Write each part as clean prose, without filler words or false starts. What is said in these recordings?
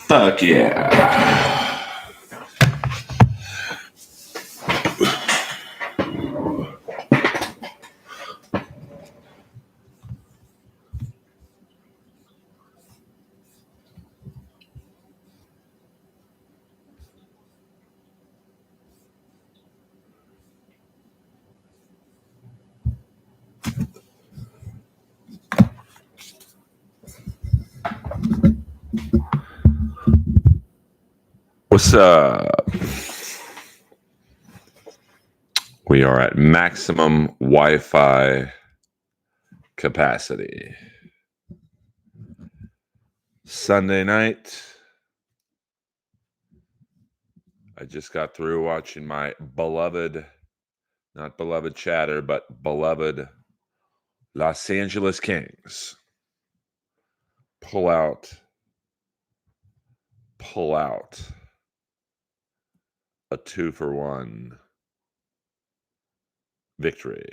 Fuck yeah. What's up? We are at maximum Wi-Fi capacity. Sunday night. I just got through watching my beloved, not beloved chatter, but beloved Los Angeles Kings pull out a 2-for-1 victory.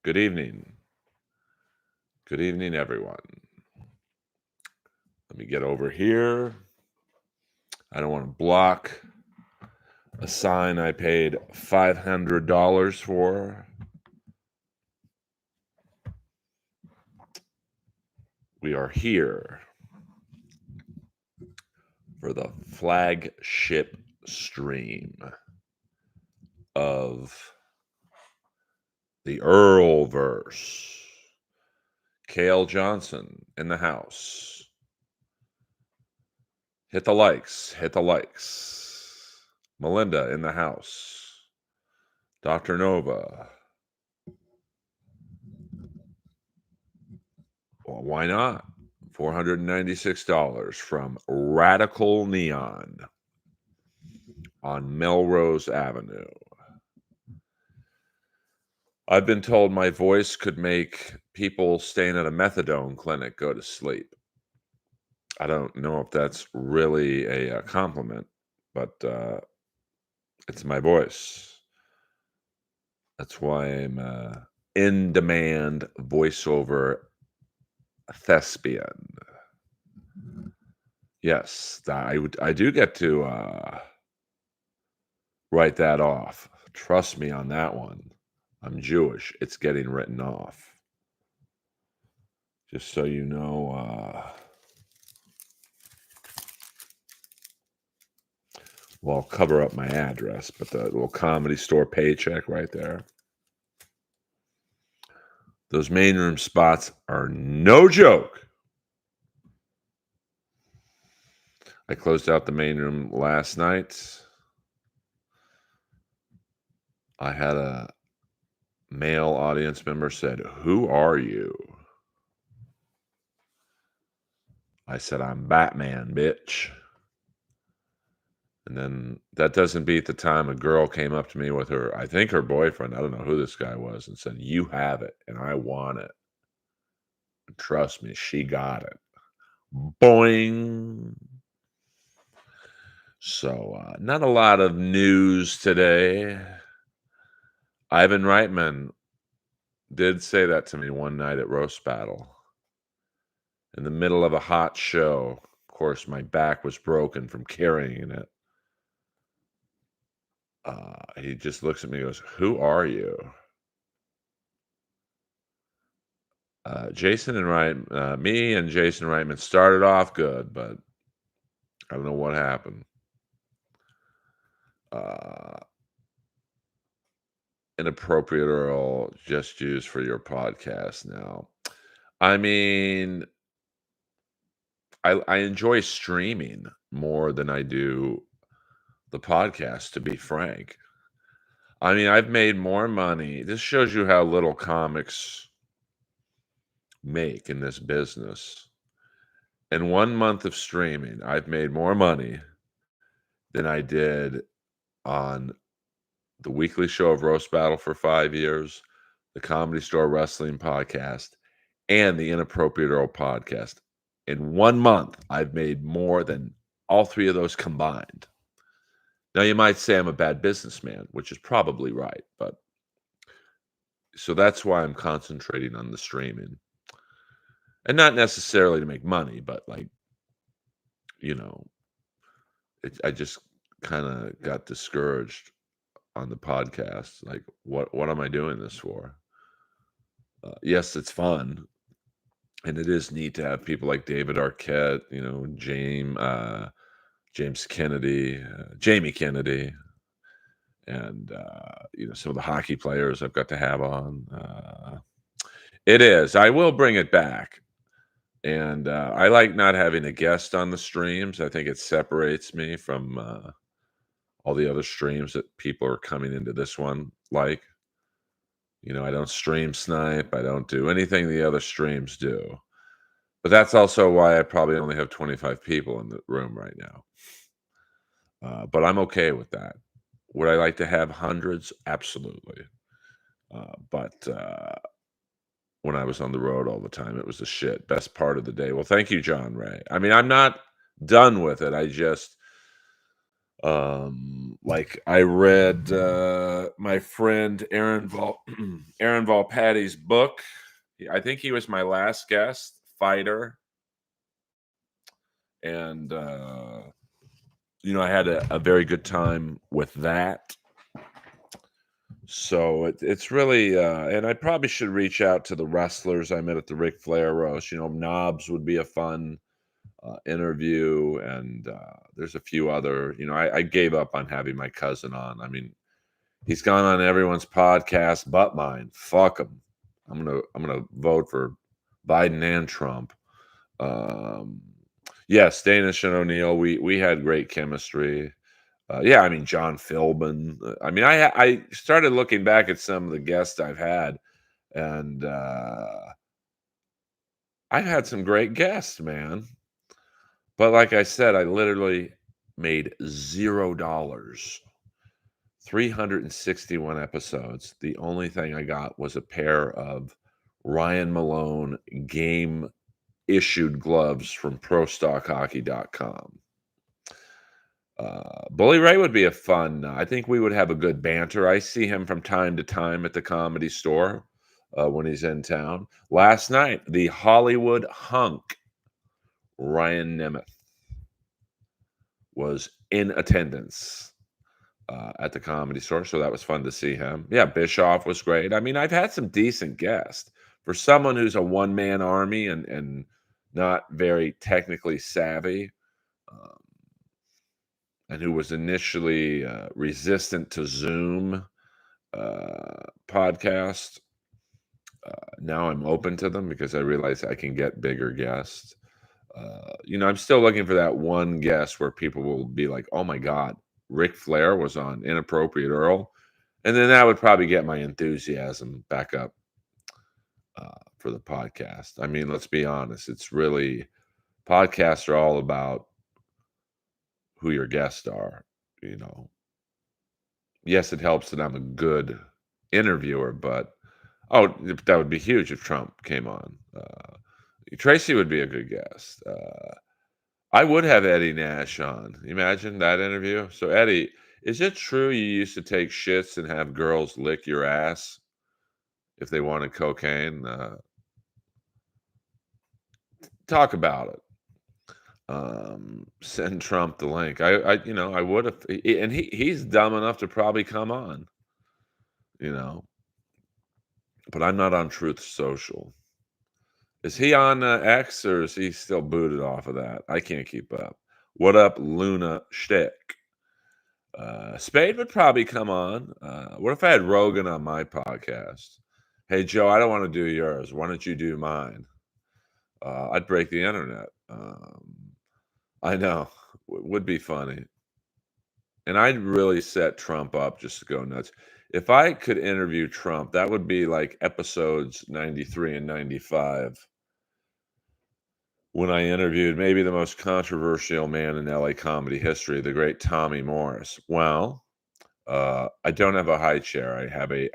Good evening. Good evening, everyone. Let me get over here. I don't want to block a sign I paid $500 for. We are here for the flagship stream of the Earlverse. Kale Johnson in the house. Hit the likes. Melinda in the house. Dr. Nova. Well, why not? $496 from Radical Neon on Melrose Avenue. I've been told my voice could make people staying at a methadone clinic go to sleep. I don't know if that's really a compliment, but it's my voice. That's why I'm in-demand voiceover thespian. Yes, I do get to write that off. Trust me on that one. I'm Jewish. It's getting written off. Just so you know. Well, I'll cover up my address, but the little Comedy Store paycheck right there. Those main room spots are no joke. I closed out the main room last night. I had a male audience member said, "Who are you?" I said, "I'm Batman, bitch." And then that doesn't beat the time a girl came up to me with I think her boyfriend, I don't know who this guy was, and said, "You have it, and I want it." And trust me, she got it. Boing. So, not a lot of news today. Ivan Reitman did say that to me one night at Roast Battle. In the middle of a hot show. Of course, my back was broken from carrying it. He just looks at me and goes, "Who are you?" Me and Jason Reitman started off good, but I don't know what happened. Inappropriate Earl, just used for your podcast now. I mean, I enjoy streaming more than I do the podcast, to be frank. I mean, I've made more money. This shows you how little comics make in this business. In 1 month of streaming, I've made more money than I did on the weekly show of Roast Battle for 5 years, the Comedy Store Wrestling podcast, and the Inappropriate Earl podcast. In 1 month, I've made more than all three of those combined. Now you might say I'm a bad businessman, which is probably right, but so that's why I'm concentrating on the streaming, and not necessarily to make money, but like, you know, I just kind of got discouraged on the podcast. Like, what am I doing this for? Yes, it's fun, and it is neat to have people like David Arquette, James Kennedy, Jamie Kennedy, and some of the hockey players I've got to have on. It is. I will bring it back. And I like not having a guest on the streams. I think it separates me from all the other streams that people are coming into this one. Like, I don't stream snipe. I don't do anything the other streams do. But that's also why I probably only have 25 people in the room right now. But I'm okay with that. Would I like to have hundreds? Absolutely. But when I was on the road all the time, it was the shit. Best part of the day. Well, thank you, John Ray. I mean, I'm not done with it. I just like I read my friend Aaron Volpatti's book. I think he was my last guest, fighter. And I had a very good time with that. So it's really, and I probably should reach out to the wrestlers I met at the Ric Flair roast. Knobs would be a fun interview, and there's a few other. I gave up on having my cousin on. I mean, he's gone on everyone's podcast but mine. Fuck him. I'm gonna vote for Biden and Trump. Um, yes, Danish and O'Neill. We had great chemistry. Yeah, I mean John Philbin. I mean, I started looking back at some of the guests I've had, and I've had some great guests, man. But like I said, I literally made $0. 361 episodes. The only thing I got was a pair of Ryan Malone game issued gloves from ProStockHockey.com. Bully Ray would be a fun. I think we would have a good banter. I see him from time to time at the Comedy Store when he's in town. Last night, the Hollywood hunk Ryan Nemeth was in attendance at the Comedy Store, so that was fun to see him. Yeah, Bischoff was great. I mean, I've had some decent guests for someone who's a one-man army and not very technically savvy. Um, and who was initially resistant to Zoom podcast. Now I'm open to them because I realize I can get bigger guests. I'm still looking for that one guest where people will be like, "Oh my God, Ric Flair was on Inappropriate Earl," and then that would probably get my enthusiasm back up for the podcast. I mean, let's be honest; it's really podcasts are all about who your guests are. You know, yes, it helps that I'm a good interviewer, but that would be huge if Trump came on. Tracy would be a good guest. I would have Eddie Nash on. Imagine that interview. So, Eddie, is it true you used to take shits and have girls lick your ass if they wanted cocaine? Talk about it. Send Trump the link. I would have, and he's dumb enough to probably come on. You know, but I'm not on Truth Social. Is he on X or is he still booted off of that? I can't keep up. What up, Luna Shtick? Spade would probably come on. What if I had Rogan on my podcast? Hey, Joe, I don't want to do yours. Why don't you do mine? I'd break the internet. I know. Would be funny. And I'd really set Trump up just to go nuts. If I could interview Trump, that would be like episodes 93 and 95 when I interviewed maybe the most controversial man in LA comedy history, the great Tommy Morris. Well, I don't have a high chair.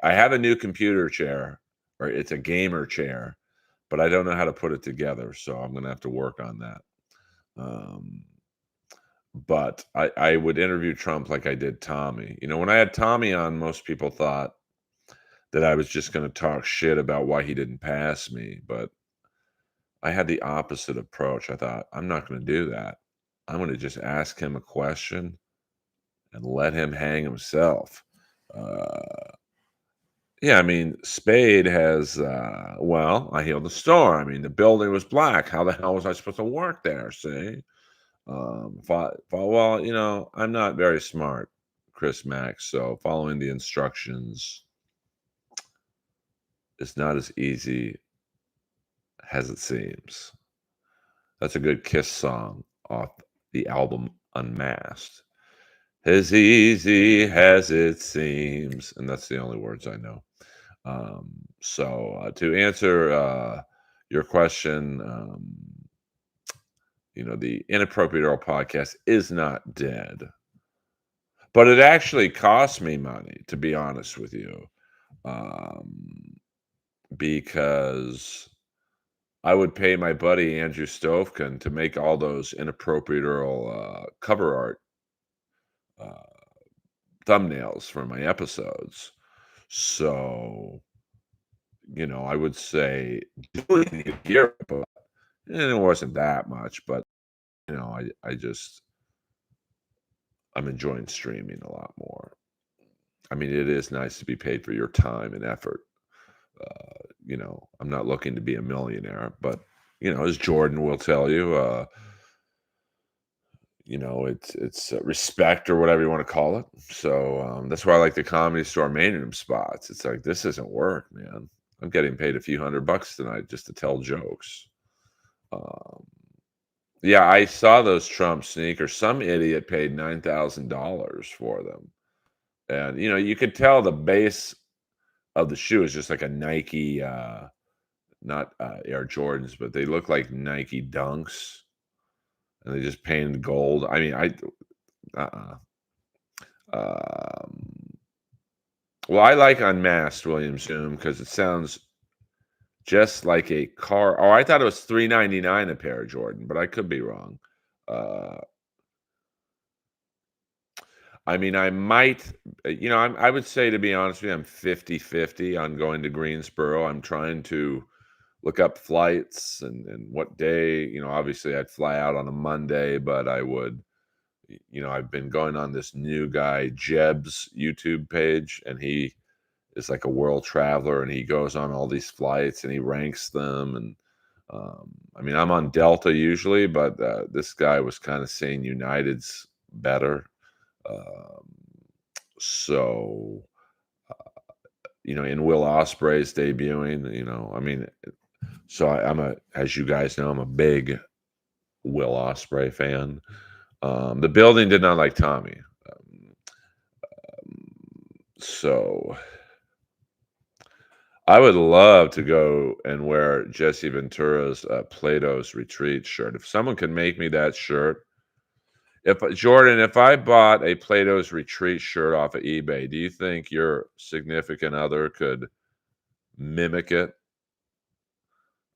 I have a new computer chair, or it's a gamer chair, but I don't know how to put it together, so I'm gonna have to work on that. Um, but I would interview Trump like I did Tommy. When I had Tommy on, most people thought that I was just gonna talk shit about why he didn't pass me, but I had the opposite approach. I thought, "I'm not gonna do that. I'm gonna just ask him a question and let him hang himself." Uh, yeah, I mean, Spade has, well, I healed the store. I mean, the building was black. How the hell was I supposed to work there? See? Well, I'm not very smart, Chris Max, so following the instructions is not as easy as it seems. That's a good Kiss song off the album Unmasked. As easy as it seems, and that's the only words I know. So to answer your question, the Inappropriate Earl podcast is not dead, but it actually cost me money, to be honest with you, um, because I would pay my buddy Andrew Stovkin to make all those Inappropriate Earl cover art uh, thumbnails for my episodes. So, I would say doing it here, but it wasn't that much. But I'm enjoying streaming a lot more. I mean, it is nice to be paid for your time and effort. I'm not looking to be a millionaire, but as Jordan will tell you, it's respect or whatever you want to call it. So that's why I like the Comedy Store main room spots. It's like, this isn't work, man. I'm getting paid a few $100 tonight just to tell jokes. Um, yeah, I saw those Trump sneakers. Some idiot paid $9,000 for them, and you could tell the base of the shoe is just like a Nike, not Air Jordans, but they look like Nike Dunks, and they just painted gold. I mean, uh-uh. Um, well, I like Unmasked William Zoom because it sounds just like a car. Oh, I thought it was $3.99 a pair, Jordan, but I could be wrong. Uh, I mean, I might, I would say, to be honest with you, I'm 50-50 on going to Greensboro. I'm trying to look up flights and what day. Obviously, I'd fly out on a Monday, but I would, I've been going on this new guy, Jeb's YouTube page, and he is like a world traveler, and he goes on all these flights and he ranks them. And I mean, I'm on Delta usually, but this guy was kind of saying United's better. Um, so, in Will Ospreay's debuting, I mean, so as you guys know, I'm a big Will Ospreay fan. The building did not like Tommy. Um, so I would love to go and wear Jesse Ventura's Plato's Retreat shirt. If someone can make me that shirt, if I bought a Plato's Retreat shirt off of eBay, do you think your significant other could mimic it?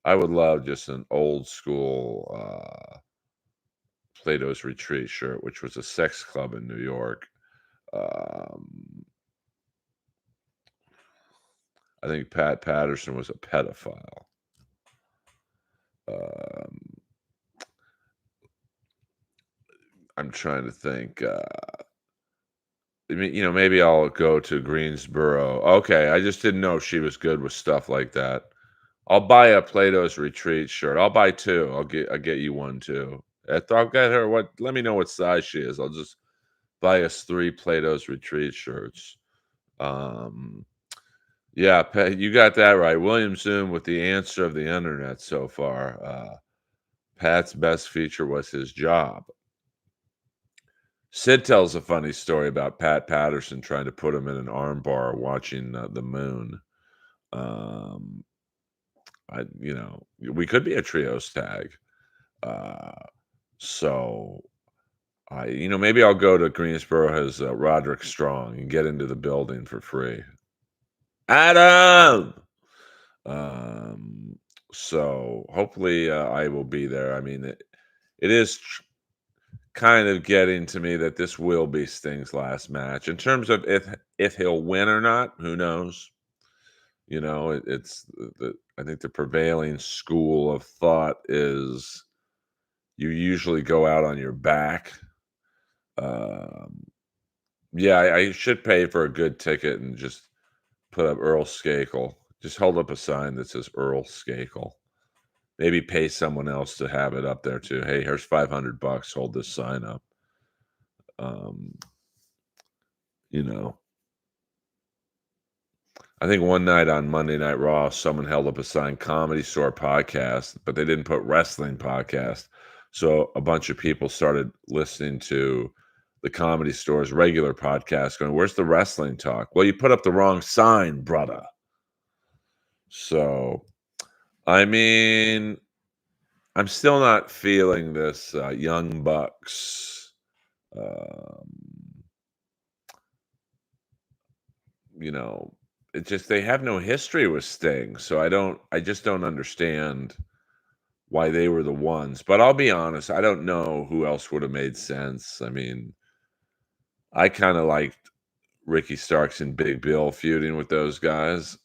I would love just an old school Plato's Retreat shirt, which was a sex club in New York. Um, I think Pat Patterson was a pedophile. Um, I'm trying to think. I mean, maybe I'll go to Greensboro. Okay, I just didn't know if she was good with stuff like that. I'll buy a Plato's Retreat shirt. I'll buy two. I'll get you one too. I'll get her what. Let me know what size she is. I'll just buy us three Plato's Retreat shirts. Um, yeah, you got that right. William Zoom with the answer of the internet so far. Pat's best feature was his job. Sid tells a funny story about Pat Patterson trying to put him in an armbar watching the moon. Um, we could be a trios tag. Uh, so maybe I'll go to Greensboro as Roderick Strong and get into the building for free. Adam. Um, so hopefully I will be there. I mean, it is kind of getting to me that this will be Sting's last match. In terms of if he'll win or not, who knows? It's I think the prevailing school of thought is you usually go out on your back. Um, yeah, I should pay for a good ticket and just put up Earl Skakel. Just hold up a sign that says Earl Skakel. Maybe pay someone else to have it up there too. Hey, here's $500. Hold this sign up. Um, you know, I think one night on Monday Night Raw, someone held up a sign, Comedy Store Podcast, but they didn't put Wrestling Podcast. So a bunch of people started listening to the Comedy Store's regular podcast, going, "Where's the wrestling talk?" Well, you put up the wrong sign, brother. So, I mean, I'm still not feeling this Young Bucks. Um, you know, it just they have no history with Sting, so I just don't understand why they were the ones. But I'll be honest, I don't know who else would have made sense. I mean, I kind of liked Ricky Starks and Big Bill feuding with those guys.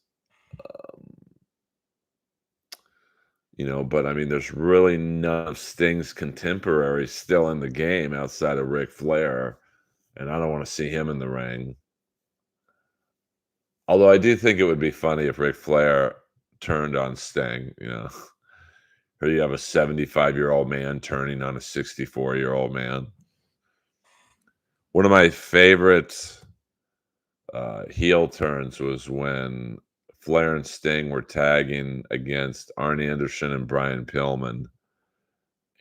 But I mean, there's really none of Sting's contemporaries still in the game outside of Ric Flair, and I don't want to see him in the ring. Although I do think it would be funny if Ric Flair turned on Sting. Or you have a 75-year-old man turning on a 64-year-old man. One of my favorite heel turns was when Flair and Sting were tagging against Arn Anderson and Brian Pillman,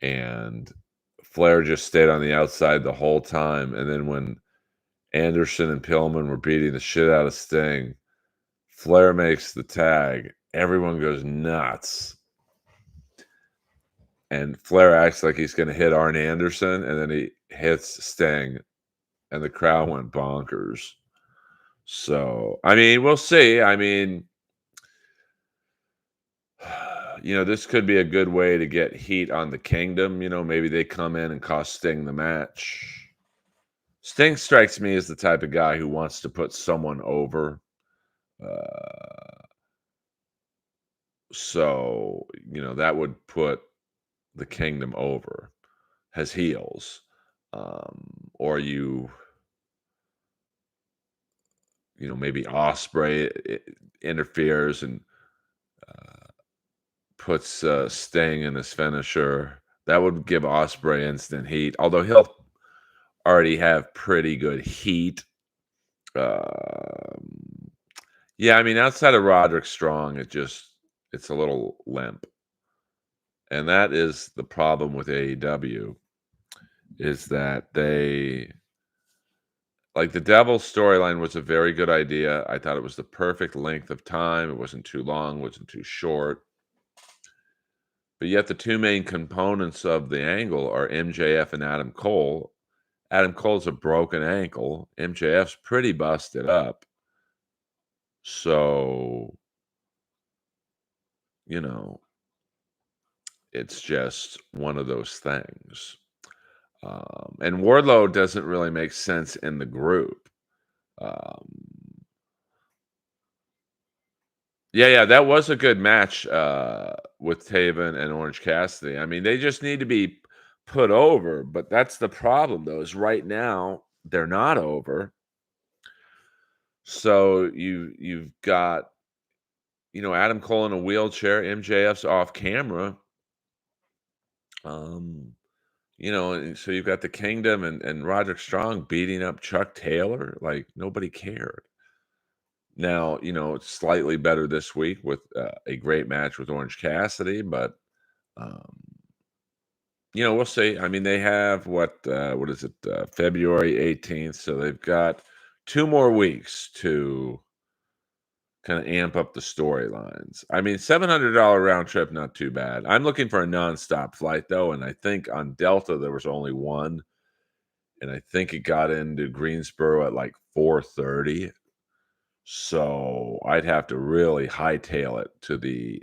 and Flair just stayed on the outside the whole time. And then when Anderson and Pillman were beating the shit out of Sting, Flair makes the tag. Everyone goes nuts. And Flair acts like he's going to hit Arn Anderson, and then he hits Sting, and the crowd went bonkers. So, I mean, we'll see. I mean, this could be a good way to get heat on the Kingdom. Maybe they come in and cost Sting the match. Sting strikes me as the type of guy who wants to put someone over. Uh, that would put the Kingdom over as heels. Or maybe Osprey interferes and puts Sting in his finisher. That would give Osprey instant heat, although he'll already have pretty good heat. Yeah, I mean, outside of Roderick Strong, it's a little limp. And that is the problem with AEW, is that they like the Devil storyline was a very good idea. I thought it was the perfect length of time. It wasn't too long, wasn't too short. But yet the two main components of the angle are MJF and Adam Cole. Adam Cole's a broken ankle. MJF's pretty busted up. So, it's just one of those things. And Wardlow doesn't really make sense in the group. Um, yeah, that was a good match with Taven and Orange Cassidy. I mean, they just need to be put over, but that's the problem, though, is right now they're not over. So you've got Adam Cole in a wheelchair, MJF's off camera. And so you've got the Kingdom and Roderick Strong beating up Chuck Taylor. Like, nobody cared. Now, it's slightly better this week with a great match with Orange Cassidy, but um, we'll see. I mean, they have what is it, February 18th, so they've got 2 more weeks to kind of amp up the storylines. I mean, $700 round trip, not too bad. I'm looking for a nonstop flight though, and I think on Delta there was only one, and I think it got into Greensboro at like 4:30. So I'd have to really hightail it to the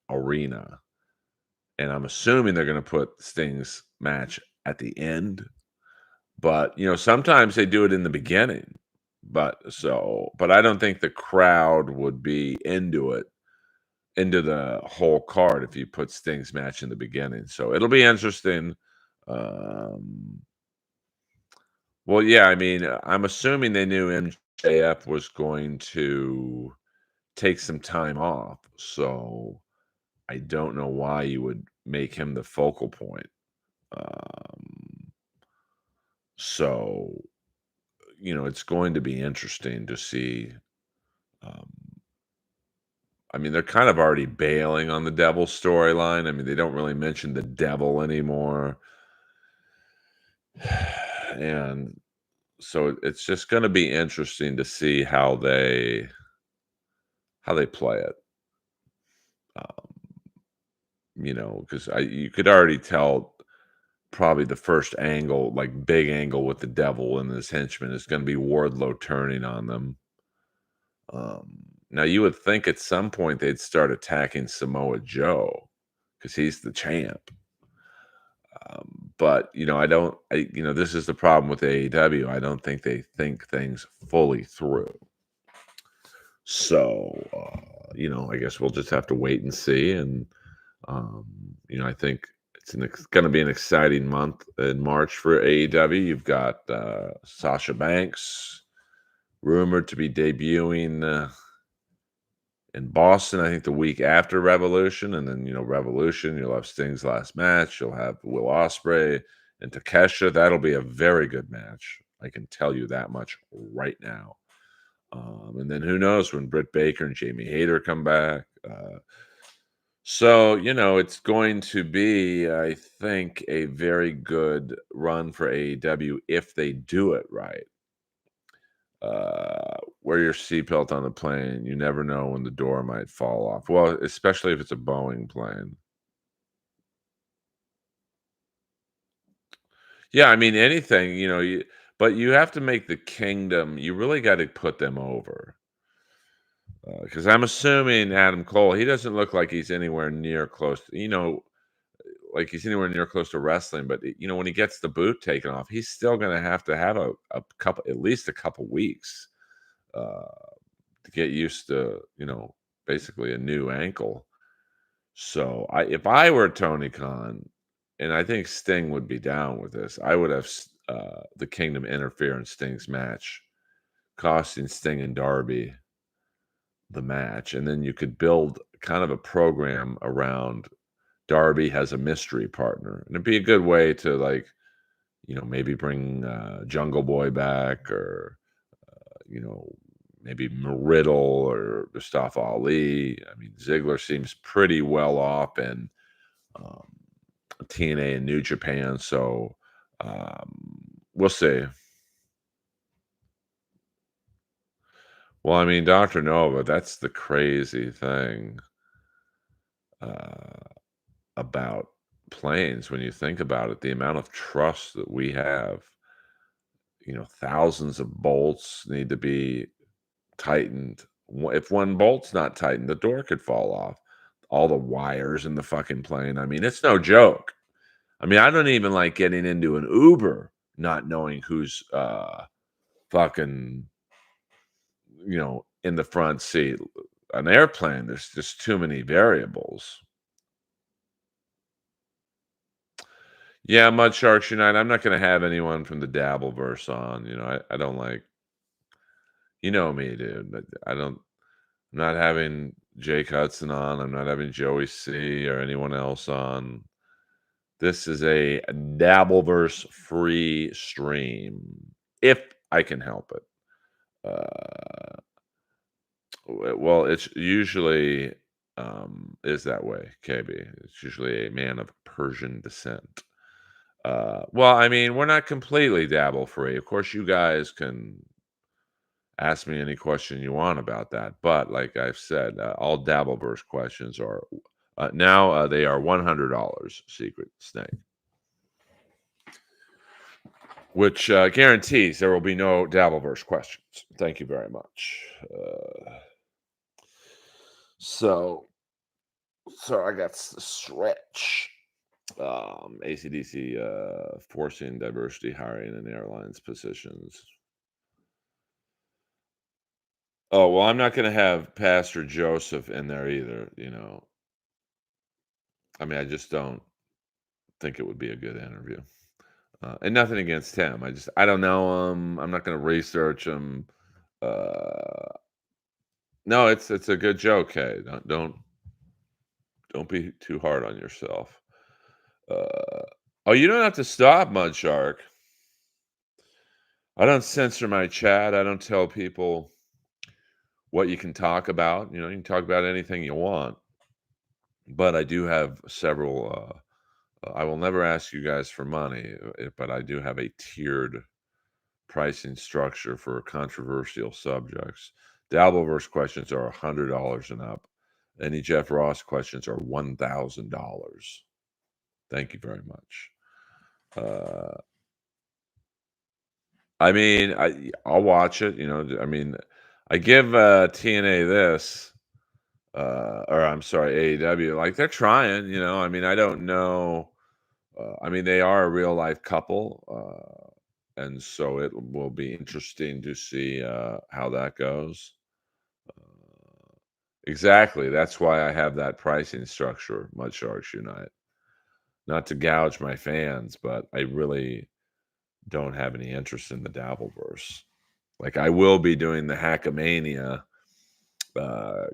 arena, and I'm assuming they're going to put Sting's match at the end. But, sometimes they do it in the beginning. But I don't think the crowd would be into the whole card if you put Sting's match in the beginning. So it'll be interesting. Um, well, yeah, I mean, I'm assuming they knew MJF was going to take some time off. So I don't know why you would make him the focal point. Um, so, it's going to be interesting to see. Um, I mean, they're kind of already bailing on the devil storyline. I mean, they don't really mention the devil anymore. And so it's just going to be interesting to see how they play it. Um, because you could already tell probably the first angle, like big angle with the devil and his henchman, is going to be Wardlow turning on them. Now you would think at some point they'd start attacking Samoa Joe because he's the champ. But I don't. This is the problem with AEW. I don't think they think things fully through. So I guess we'll just have to wait and see. And um, I think it's going to be an exciting month in March for AEW. You've got Sasha Banks rumored to be debuting in Boston, I think the week after Revolution, and then Revolution, you'll have Sting's last match. You'll have Will Ospreay and Takesha. That'll be a very good match. I can tell you that much right now. And then who knows when Britt Baker and Jamie Hayter come back. So it's going to be, I think, a very good run for AEW if they do it right. Wear your seatbelt on the plane. You never know when the door might fall off. Well, especially if it's a Boeing plane. Yeah, I mean anything, but you have to make the kingdom. You really got to put them over because I'm assuming Adam Cole. He doesn't look like he's anywhere near close. Like he's anywhere near close to wrestling. But when he gets the boot taken off, he's still going to have a couple, at least a couple weeks. Uh, to get used to, basically a new ankle. So if I were Tony Khan, and I think Sting would be down with this, I would have the Kingdom interfere in Sting's match, costing Sting and Darby the match, and then you could build kind of a program around Darby has a mystery partner, and it'd be a good way to maybe bring Jungle Boy back or you know, maybe Riddle or Mustafa Ali. I mean, Ziggler seems pretty well off in um, TNA and New Japan, so we'll see. Well, I mean, Dr. Nova, that's the crazy thing uh, about planes when you think about it. The amount of trust that we have, thousands of bolts need to be tightened. If one bolt's not tightened, the door could fall off. All the wires in the fucking plane. I mean, it's no joke. I mean, I don't even like getting into an Uber not knowing who's fucking, in the front seat. An airplane, there's just too many variables. Yeah, Mud Sharks Unite. I'm not going to have anyone from the Dabbleverse on. I don't like, me, dude. But I don't. I'm not having Jake Hudson on. I'm not having Joey C or anyone else on. This is a Dabbleverse free stream, if I can help it. Uh, well, it's usually is that way, KB. It's usually a man of Persian descent. Well, I mean, we're not completely dabble free. Of course, you guys can ask me any question you want about that. But like I've said, all Dabbleverse questions are now they are $100. Secret Snake, which guarantees there will be no Dabbleverse questions. Thank you very much. So I got the stretch. ACDC, forcing diversity hiring in airlines positions. Oh, well, I'm not gonna have Pastor Joseph in there either, you know? I mean, I just don't think it would be a good interview. And nothing against him. I don't know him. I'm not gonna research him. Uh, no, it's a good joke. Hey, don't be too hard on yourself. Oh, you don't have to stop, Mudshark. I don't censor my chat. I don't tell people what you can talk about. You know, you can talk about anything you want. But I do have several. I will never ask you guys for money, but I do have a tiered pricing structure for controversial subjects. The Albleverse questions are $100 and up. Any Jeff Ross questions are $1,000. Thank you very much. Uh, I mean, I'll watch it. You know, I mean, I give TNA this, or I'm sorry, AEW. Like they're trying. You know, I mean, I don't know. I mean, they are a real life couple, and so it will be interesting to see how that goes. Exactly. That's why I have that pricing structure, Mud Sharks Unite. Not to gouge my fans, but I really don't have any interest in the Dabbleverse. Like I will be doing the Hackamania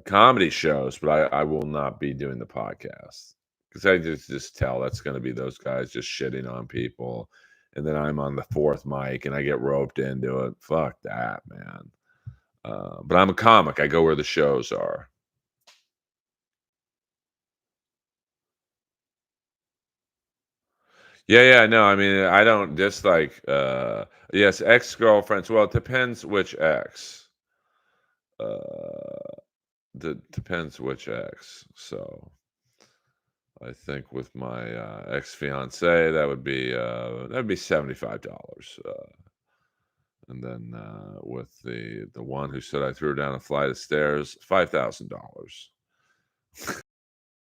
comedy shows, but I will not be doing the podcast because I just tell that's going to be those guys just shitting on people, and then I'm on the fourth mic and I get roped into it. Fuck that, man. But I'm a comic. I go where the shows are. Yeah, yeah, no, I mean, I don't dislike, yes, ex-girlfriends. Well, it depends which ex. Uh, depends which ex. So I think with my ex-fiance, that'd be $75. And then with the one who said I threw her down a flight of stairs, $5,000.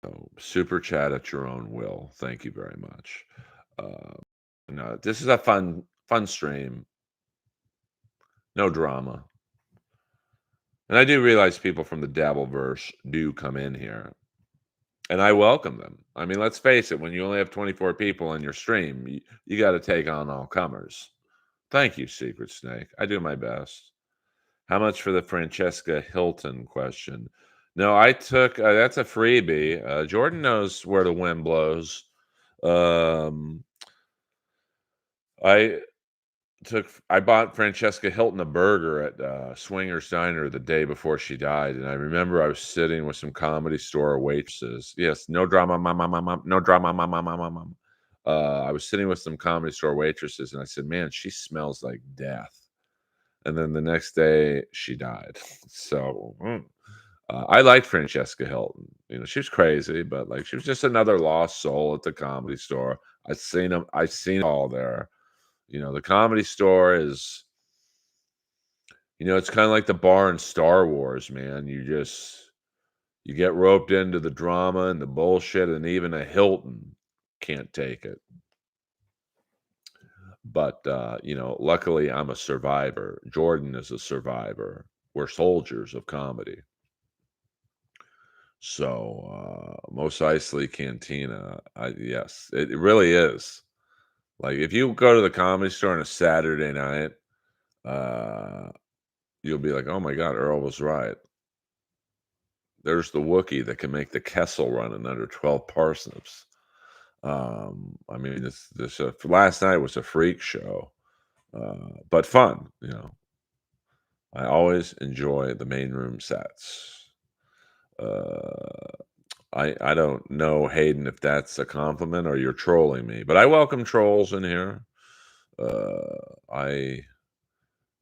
So super chat at your own will. Thank you very much. Uh, no, this is a fun stream. No drama. And I do realize people from the Dabbleverse do come in here, and I welcome them. I mean, let's face it, when you only have 24 people in your stream, you got to take on all comers. Thank you, Secret Snake. I do my best. How much for the Francesca Hilton question? No, I took that's a freebie. Jordan knows where the wind blows. Um, I I bought Francesca Hilton a burger at Swingers Diner the day before she died, and I remember I was sitting with some Comedy Store waitresses. Yes, no drama, no drama, mom. I was sitting with some Comedy Store waitresses, and I said, "Man, she smells like death." And then the next day, she died. So I liked Francesca Hilton. You know, she was crazy, but like she was just another lost soul at the Comedy Store. I seen them. I seen all there. You know, the Comedy Store is, you know, it's kind of like the bar in Star Wars, man. You get roped into the drama and the bullshit, and even a Hilton can't take it. But you know, luckily I'm a survivor. Jordan is a survivor. We're soldiers of comedy. So Mos Eisley Cantina, yes, it really is. Like if you go to the Comedy Store on a Saturday night, uh, you'll be like, "Oh my god, Earl was right." There's the Wookiee that can make the Kessel run in under 12 parsnips. I mean, last night was a freak show, but fun. You know, I always enjoy the main room sets. Uh, I don't know, Hayden, if that's a compliment or you're trolling me, but I welcome trolls in here. I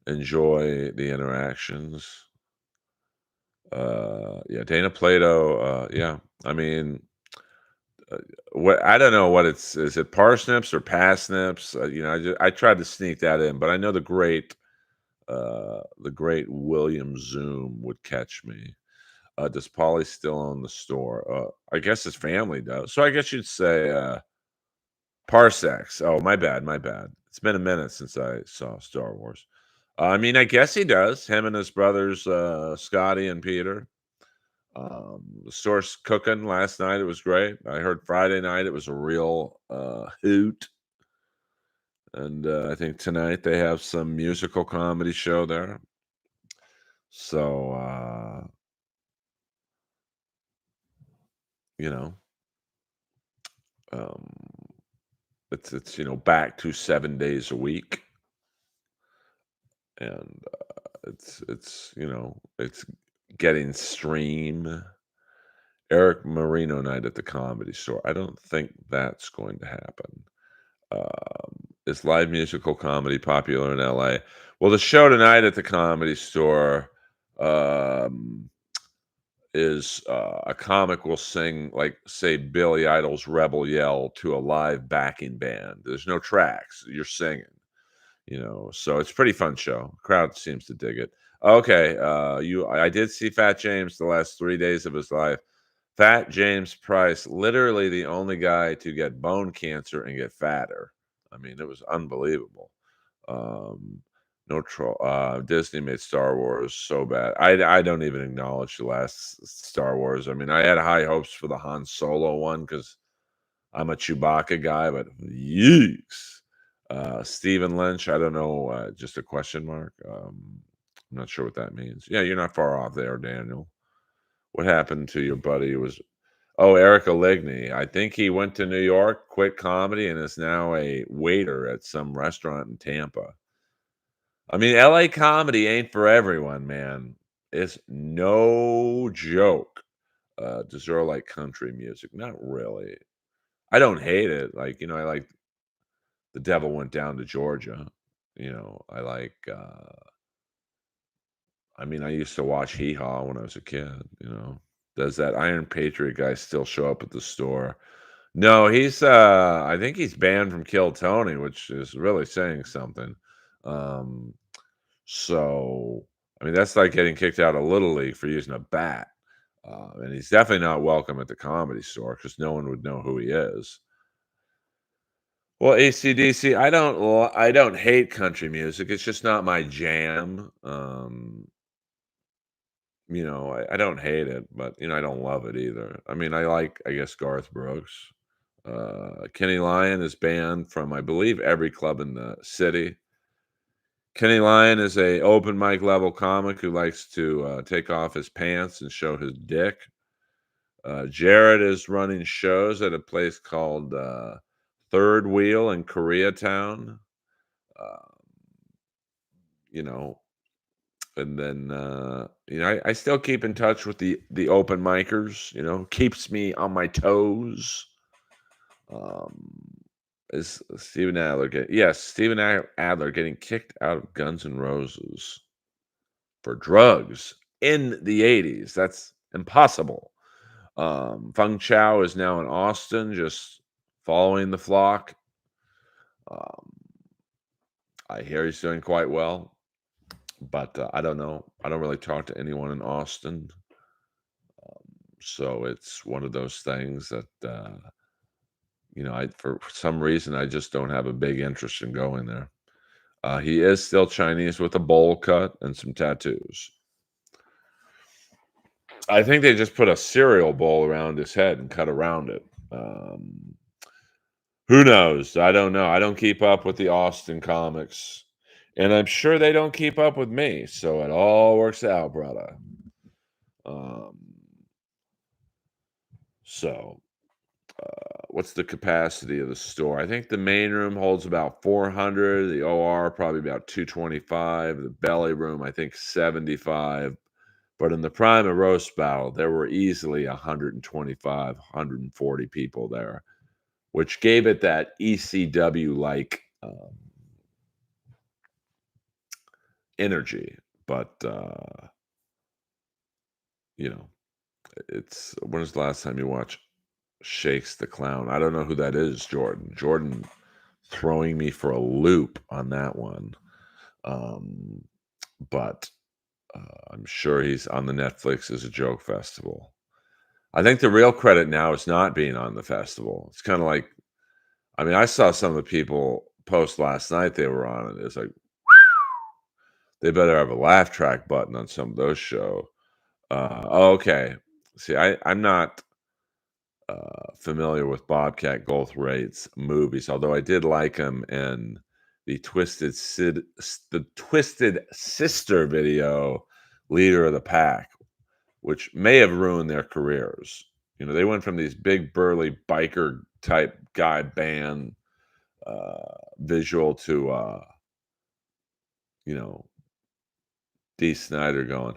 enjoy the interactions. Yeah, Dana Plato. Yeah, I mean, uh, what I don't know what it's is it parsnips or parsnips? You know, I tried to sneak that in, but I know the great William Zoom would catch me. Does Polly still own the store? I guess his family does. So I guess you'd say. Parsecs. Oh, my bad, my bad. It's been a minute since I saw Star Wars. I mean, I guess he does. Him and his brothers, Scotty and Peter. The store's cooking last night. It was great. I heard Friday night it was a real hoot. And I think tonight they have some musical comedy show there. So, you know, um, it's back to 7 days a week, and it's getting stream. Eric Marino night at the Comedy Store. I don't think that's going to happen. Is live musical comedy popular in LA? Well, the show tonight at the Comedy Store um, is a comic will sing, like, say, Billy Idol's Rebel Yell to a live backing band. There's no tracks. You're singing. So it's a pretty fun show. Crowd seems to dig it. Okay, I did see Fat James the last 3 days of his life. Fat James Price, literally the only guy to get bone cancer and get fatter. I mean, it was unbelievable. Um, no troll. Disney made Star Wars so bad. I don't even acknowledge the last Star Wars. I mean, I had high hopes for the Han Solo one because I'm a Chewbacca guy, but yeeks. Stephen Lynch, I don't know, just a question mark. I'm not sure what that means. Yeah, you're not far off there, Daniel. What happened to your buddy who was Eric Ligny? I think he went to New York, quit comedy, and is now a waiter at some restaurant in Tampa. I mean, LA comedy ain't for everyone, man. It's no joke. Does Earl like country music? Not really. I don't hate it. Like, I like The Devil Went Down to Georgia. I like I mean, I used to watch Hee Haw when I was a kid. Does that Iron Patriot guy still show up at the store? No, he's I think he's banned from Kill Tony, which is really saying something. Um, so I mean that's like getting kicked out of Little League for using a bat. And he's definitely not welcome at the Comedy Store because no one would know who he is. Well, AC/DC, I don't hate country music. It's just not my jam. I don't hate it, but I don't love it either. I mean, I guess Garth Brooks. Kenny Lyon is banned from, I believe, every club in the city. Kenny Lyon is a open mic level comic who likes to take off his pants and show his dick. Jared is running shows at a place called Third Wheel in Koreatown. Uh, you know, and then I still keep in touch with the open micers. Keeps me on my toes. Um, is Steven Adler Adler getting kicked out of Guns N' Roses for drugs in the 80s? That's impossible. Feng Chao is now in Austin, just following the flock. Um, I hear he's doing quite well, but I don't know. I don't really talk to anyone in Austin, so it's one of those things that I for some reason I just don't have a big interest in going there. He is still Chinese with a bowl cut and some tattoos. I think they just put a cereal bowl around his head and cut around it. Who knows? I don't know. I don't keep up with the Austin comics, and I'm sure they don't keep up with me. So it all works out, brother. Um, so what's the capacity of the store? I think the main room holds about 400. The OR probably about 225. The belly room, I think 75. But in the prime of roast battle, there were easily 125, 140 people there, which gave it that ECW like energy. But you know, it's when was the last time you watched Shakes the Clown? I don't know who that is, Jordan. Jordan throwing me for a loop on that one. Um, but I'm sure he's on the Netflix as a joke festival. I think the real credit now is not being on the festival. It's kind of like I mean, I saw some of the people post last night they were on it. It's like they better have a laugh track button on some of those show. Oh, okay. See, I'm not familiar with Bobcat Goldthwait's movies, although I did like him in the Twisted Sister video, Leader of the Pack, which may have ruined their careers. You know, they went from these big burly biker type guy band visual to you know, D. Snyder going,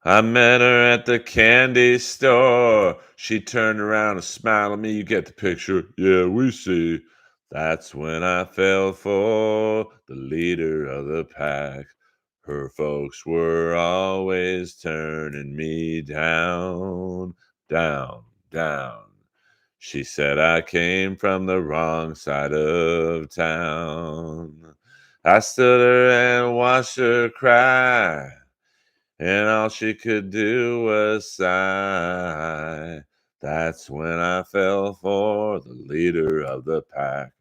I met her at the candy store. She turned around and smiled at me. You get the picture. Yeah, we see. That's when I fell for the leader of the pack. Her folks were always turning me down, down, down. She said I came from the wrong side of town. I stood her and watched her cry, and all she could do was sigh. That's when I fell for the leader of the pack.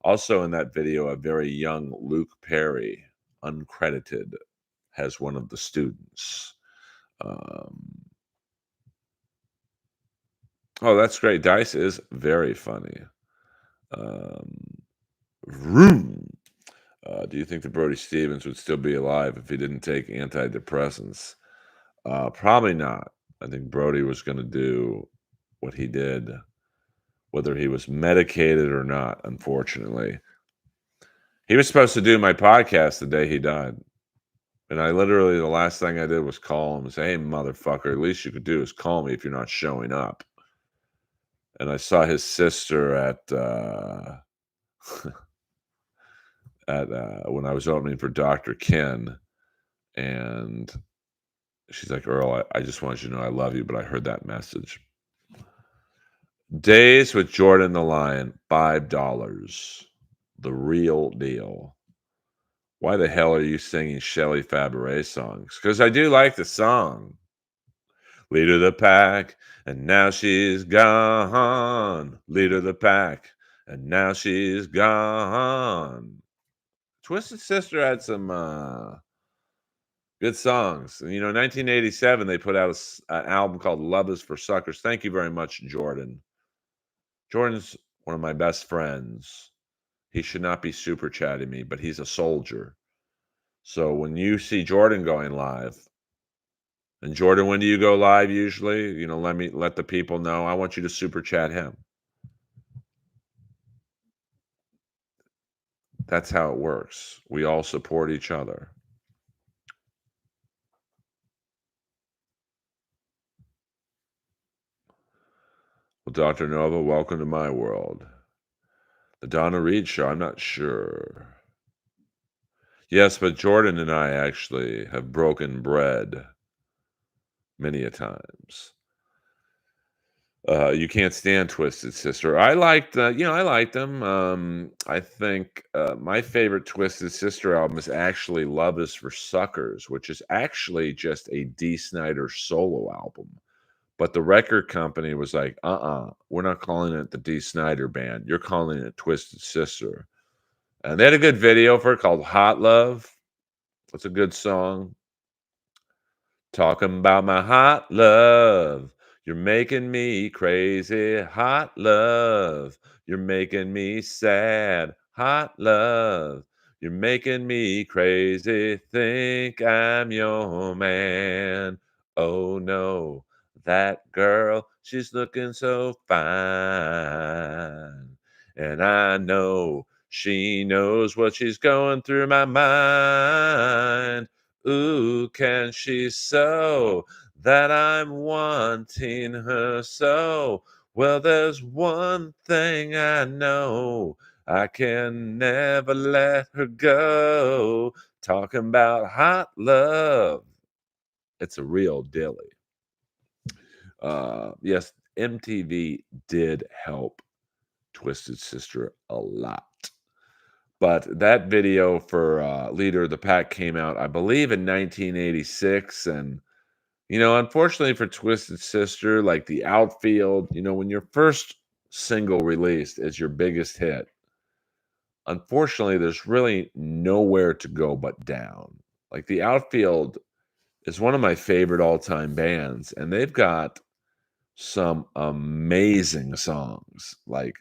Also in that video, a very young Luke Perry, uncredited, has one of the students. Um, oh, that's great. Dice is very funny. Um, vroom. Do you think that Brody Stevens would still be alive if he didn't take antidepressants? Probably not. I think Brody was going to do what he did, whether he was medicated or not, unfortunately. He was supposed to do my podcast the day he died. And I literally, the last thing I did was call him and say, hey, motherfucker, at least you could do is call me if you're not showing up. And I saw his sister at when I was opening for Dr. Ken, and she's like, Earl, I just want you to know I love you, but I heard that message. Days with Jordan the Lion, $5. The real deal. Why the hell are you singing Shelley Fabares songs? Because I do like the song. Leader of the pack, and now she's gone. Leader of the pack, and now she's gone. Twisted Sister had some good songs. You know, 1987, they put out an album called Love is for Suckers. Thank you very much, Jordan. Jordan's one of my best friends. He should not be super chatting me, but he's a soldier. So when you see Jordan going live, and Jordan, when do you go live usually? You know, let the people know. I want you to super chat him. That's how it works. We all support each other. Well, Dr. Nova, welcome to my world. The Donna Reed Show, I'm not sure. Yes, but Jordan and I actually have broken bread many a times. You can't stand Twisted Sister. I liked, I liked them. I think my favorite Twisted Sister album is actually Love is for Suckers, which is actually just a D. Snyder solo album. But the record company was like, we're not calling it the D. Snyder Band. You're calling it Twisted Sister. And they had a good video for it called Hot Love. It's a good song. Talking about my hot love. You're making me crazy. Hot love. You're making me sad. Hot love. You're making me crazy. Think I'm your man. Oh no, that girl, she's looking so fine. And I know she knows what she's going through my mind. Ooh, can she so that I'm wanting her so? Well, there's one thing I know. I can never let her go. Talking about hot love. It's a real dilly. Yes, MTV did help Twisted Sister a lot. But that video for Leader of the Pack came out, I believe, in 1986. And, unfortunately for Twisted Sister, like the outfield, when your first single released is your biggest hit, unfortunately, there's really nowhere to go but down. Like, the Outfield is one of my favorite all-time bands, and they've got some amazing songs, like,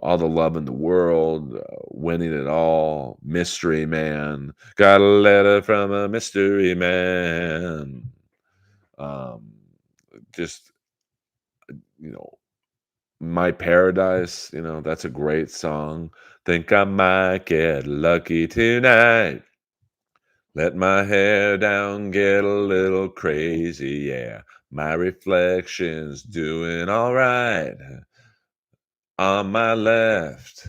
All the Love in the World, Winning It All, Mystery Man, Got a Letter from a Mystery Man, um, just, you know, My Paradise, that's a great song. Think I might get lucky tonight. Let my hair down, get a little crazy, yeah. My reflection's doing all right. On my left,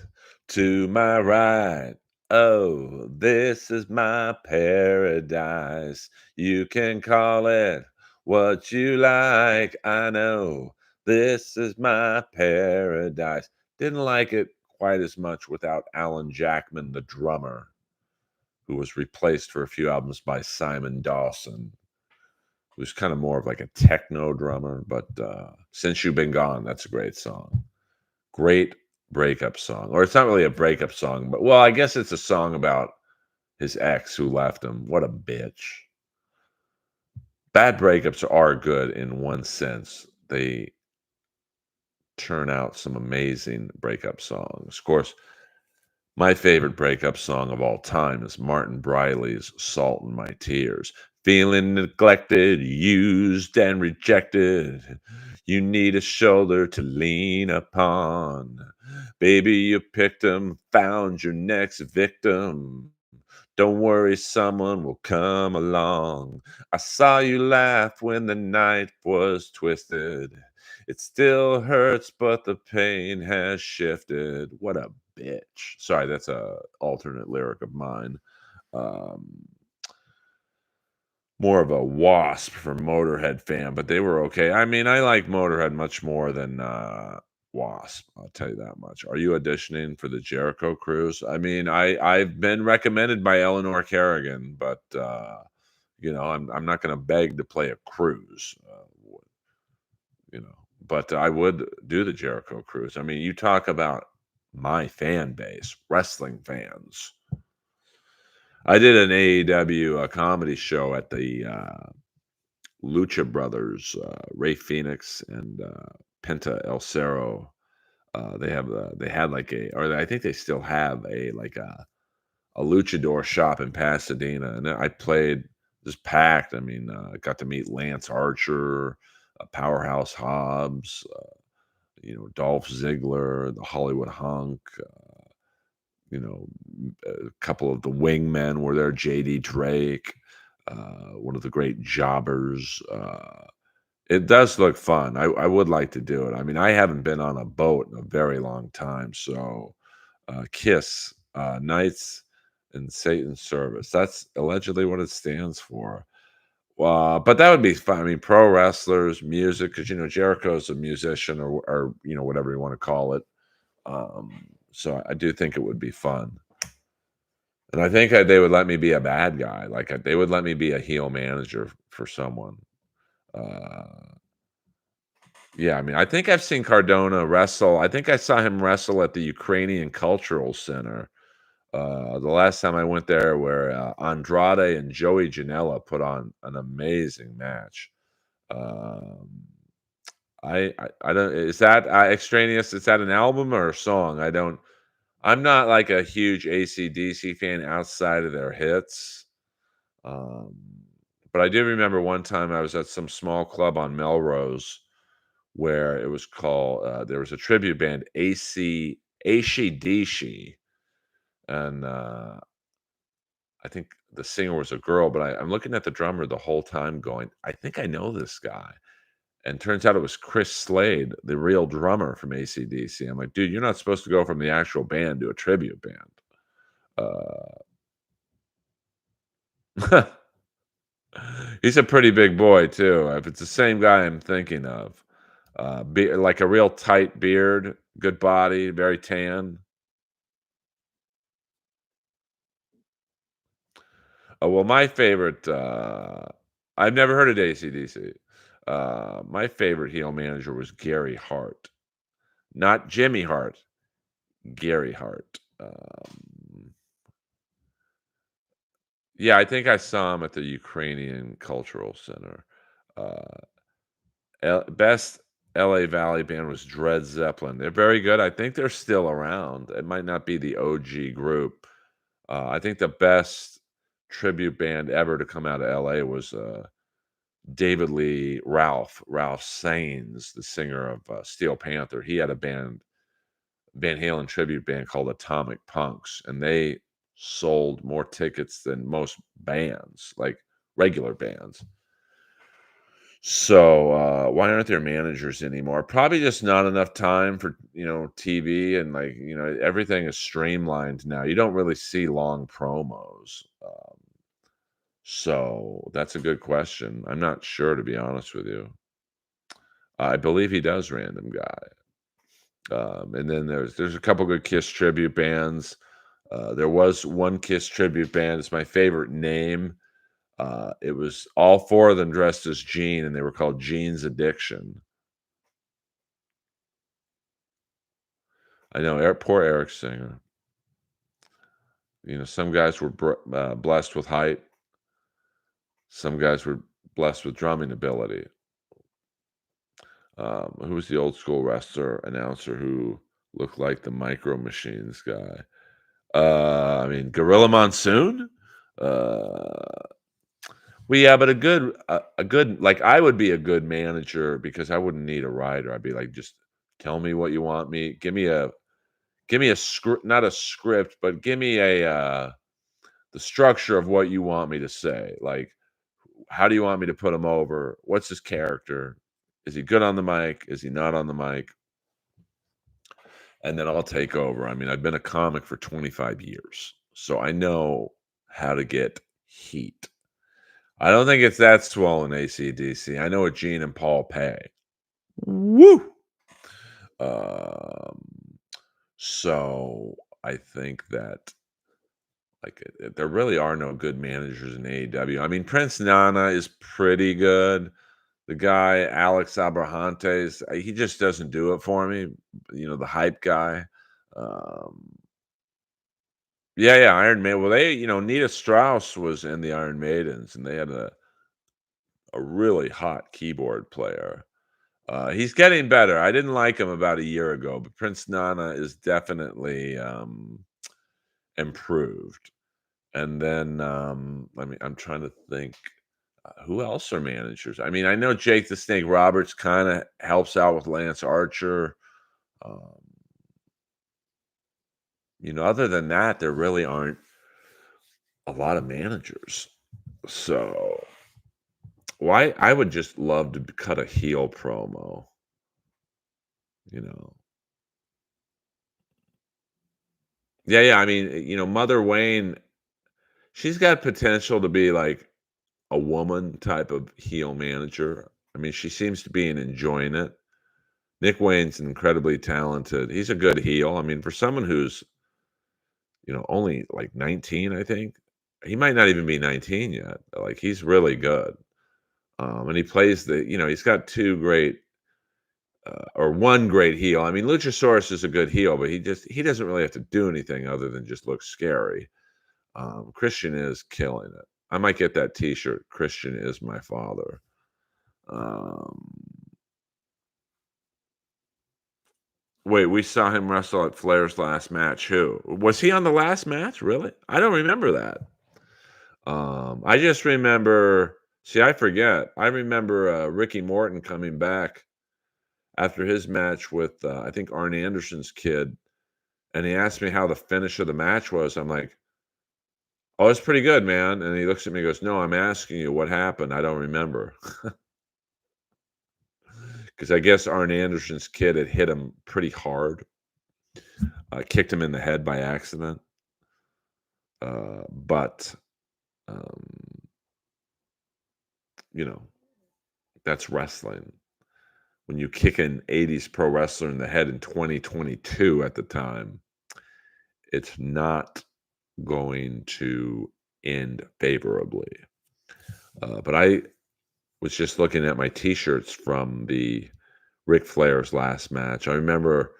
to my right. Oh, this is my paradise. You can call it what you like. I know this is my paradise. Didn't like it quite as much without Alan Jackman, the drummer, who was replaced for a few albums by Simon Dawson, who's kind of more of like a techno drummer. But Since You've Been Gone, that's a great song. Great breakup song, or it's not really a breakup song, but well, I guess it's a song about his ex who left him. What a bitch. Bad breakups are good in one sense. They turn out some amazing breakup songs. Of course, my favorite breakup song of all time is Martin Briley's Salt in My Tears. Feeling neglected, used, and rejected. You need a shoulder to lean upon. Baby, you picked 'em, found your next victim. Don't worry, someone will come along. I saw you laugh when the night was twisted. It still hurts, but the pain has shifted. What a bitch. Sorry, that's a alternate lyric of mine. Um, More of a Wasp for Motorhead fan, but they were okay. I mean, I like Motorhead much more than Wasp. I'll tell you that much. Are you auditioning for the Jericho Cruise? I mean, I've been recommended by Eleanor Kerrigan, but I'm not going to beg to play a cruise. You know, but I would do the Jericho Cruise. I mean, you talk about my fan base, wrestling fans. I did an AEW comedy show at the Lucha Brothers, Ray Phoenix and Penta El Cerro. They had like or I think they still have a luchador shop in Pasadena, and I played just packed. I mean, I got to meet Lance Archer, Powerhouse Hobbs, Dolph Ziggler, the Hollywood Hunk. A couple of the wingmen were there. JD Drake, one of the great jobbers. It does look fun. I would like to do it. I mean, I haven't been on a boat in a very long time. So, KISS, Knights in Satan's Service. That's allegedly what it stands for. But that would be fun. I mean, pro wrestlers, music, because Jericho's a musician, or whatever you want to call it. So I do think it would be fun, and I think they would let me be a bad guy. Like they would let me be a heel manager for someone. Uh, Yeah, I mean, I think I've seen Cardona wrestle. I think I saw him wrestle at the Ukrainian Cultural Center. The last time I went there, where Andrade and Joey Janela put on an amazing match. Um, I don't. Is that extraneous? Is that an album or a song? I don't. I'm not like a huge AC/DC fan outside of their hits. Um, but I do remember one time I was at some small club on Melrose where it was called there was a tribute band AC/DC, and I think the singer was a girl, but I'm looking at the drummer the whole time going, I think I know this guy. And turns out it was Chris Slade, the real drummer from AC/DC. I'm like, dude, you're not supposed to go from the actual band to a tribute band. Uh, he's a pretty big boy too. If it's the same guy I'm thinking of, like a real tight beard, good body, very tan. Oh, well, my favorite, I've never heard of AC/DC. My favorite heel manager was Gary Hart, not Jimmy Hart, Gary Hart. Um, yeah, I think I saw him at the Ukrainian Cultural Center. Uh, best LA Valley band was Dred Zeppelin. They're very good. I think they're still around. It might not be the OG group. I think the best tribute band ever to come out of LA was David Lee Ralph Saines, the singer of Steel Panther. He had a band, Van Halen tribute band called Atomic Punks, and they sold more tickets than most bands, like regular bands. So, why aren't there managers anymore? Probably just not enough time for, TV and, like, everything is streamlined now. You don't really see long promos. So that's a good question. I'm not sure, to be honest with you. I believe he does Random Guy. And then there's a couple good Kiss tribute bands. There was one Kiss tribute band. It's my favorite name. It was all four of them dressed as Gene, and they were called Gene's Addiction. I know, poor Eric Singer. Some guys were blessed with height. Some guys were blessed with drumming ability. Who was the old school wrestler announcer who looked like the Micro Machines guy? I mean, Gorilla Monsoon. Uh, well, yeah, but a good like I would be a good manager because I wouldn't need a writer. I'd be like, just tell me what you want me. Give me a script, not a script, but give me the structure of what you want me to say. Like, how do you want me to put him over? What's his character? Is he good on the mic? Is he not on the mic? And then I'll take over. I mean, I've been a comic for 25 years, so I know how to get heat. I don't think it's that swollen, AC/DC. I know what Gene and Paul pay. Woo! Um, so I think that like there really are no good managers in AEW. I mean, Prince Nana is pretty good. The guy Alex Abrahantes, he just doesn't do it for me. The hype guy. Um, yeah, yeah, Iron Maiden. Well, Nita Strauss was in the Iron Maidens, and they had a really hot keyboard player. He's getting better. I didn't like him about a year ago, but Prince Nana is definitely improved. And then I'm trying to think who else are managers. I mean, I know Jake the Snake Roberts kind of helps out with Lance Archer. Um, other than that, there really aren't a lot of managers. So why I would just love to cut a heel promo, you know. Yeah, yeah. I mean, Mother Wayne, she's got potential to be like a woman type of heel manager. I mean, she seems to be enjoying it. Nick Wayne's incredibly talented. He's a good heel. I mean, for someone who's, only like 19, I think. He might not even be 19 yet. Like he's really good. And he plays he's got two great or one great heel. I mean, Luchasaurus is a good heel, but he doesn't really have to do anything other than just look scary. Christian is killing it. I might get that T-shirt. Christian is my father. Um, Wait, we saw him wrestle at Flair's last match. Who was he on the last match? Really? I don't remember that. I just remember. See, I forget. I remember Ricky Morton coming back after his match with I think Arn Anderson's kid, and he asked me how the finish of the match was. I'm like, "Oh, it's pretty good, man." And he looks at me and goes, "No, I'm asking you what happened. I don't remember." Because I guess Arn Anderson's kid had hit him pretty hard, kicked him in the head by accident. But um, you know, that's wrestling. When you kick an 80s pro wrestler in the head in 2022 at the time, it's not going to end favorably. But I was just looking at my T-shirts from the Ric Flair's last match. I remember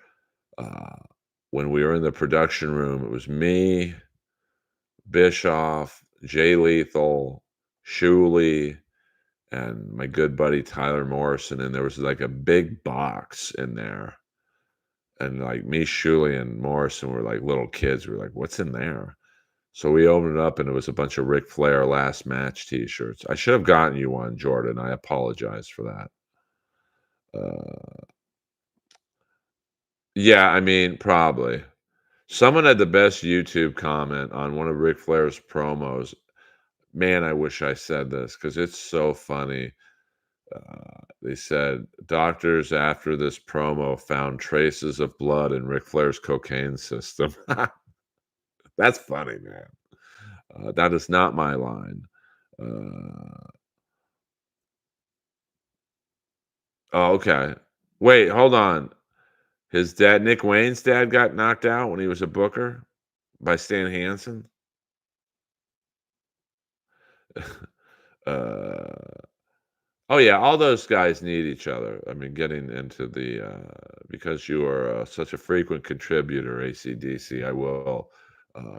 when we were in the production room, it was me, Bischoff, Jay Lethal, Shuley, and my good buddy Tyler Morrison, and there was, like, a big box in there, and, like, me, Shuley, and Morrison were like little kids. We were like, "What's in there?" So we opened it up, and it was a bunch of Ric Flair last match T-shirts. I should have gotten you one, Jordan. I apologize for that. Uh, yeah, I mean, probably. Someone had the best YouTube comment on one of Ric Flair's promos. Man, I wish I said this because it's so funny. They said doctors after this promo found traces of blood in Ric Flair's cocaine system. That's funny, man. That is not my line. Uh, oh, okay. Wait, hold on. His dad, Nick Wayne's dad, got knocked out when he was a booker by Stan Hansen. uh, oh yeah, all those guys need each other. I mean, getting into the because you are such a frequent contributor, ACDC. I will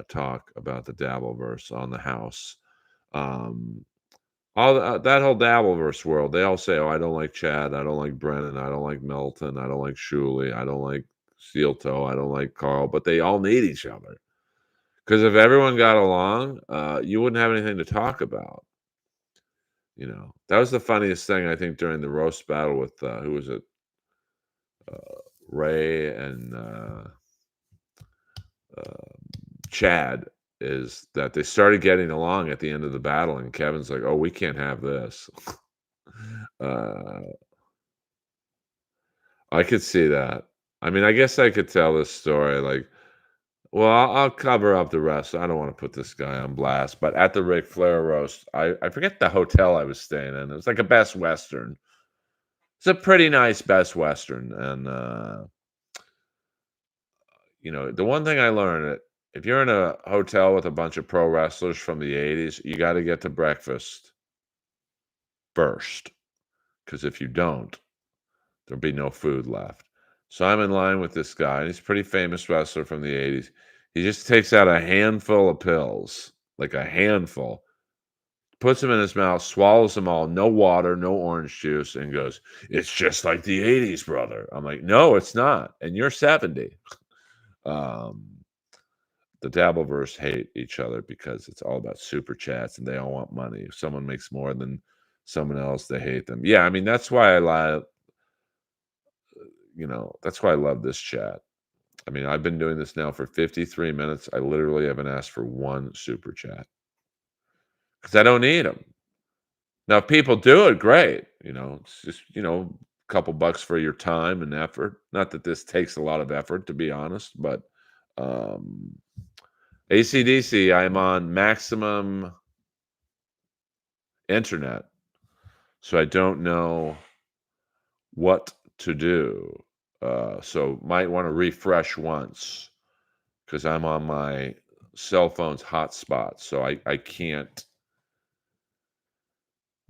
talk about the Dabbleverse on the house. Um, that whole Dabbleverse world, they all say, "Oh, I don't like Chad. I don't like Brennan. I don't like Melton. I don't like Shuley. I don't like Steel Toe. I don't like Carl." But they all need each other because if everyone got along, you wouldn't have anything to talk about. You know, that was the funniest thing I think during the roast battle with who was it? Ray and uh, Chad. Is that they started getting along at the end of the battle, and Kevin's like, "Oh, we can't have this." uh, I could see that. I mean, I guess I could tell this story. Like, well, I'll cover up the rest. I don't want to put this guy on blast, but at the Ric Flair roast, I forget the hotel I was staying in. It was like a Best Western. It's a pretty nice Best Western, and the one thing I learned that if you're in a hotel with a bunch of pro wrestlers from the '80s, you got to get to breakfast first, because if you don't, there'll be no food left. So I'm in line with this guy, and he's a pretty famous wrestler from the '80s. He just takes out a handful of pills, like a handful, puts them in his mouth, swallows them all, no water, no orange juice, and goes, "It's just like the '80s, brother." I'm like, "No, it's not, and you're 70." Um, the Dabbleverse hate each other because it's all about super chats, and they all want money. If someone makes more than someone else, they hate them. Yeah, I mean, that's why I love this chat. I mean, I've been doing this now for 53 minutes. I literally haven't asked for one super chat because I don't need them. Now, if people do it, great. It's just, a couple bucks for your time and effort. Not that this takes a lot of effort, to be honest, but um, ACDC, I'm on maximum internet, so I don't know what to do. So might want to refresh once because I'm on my cell phone's hotspot, so I can't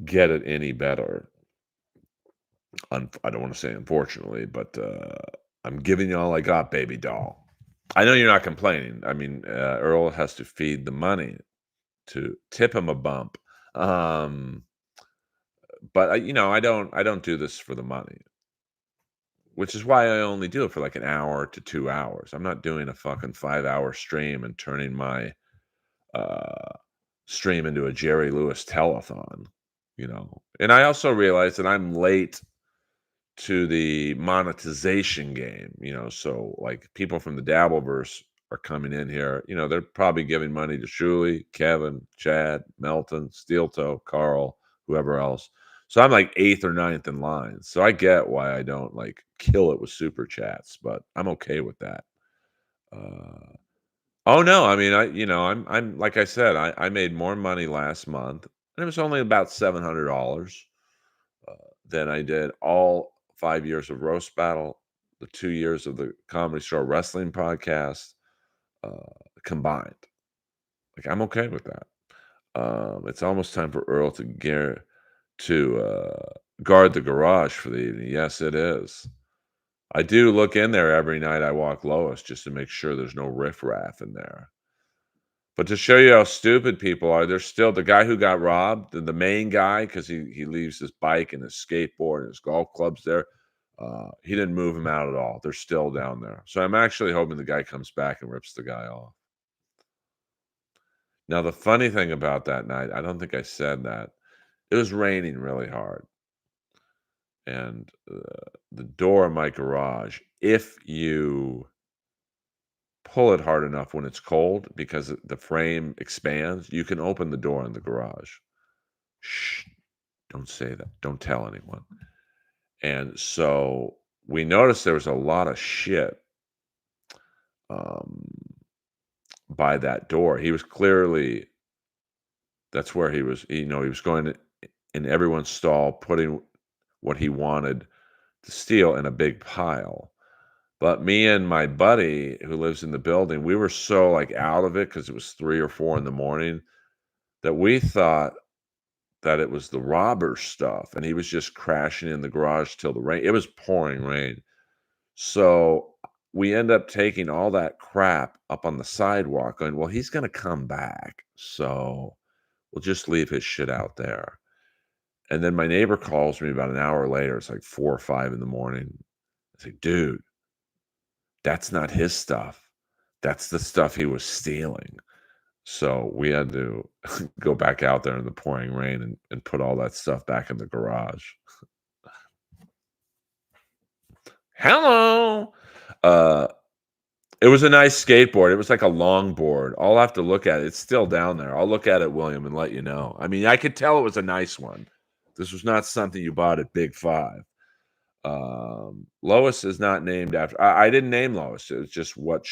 get it any better. I don't want to say unfortunately, but I'm giving you all I got, baby doll. I know you're not complaining. I mean, Earl has to feed the money to tip him a bump. Um, but I don't do this for the money, which is why I only do it for like an hour to 2 hours. I'm not doing a fucking 5 hour stream and turning my uh, stream into a Jerry Lewis telethon. And I also realize that I'm late to the monetization game. So like people from the Dabbleverse are coming in here. They're probably giving money to Shuley, Kevin, Chad, Melton, Steel Toe, Carl, whoever else. So I'm like eighth or ninth in line. So I get why I don't like kill it with super chats, but I'm okay with that. Uh, oh no, I mean I'm like I said, I made more money last month, and it was only about $700 uh, than I did all 5 years of roast battle, the 2 years of the Comedy Store Wrestling podcast uh, combined. Like I'm okay with that. It's almost time for Earl to guard the garage for the evening. Yes, it is. I do look in there every night I walk Lois just to make sure there's no riffraff in there. But to show you how stupid people are, there's still the guy who got robbed, the main guy, because he leaves his bike and his skateboard and his golf clubs there. He didn't move him out at all. They're still down there. So I'm actually hoping the guy comes back and rips the guy off. Now, the funny thing about that night, I don't think I said that. It was raining really hard. And the door of my garage, if you pull it hard enough when it's cold because the frame expands, you can open the door in the garage. Shh, don't say that. Don't tell anyone. And so we noticed there was a lot of shit um, by that door. He was clearly, that's where he was, he was going in everyone's stall, putting what he wanted to steal in a big pile. But me and my buddy who lives in the building, we were so like out of it because it was 3 or 4 in the morning that we thought that it was the robber's stuff, and he was just crashing in the garage till the rain. It was pouring rain. So we end up taking all that crap up on the sidewalk going, well, he's going to come back. So we'll just leave his shit out there. And then my neighbor calls me about an hour later. It's like 4 or 5 in the morning. I say, dude, that's not his stuff. That's the stuff he was stealing. So we had to go back out there in the pouring rain and put all that stuff back in the garage. Hello. Uh, it was a nice skateboard. It was like a longboard. I'll have to look at it. It's still down there. I'll look at it, William, and let you know. I mean, I could tell it was a nice one. This was not something you bought at Big Five. Lois is not named after. I didn't name Lois. It was just what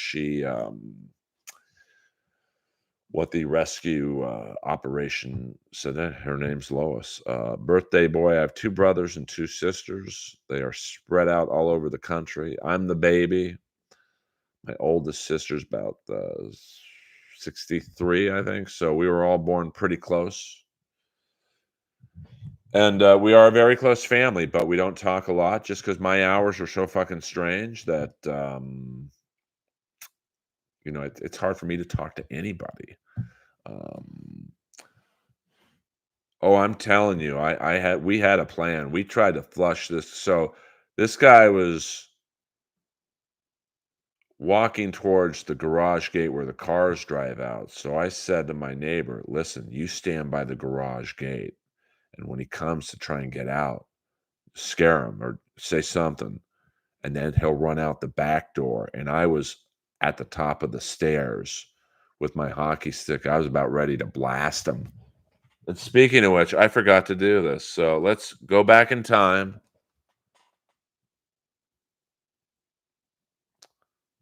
the rescue operation said. That her name's Lois. Birthday boy. I have 2 brothers and 2 sisters. They are spread out all over the country. I'm the baby. My oldest sister's about 63, I think. So we were all born pretty close. And we are a very close family, but we don't talk a lot just because my hours are so fucking strange that, it's hard for me to talk to anybody. Um, oh, I'm telling you, we had a plan. We tried to flush this. So this guy was walking towards the garage gate where the cars drive out. So I said to my neighbor, listen, you stand by the garage gate. And when he comes to try and get out, scare him or say something. And then he'll run out the back door. And I was at the top of the stairs with my hockey stick. I was about ready to blast him. And speaking of which, I forgot to do this. So let's go back in time.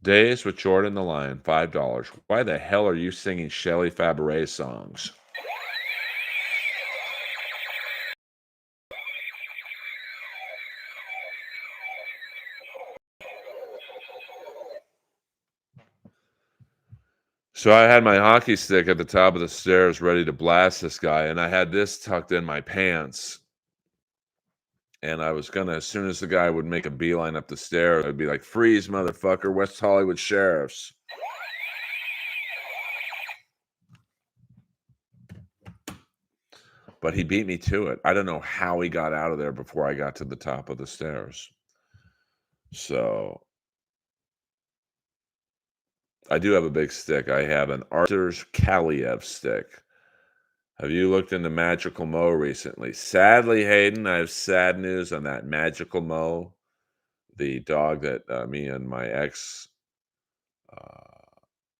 Days with Jordan the Lion, $5. Why the hell are you singing Shelley Fabares songs? So I had my hockey stick at the top of the stairs ready to blast this guy, and I had this tucked in my pants. And I was gonna, as soon as the guy would make a beeline up the stairs, I'd be like, freeze, motherfucker, West Hollywood sheriffs. But he beat me to it. I don't know how he got out of there before I got to the top of the stairs. So I do have a big stick. I have an Arthur's Kaliev stick. Have you looked into Magical Mo recently? Sadly, Hayden, I have sad news on that. Magical Mo, the dog that me and my ex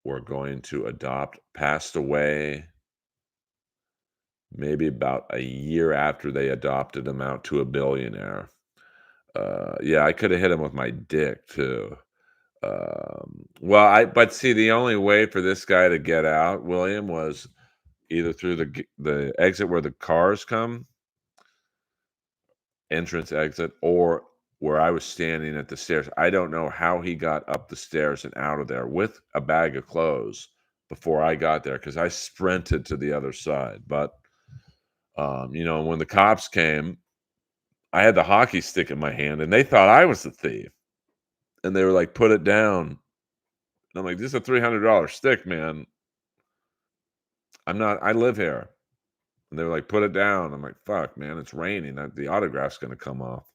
were going to adopt, passed away maybe about a year after they adopted him out to a billionaire. Yeah, I could have hit him with my dick too. But see, the only way for this guy to get out, William, was either through the exit where the cars come, entrance exit, or where I was standing at the stairs. I don't know how he got up the stairs and out of there with a bag of clothes before I got there because I sprinted to the other side. But when the cops came, I had the hockey stick in my hand and they thought I was the thief. and they were like, "Put it down." And I'm like, "This is a $300 stick, man. I live here." And they were like, "Put it down." I'm like, "Fuck, man, it's raining. The autograph's gonna come off."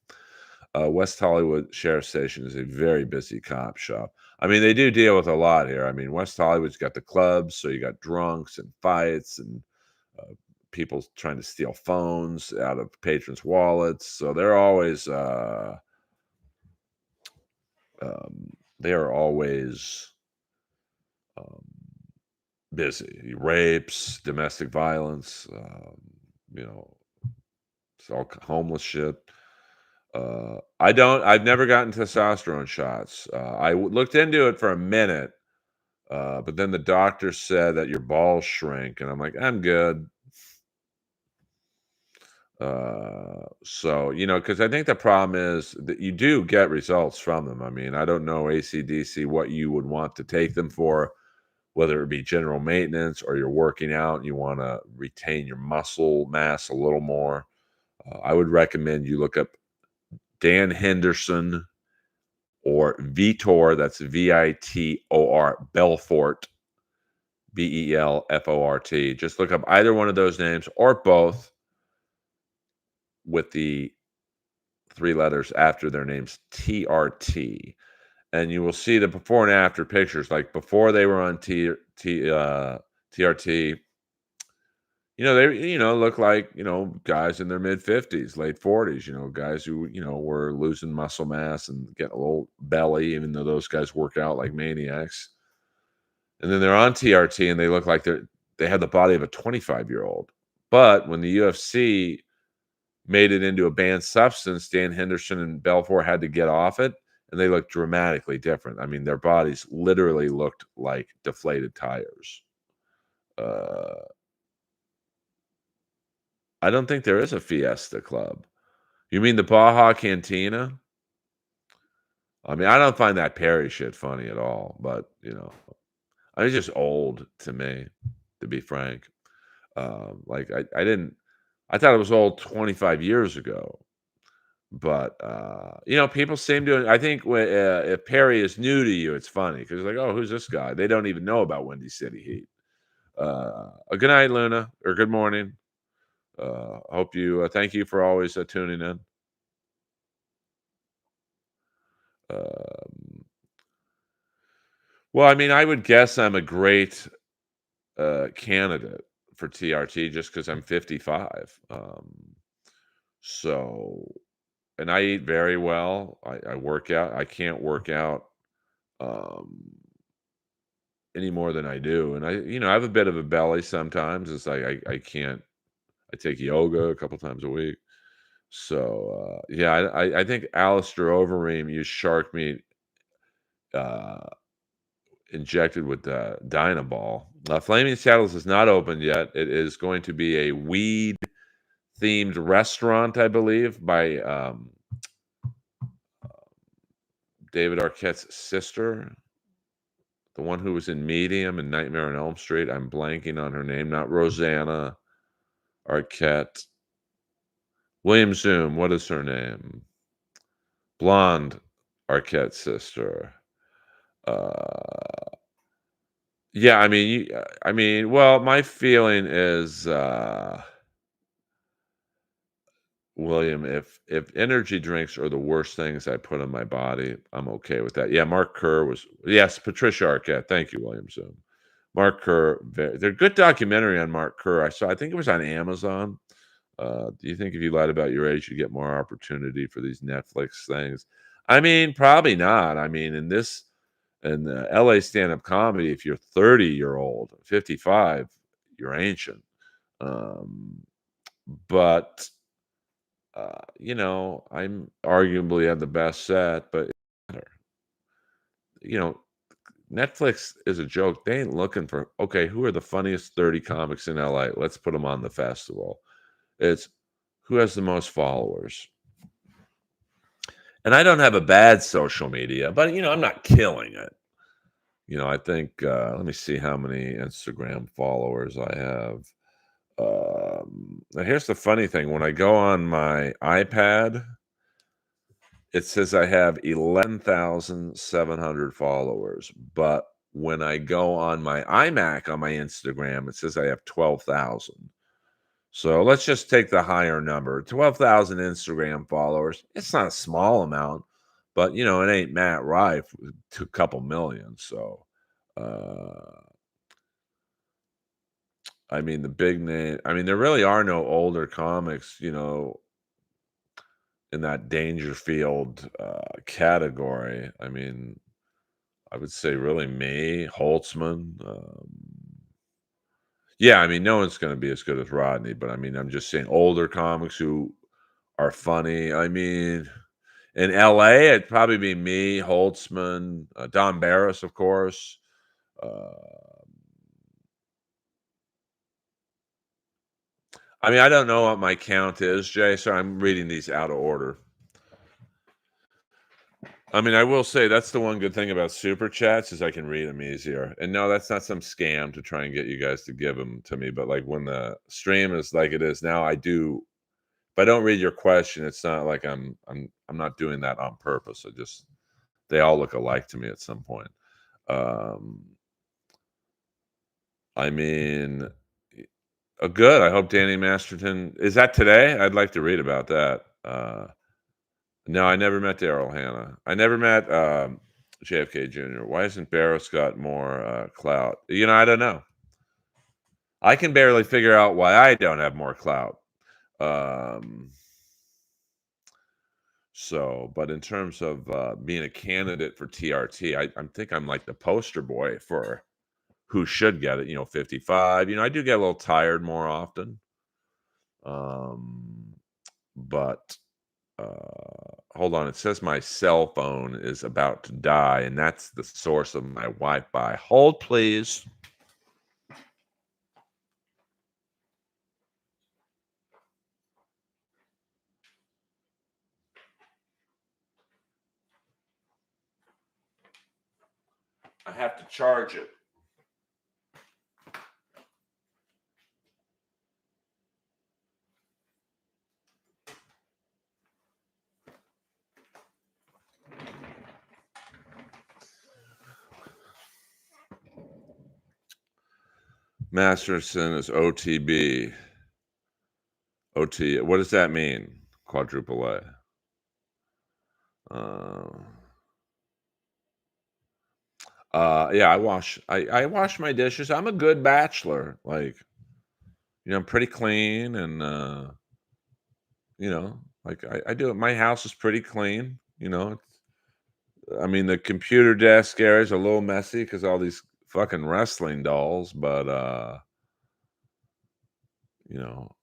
West Hollywood Sheriff Station is a very busy cop shop. I mean, they do deal with a lot here. I mean, West Hollywood's got the clubs, so you got drunks and fights and uh, people trying to steal phones out of patrons' wallets. So um, they are always um, busy. Rapes, domestic violence, you know, it's all homeless shit. I've never gotten testosterone shots. Looked into it for a minute, but then the doctor said that your balls shrink, and I'm like, I'm good. So, because I think the problem is that you do get results from them. I mean, I don't know ACDC what you would want to take them for, whether it be general maintenance or you're working out and you want to retain your muscle mass a little more. I would recommend you look up Dan Henderson or Vitor, that's Vitor, Belfort, Belfort. Just look up either one of those names or both with the three letters after their names, TRT. And you will see the before and after pictures. Like before they were on TRT, they look like guys in their mid 50s, late 40s. Guys who were losing muscle mass and getting a little belly, even though those guys work out like maniacs. And then they're on TRT and they look like they have the body of a 25-year-old. But when the UFC made it into a banned substance, Dan Henderson and Belfort had to get off it, and they looked dramatically different. I mean, their bodies literally looked like deflated tires. Uh, I don't think there is a Fiesta Club. You mean the Baja Cantina? I mean, I don't find that Perry shit funny at all, but I was just old to me, to be frank. Like I didn't, I thought it was old 25 years ago, but people seem to. I think if Perry is new to you, it's funny because like, oh, who's this guy? They don't even know about Windy City Heat. Good night, Luna, or good morning. Hope you. Thank you for always tuning in. Um, well, I mean, I would guess I'm a great candidate for TRT just because I'm 55. So, and I eat very well. I work out. I can't work out um, any more than I do, and I have a bit of a belly sometimes. It's like I can't. I take yoga a couple times a week. So yeah, I think Alistair Overeem used shark meat uh, injected with Dynaball. Flaming Saddles is not open yet. It is going to be a weed themed restaurant, I believe, by David Arquette's sister, the one who was in Medium and Nightmare on Elm Street. I'm blanking on her name. Not Rosanna Arquette. William Zoom. What is her name? Blonde Arquette's sister. Uh, yeah, I mean, well, my feeling is, William, if energy drinks are the worst things I put in my body, I'm okay with that. Yeah, Mark Kerr was yes, Patricia Arquette. Thank you, William Zoom. Mark Kerr, they're good documentary on Mark Kerr. I saw. I think it was on Amazon. Do you think if you lied about your age, you get more opportunity for these Netflix things? I mean, probably not. I mean, in LA stand-up comedy, if you're 30-year-old, 55, you're ancient. Um, but I'm arguably at the best set, but you know, Netflix is a joke. They ain't looking for okay, who are the funniest 30 comics in LA? Let's put them on the festival. It's who has the most followers. And I don't have a bad social media, but I'm not killing it. I think let me see how many Instagram followers I have. Now here's the funny thing: when I go on my iPad, It says I have 11,700 followers, but when I go on my iMac on my Instagram, it says I have 12,000. So let's just take the higher number. 12,000 Instagram followers. It's not a small amount, but it ain't Matt Rife to a couple million. So I mean the big name. I mean, there really are no older comics, in that Dangerfield category. I mean, I would say really me, Holtzman. Yeah, I mean, no one's going to be as good as Rodney, but I mean, I'm just saying older comics who are funny. I mean, in LA, it'd probably be me, Holtzman, Don Barris, of course. Uh, I mean, I don't know what my count is, Jay, so I'm reading these out of order. I mean, I will say that's the one good thing about super chats is I can read them easier. And no, that's not some scam to try and get you guys to give them to me. But like when the stream is like it is now, I do. If I don't read your question, it's not like I'm not doing that on purpose. I just they all look alike to me at some point. Um, I mean, good. I hope Danny Masterton is that today. I'd like to read about that. No, I never met Daryl Hannah. I never met JFK Jr. Why hasn't Barros got more clout? I don't know. I can barely figure out why I don't have more clout. Um, but in terms of being a candidate for TRT, I think I'm like the poster boy for who should get it. 55. I do get a little tired more often. Um, but hold on. It says my cell phone is about to die, and that's the source of my Wi-Fi. Hold, please. I have to charge it. Masterson is OTB. OT. What does that mean? Quadruple A. Uh, yeah, I wash my dishes. I'm a good bachelor. Like, I'm pretty clean and like I do it. My house is pretty clean. I mean the computer desk area is a little messy because all these fucking wrestling dolls, but you know,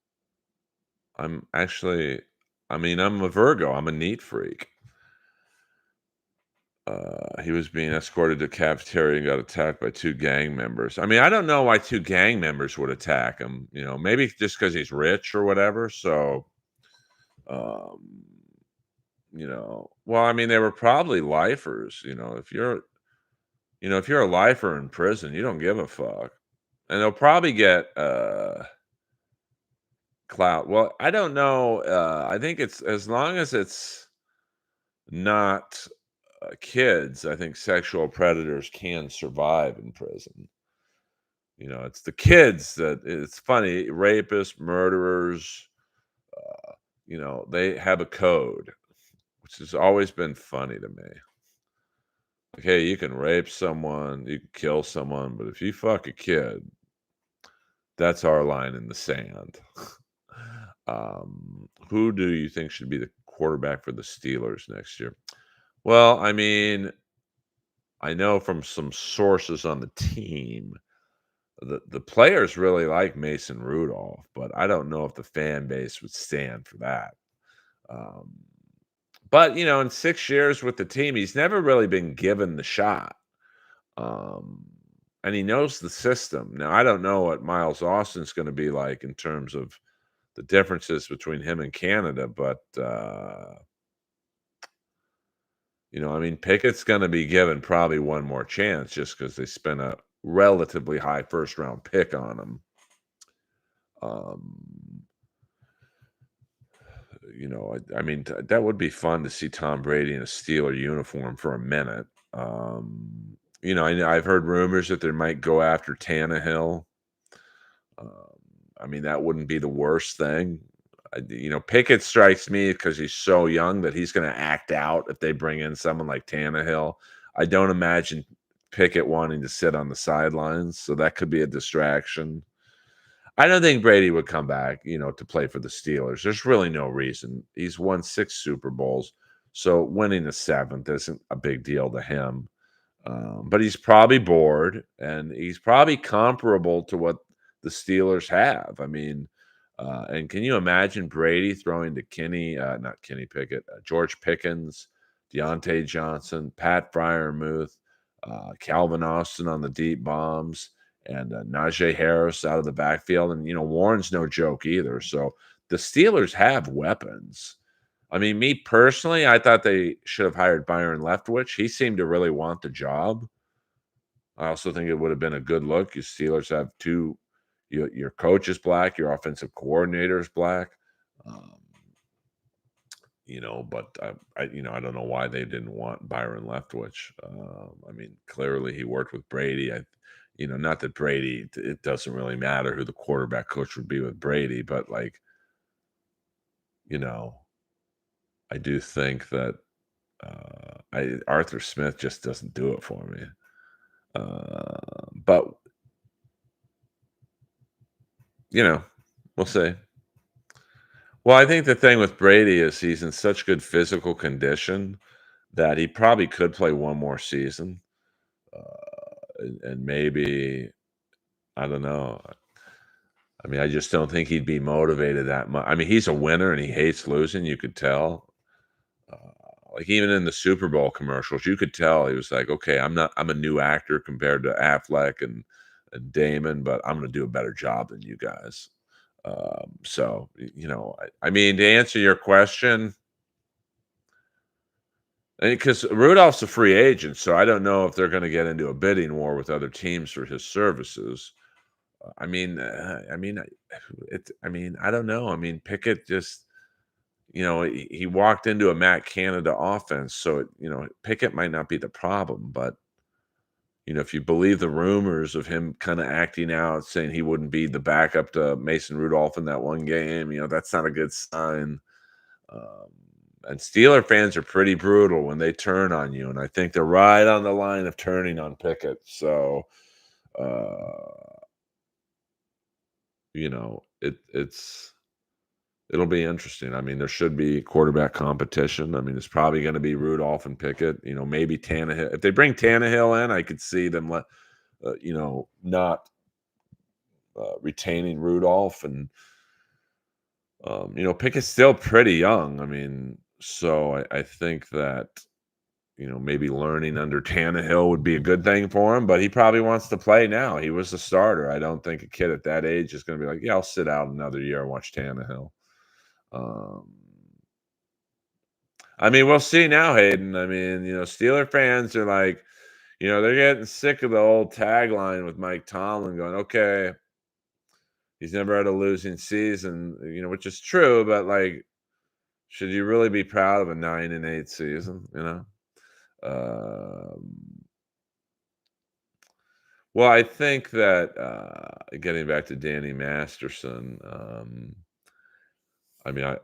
I'm actually I mean, I'm a Virgo. I'm a neat freak. He was being escorted to cafeteria and got attacked by two gang members. I mean, I don't know why two gang members would attack him. Maybe just because he's rich or whatever. So, um, well, I mean, they were probably lifers. If you're a lifer in prison, you don't give a fuck, and they'll probably get clout. Well, I don't know. I think it's as long as it's not kids. I think sexual predators can survive in prison. It's the kids that it's funny. Rapists, murderers, they have a code, which has always been funny to me. Like, hey, you can rape someone, you can kill someone, but if you fuck a kid, that's our line in the sand. Who do you think should be the quarterback for the Steelers next year? Well, I mean, I know from some sources on the team the players really like Mason Rudolph, but I don't know if the fan base would stand for that. Um, but in 6 years with the team, he's never really been given the shot, um, and he knows the system. Now, I don't know what Miles Austin's going to be like in terms of the differences between him and Canada, but I mean, Pickett's going to be given probably one more chance just because they spent a relatively high first round pick on him. Um, I mean, that would be fun to see Tom Brady in a Steeler uniform for a minute. I've heard rumors that they might go after Tannehill. Um, I mean, that wouldn't be the worst thing. Pickett strikes me because he's so young that he's going to act out if they bring in someone like Tannehill. I don't imagine Pickett wanting to sit on the sidelines, so that could be a distraction. I don't think Brady would come back, to play for the Steelers. There's really no reason. He's won 6 Super Bowls, so winning the 7th isn't a big deal to him. But he's probably bored, and he's probably comparable to what the Steelers have. I mean, and can you imagine Brady throwing to not Kenny Pickett, George Pickens, Deontay Johnson, Pat Fryermuth, Calvin Austin on the deep bombs, and Najee Harris out of the backfield. And, Warren's no joke either. So the Steelers have weapons. I mean, me personally, I thought they should have hired Byron Leftwich. He seemed to really want the job. I also think it would have been a good look. You Steelers have two. Your coach is black. Your offensive coordinator is black. Um, but I don't know why they didn't want Byron Leftwich. I mean, clearly he worked with Brady. Not that Brady. It doesn't really matter who the quarterback coach would be with Brady, but you know, I do think that Arthur Smith just doesn't do it for me. But we'll see. Well, I think the thing with Brady is he's in such good physical condition that he probably could play one more season, and maybe I don't know. I mean, I just don't think he'd be motivated that much. I mean, he's a winner and he hates losing. You could tell. Uh, like even in the Super Bowl commercials, you could tell he was like, "Okay, I'm a new actor compared to Affleck and Damon, but I'm going to do a better job than you guys." I mean, to answer your question, because Rudolph's a free agent, so I don't know if they're going to get into a bidding war with other teams for his services. I don't know. I mean, Pickett just, he walked into a Matt Canada offense, so Pickett might not be the problem, but if you believe the rumors of him kind of acting out, saying he wouldn't be the backup to Mason Rudolph in that one game, that's not a good sign. Um, and Steeler fans are pretty brutal when they turn on you, and I think they're right on the line of turning on Pickett. So, uh, it'll be interesting. I mean, there should be quarterback competition. I mean, it's probably going to be Rudolph and Pickett. Maybe Tannehill. If they bring Tannehill in, I could see them not retaining Rudolph, and Pickett's still pretty young. I mean, so I think that maybe learning under Tannehill would be a good thing for him, but he probably wants to play now. He was the starter. I don't think a kid at that age is going to be like, yeah, I'll sit out another year and watch Tannehill. Um, I mean, we'll see now, Hayden. I mean, Steeler fans are like, they're getting sick of the old tagline with Mike Tomlin going, okay, he's never had a losing season, which is true, but should you really be proud of a 9-8 season? Um, well, I think that getting back to Danny Masterson, I mean,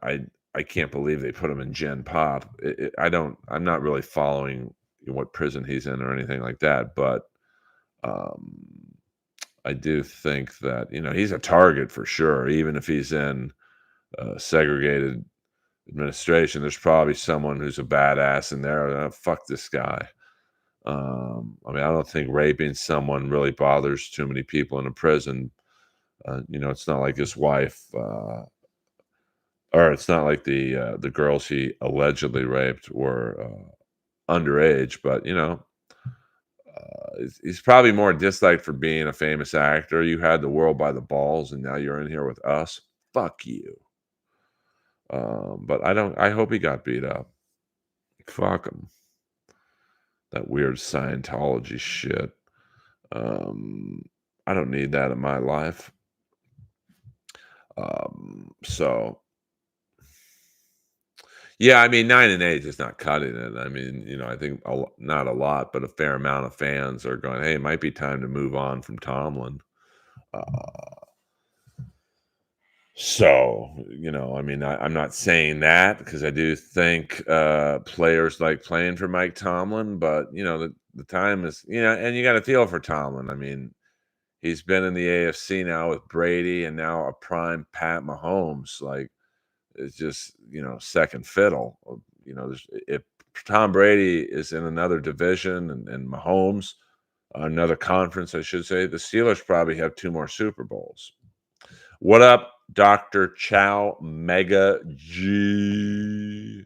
I can't believe they put him in Gen Pop. I'm not really following what prison he's in or anything like that, but um, I do think that he's a target for sure. Even if he's in segregated administration, there's probably someone who's a badass in there. Fuck this guy. I mean, I don't think raping someone really bothers too many people in a prison. It's not like his wife, or it's not like the girls he allegedly raped were underage. But he's probably more disliked for being a famous actor. You had the world by the balls, and now you're in here with us. Fuck you. But I don't. I hope he got beat up. Fuck him. That weird Scientology shit. Um, I don't need that in my life. So Yeah, I mean, 9 and 8 is not cutting it. I mean, I think not a lot, but a fair amount of fans are going, "Hey, it might be time to move on from Tomlin." Uh, I mean, I'm not saying that because I do think players like playing for Mike Tomlin, but the time is, and you got to feel for Tomlin. I mean, he's been in the AFC now with Brady, and now a prime Pat Mahomes. Like, it's just second fiddle. If Tom Brady is in another division and Mahomes another conference, I should say, the Steelers probably have 2 more Super Bowls. What up, Dr. Chow Mega G?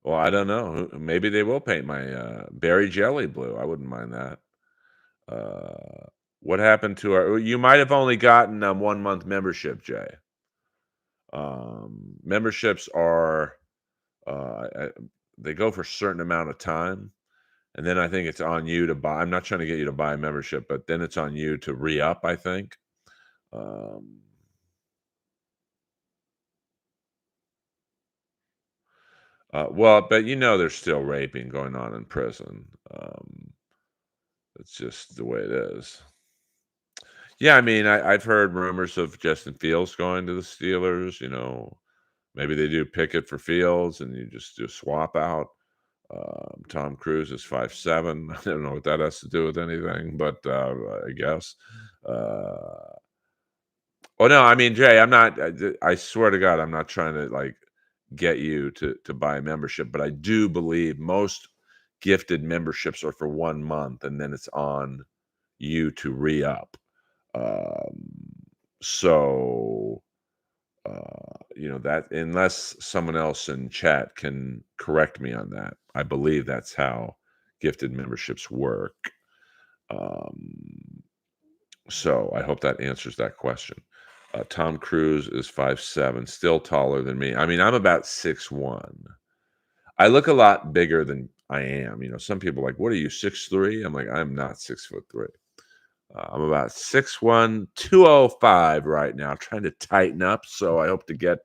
Well, I don't know. Maybe they will paint my berry jelly blue. I wouldn't mind that. Uh, what happened to our? You might have only gotten 1 month membership, Jay. Memberships are they go for a certain amount of time, and then I think it's on you to buy. I'm not trying to get you to buy a membership, but then it's on you to re up. I think. Um, well, but there's still raping going on in prison. It's just the way it is. Yeah, I mean, I've heard rumors of Justin Fields going to the Steelers. Maybe they do pick it for Fields, and you just do a swap out. Tom Cruise is 5'7". I don't know what that has to do with anything, but I guess. Uh, oh no, I mean, Jay, I'm not. I swear to God, I'm not trying to like get you to buy a membership, but I do believe most gifted memberships are for 1 month, and then it's on you to re up. Um, so that unless someone else in chat can correct me on that, I believe that's how gifted memberships work. Um, so I hope that answers that question. Tom Cruise is 5'7", still taller than me. I mean, I'm about 6'1". I look a lot bigger than I am. Some people are like, "What are you, 6'3"? I'm like, I'm not 6'3". I'm about 6'1", 205 right now, trying to tighten up. So I hope to get,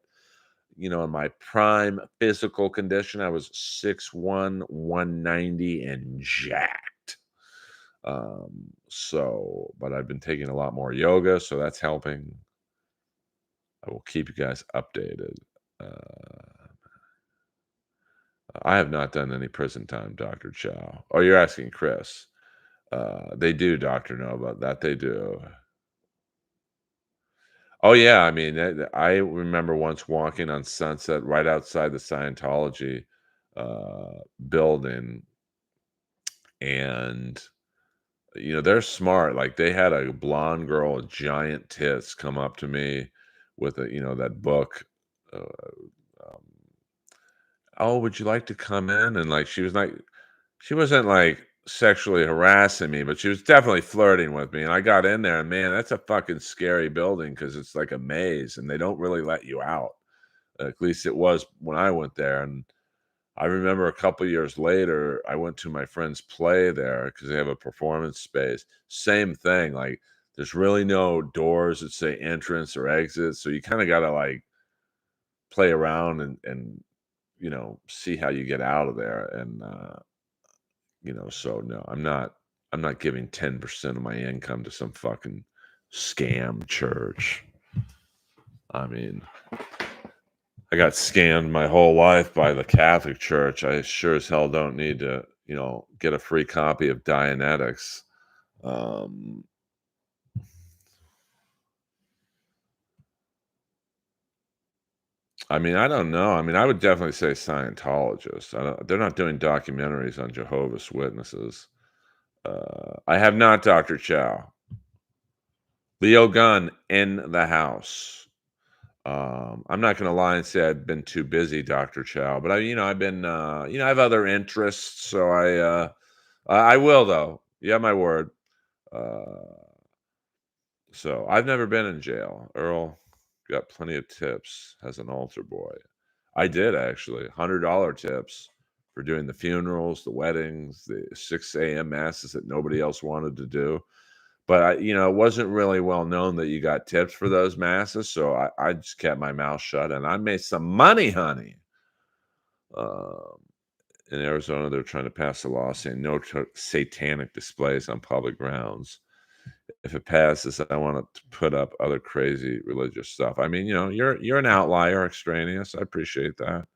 in my prime physical condition. I was 6'1", 190 and jacked. But I've been taking a lot more yoga, so that's helping. I will keep you guys updated. Uh, I have not done any prison time, Dr. Chow. Oh, you're asking Chris. They do, Doctor, know about that. They do. Oh yeah, I mean, I remember once walking on Sunset right outside the Scientology building, and they're smart. Like they had a blonde girl with giant tits come up to me with that book. Uh, um, oh, would you like to come in? And like she wasn't like sexually harassing me, but she was definitely flirting with me. And I got in there, and man, that's a fucking scary building because it's like a maze, and they don't really let you out. At least it was when I went there. And I remember a couple years later, I went to my friend's play there because they have a performance space. Same thing. Like, there's really no doors that say entrance or exit, so you kind of got to like play around and see how you get out of there. And so no, I'm not giving 10% of my income to some fucking scam church. I mean, I got scammed my whole life by the Catholic Church. I sure as hell don't need to, get a free copy of Dianetics. Um, I mean, I don't know. I mean, I would definitely say Scientologists. They're not doing documentaries on Jehovah's Witnesses. I have not, Dr. Chow. Leo Gunn in the house. I'm not going to lie and say I've been too busy, Dr. Chow, but I've been, I have other interests, so I will though. Yeah, my word. Uh, so I've never been in jail. Earl got plenty of tips as an altar boy. I did actually, $100 tips for doing the funerals, the weddings, the 6 a.m. masses that nobody else wanted to do. But it wasn't really well known that you got tips for those masses, so I just kept my mouth shut, and I made some money, honey. Um, in Arizona, they're trying to pass a law saying no satanic displays on public grounds. If it passes, I want to put up other crazy religious stuff. I mean, you're an outlier, extraneous. I appreciate that.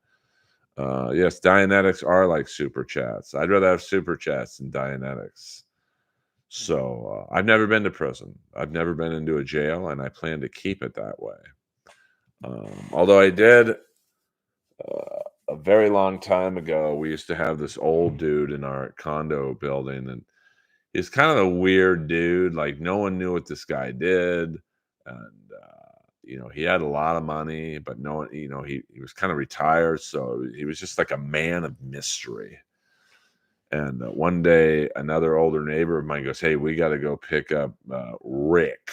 Yes, Dianetics are like super chats. I'd rather have super chats than Dianetics. So I've never been to prison. I've never been into a jail, and I plan to keep it that way. Although I did a very long time ago, we used to have this old dude in our condo building, and he's kind of a weird dude. Like no one knew what this guy did, and he had a lot of money, but no one, he was kind of retired, so he was just like a man of mystery. And one day, another older neighbor of mine goes, "Hey, we got to go pick up Rick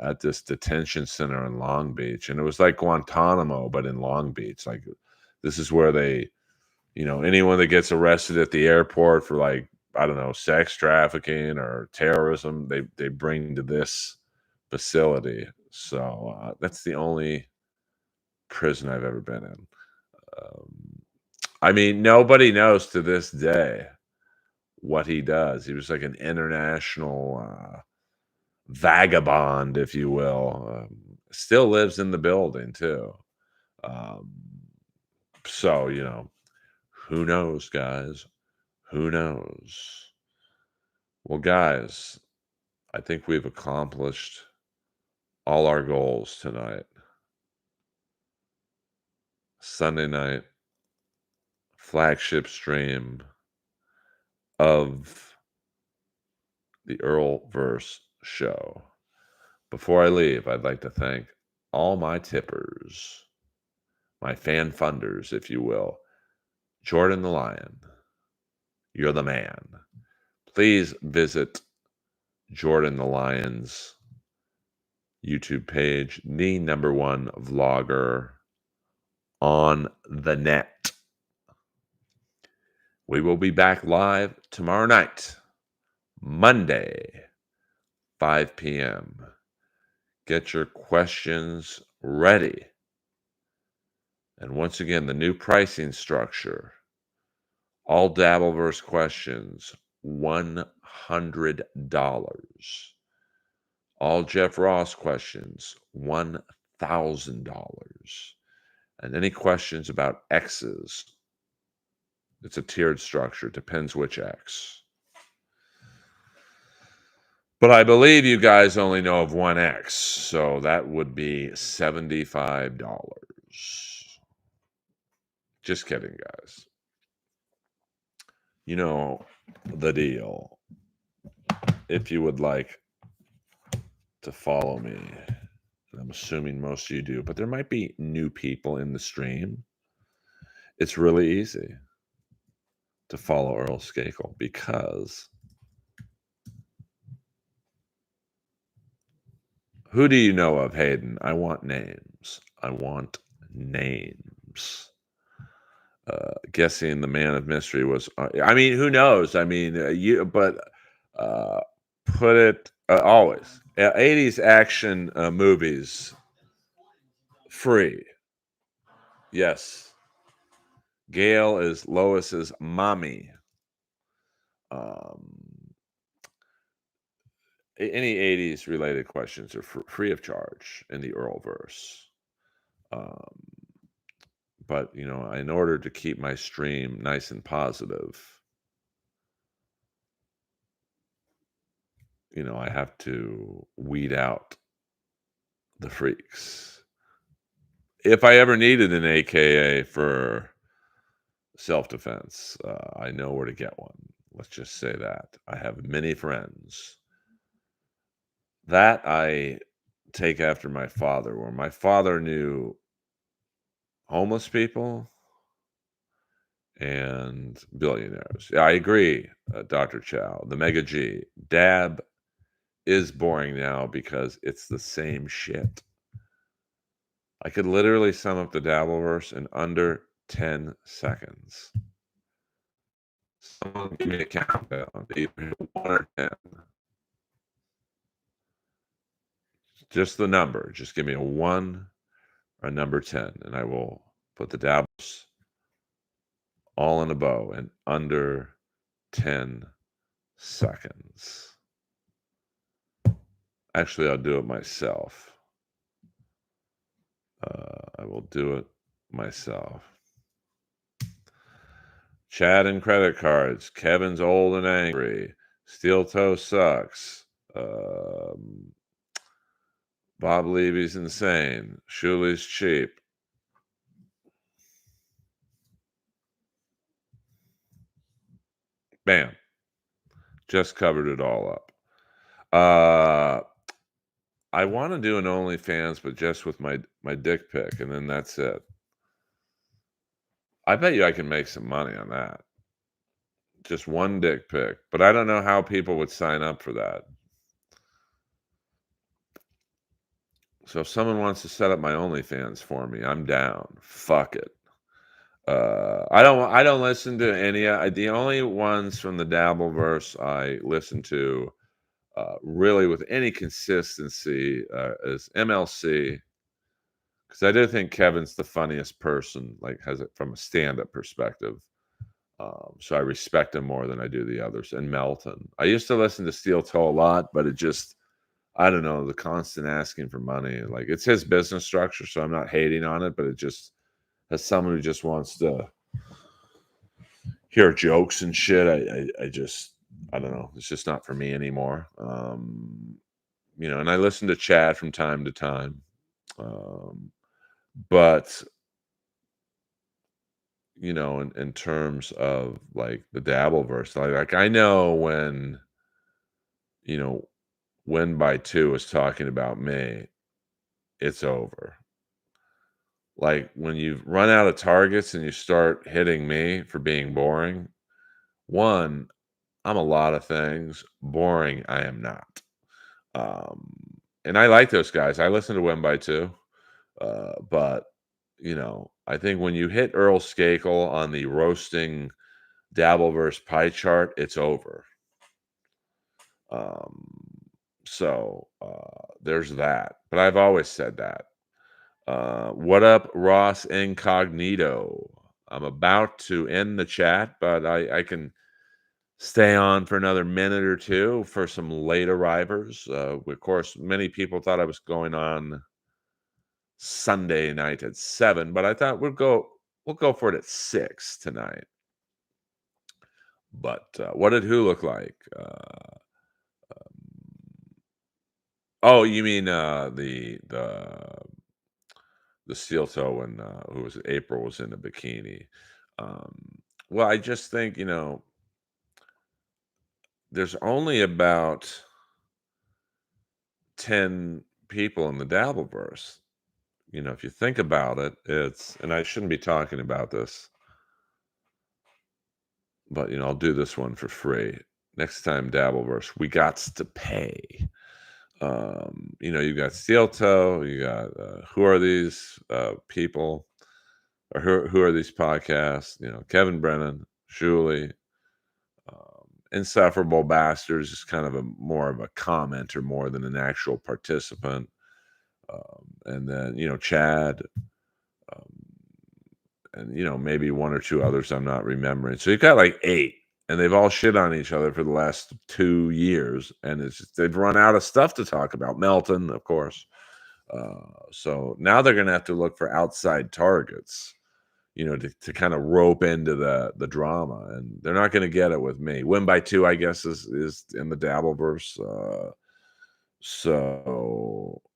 at this detention center in Long Beach." And it was like Guantanamo, but in Long Beach. Like this is where anyone that gets arrested at the airport for like I don't know, sex trafficking or terrorism, they bring to this facility. So that's the only prison I've ever been in. Um, I mean, nobody knows to this day what he does. He was like an international vagabond, if you will. Still lives in the building too. Um, so who knows, guys? Who knows? Well, guys, I think we've accomplished all our goals tonight. Sunday night flagship stream of the Earlverse show. Before I leave, I'd like to thank all my tippers, my fan funders, if you will. Jordan the Lion, you're the man. Please visit Jordan the Lion's YouTube page, the number one vlogger on the net. We will be back live tomorrow night, Monday, 5 p.m. Get your questions ready. And once again, the new pricing structure. All Dabbleverse questions, $100. All Jeff Ross questions, $1,000. And any questions about X's, it's a tiered structure, depends which X. But I believe you guys only know of one X, so that would be $75. Just kidding, guys. You know the deal. If you would like to follow me, and I'm assuming most of you do, but there might be new people in the stream. It's really easy to follow Earl Skakel because who do you know of, Hayden? I want names. I want names. Guessing the man of mystery was. I mean, who knows? I mean, uh, put it always. 80s action movies free. Yes. Gail is Lois's mommy. Um, any 80s related questions are free of charge in the Earlverse. Um, but in order to keep my stream nice and positive, I have to weed out the freaks. If I ever needed an AKA for self-defense, I know where to get one. Let's just say that. I have many friends. That I take after my father, where my father knew homeless people and billionaires. Yeah, I agree, Dr. Chow. The Mega G. Dab is boring now because it's the same shit. I could literally sum up the Dabbleverse in under 10 seconds. Someone give me a countdown, either 1 or 10. Just the number. Just give me a 1 or a number 10, and I will put the dabs all in a bow in under 10 seconds. Actually, I'll do it myself. I will do it myself. Chad and credit cards. Kevin's old and angry. Steel toe sucks. Um, Bob Levy's insane. Shuli's cheap. Bam. Just covered it all up. I want to do an OnlyFans, but just with my dick pic, and then that's it. I bet you I can make some money on that. Just one dick pic, but I don't know how people would sign up for that. So if someone wants to set up my OnlyFans for me, I'm down. Fuck it. I don't listen to any. The only ones from the Dabbleverse I listen to, really with any consistency, is MLC, because I do think Kevin's the funniest person. Like, has it from a stand-up perspective. So I respect him more than I do the others. And Melton. I used to listen to Steel Toe a lot, but it just, I don't know, the constant asking for money. Like, it's his business structure, so I'm not hating on it, but it just, as someone who just wants to hear jokes and shit, I just, I don't know. It's just not for me anymore. And I listen to Chad from time to time. But in terms of like the Dabbleverse, like I know you know, when by two is talking about me, it's over. Like when you've run out of targets and you start hitting me for being boring, one, I'm a lot of things. Boring, I am not. Um, and I like those guys. I listen to When by Two, but I think when you hit Earl Skakel on the roasting Dabbleverse pie chart, it's over. Um, so there's that. But I've always said that. What up, Ross Incognito? I'm about to end the chat, but I can stay on for another minute or two for some late arrivers. Of course, many people thought I was going on Sunday night at 7, but I thought we'll go for it at 6 tonight. But what did who look like? Oh, you mean the steel toe when who was it? April was in a bikini. Um, well, I just think there's only about 10 people in the Dabbleverse. If you think about it, and I shouldn't be talking about this, but I'll do this one for free. Next time, Dabbleverse, we got to pay. You got Steel Toe, you got who are these people, or who are these podcasts? Kevin Brennan, Shuley, Insufferable Bastards is kind of more of a commenter more than an actual participant. And then Chad, um, and maybe one or two others I'm not remembering. So you've got like 8, and they've all shit on each other for the last 2 years, and they've run out of stuff to talk about. Melton, of course. So now they're gonna have to look for outside targets, to kind of rope into the drama, and they're not gonna get it with me. Win by 2, I guess, is in the Dabbleverse.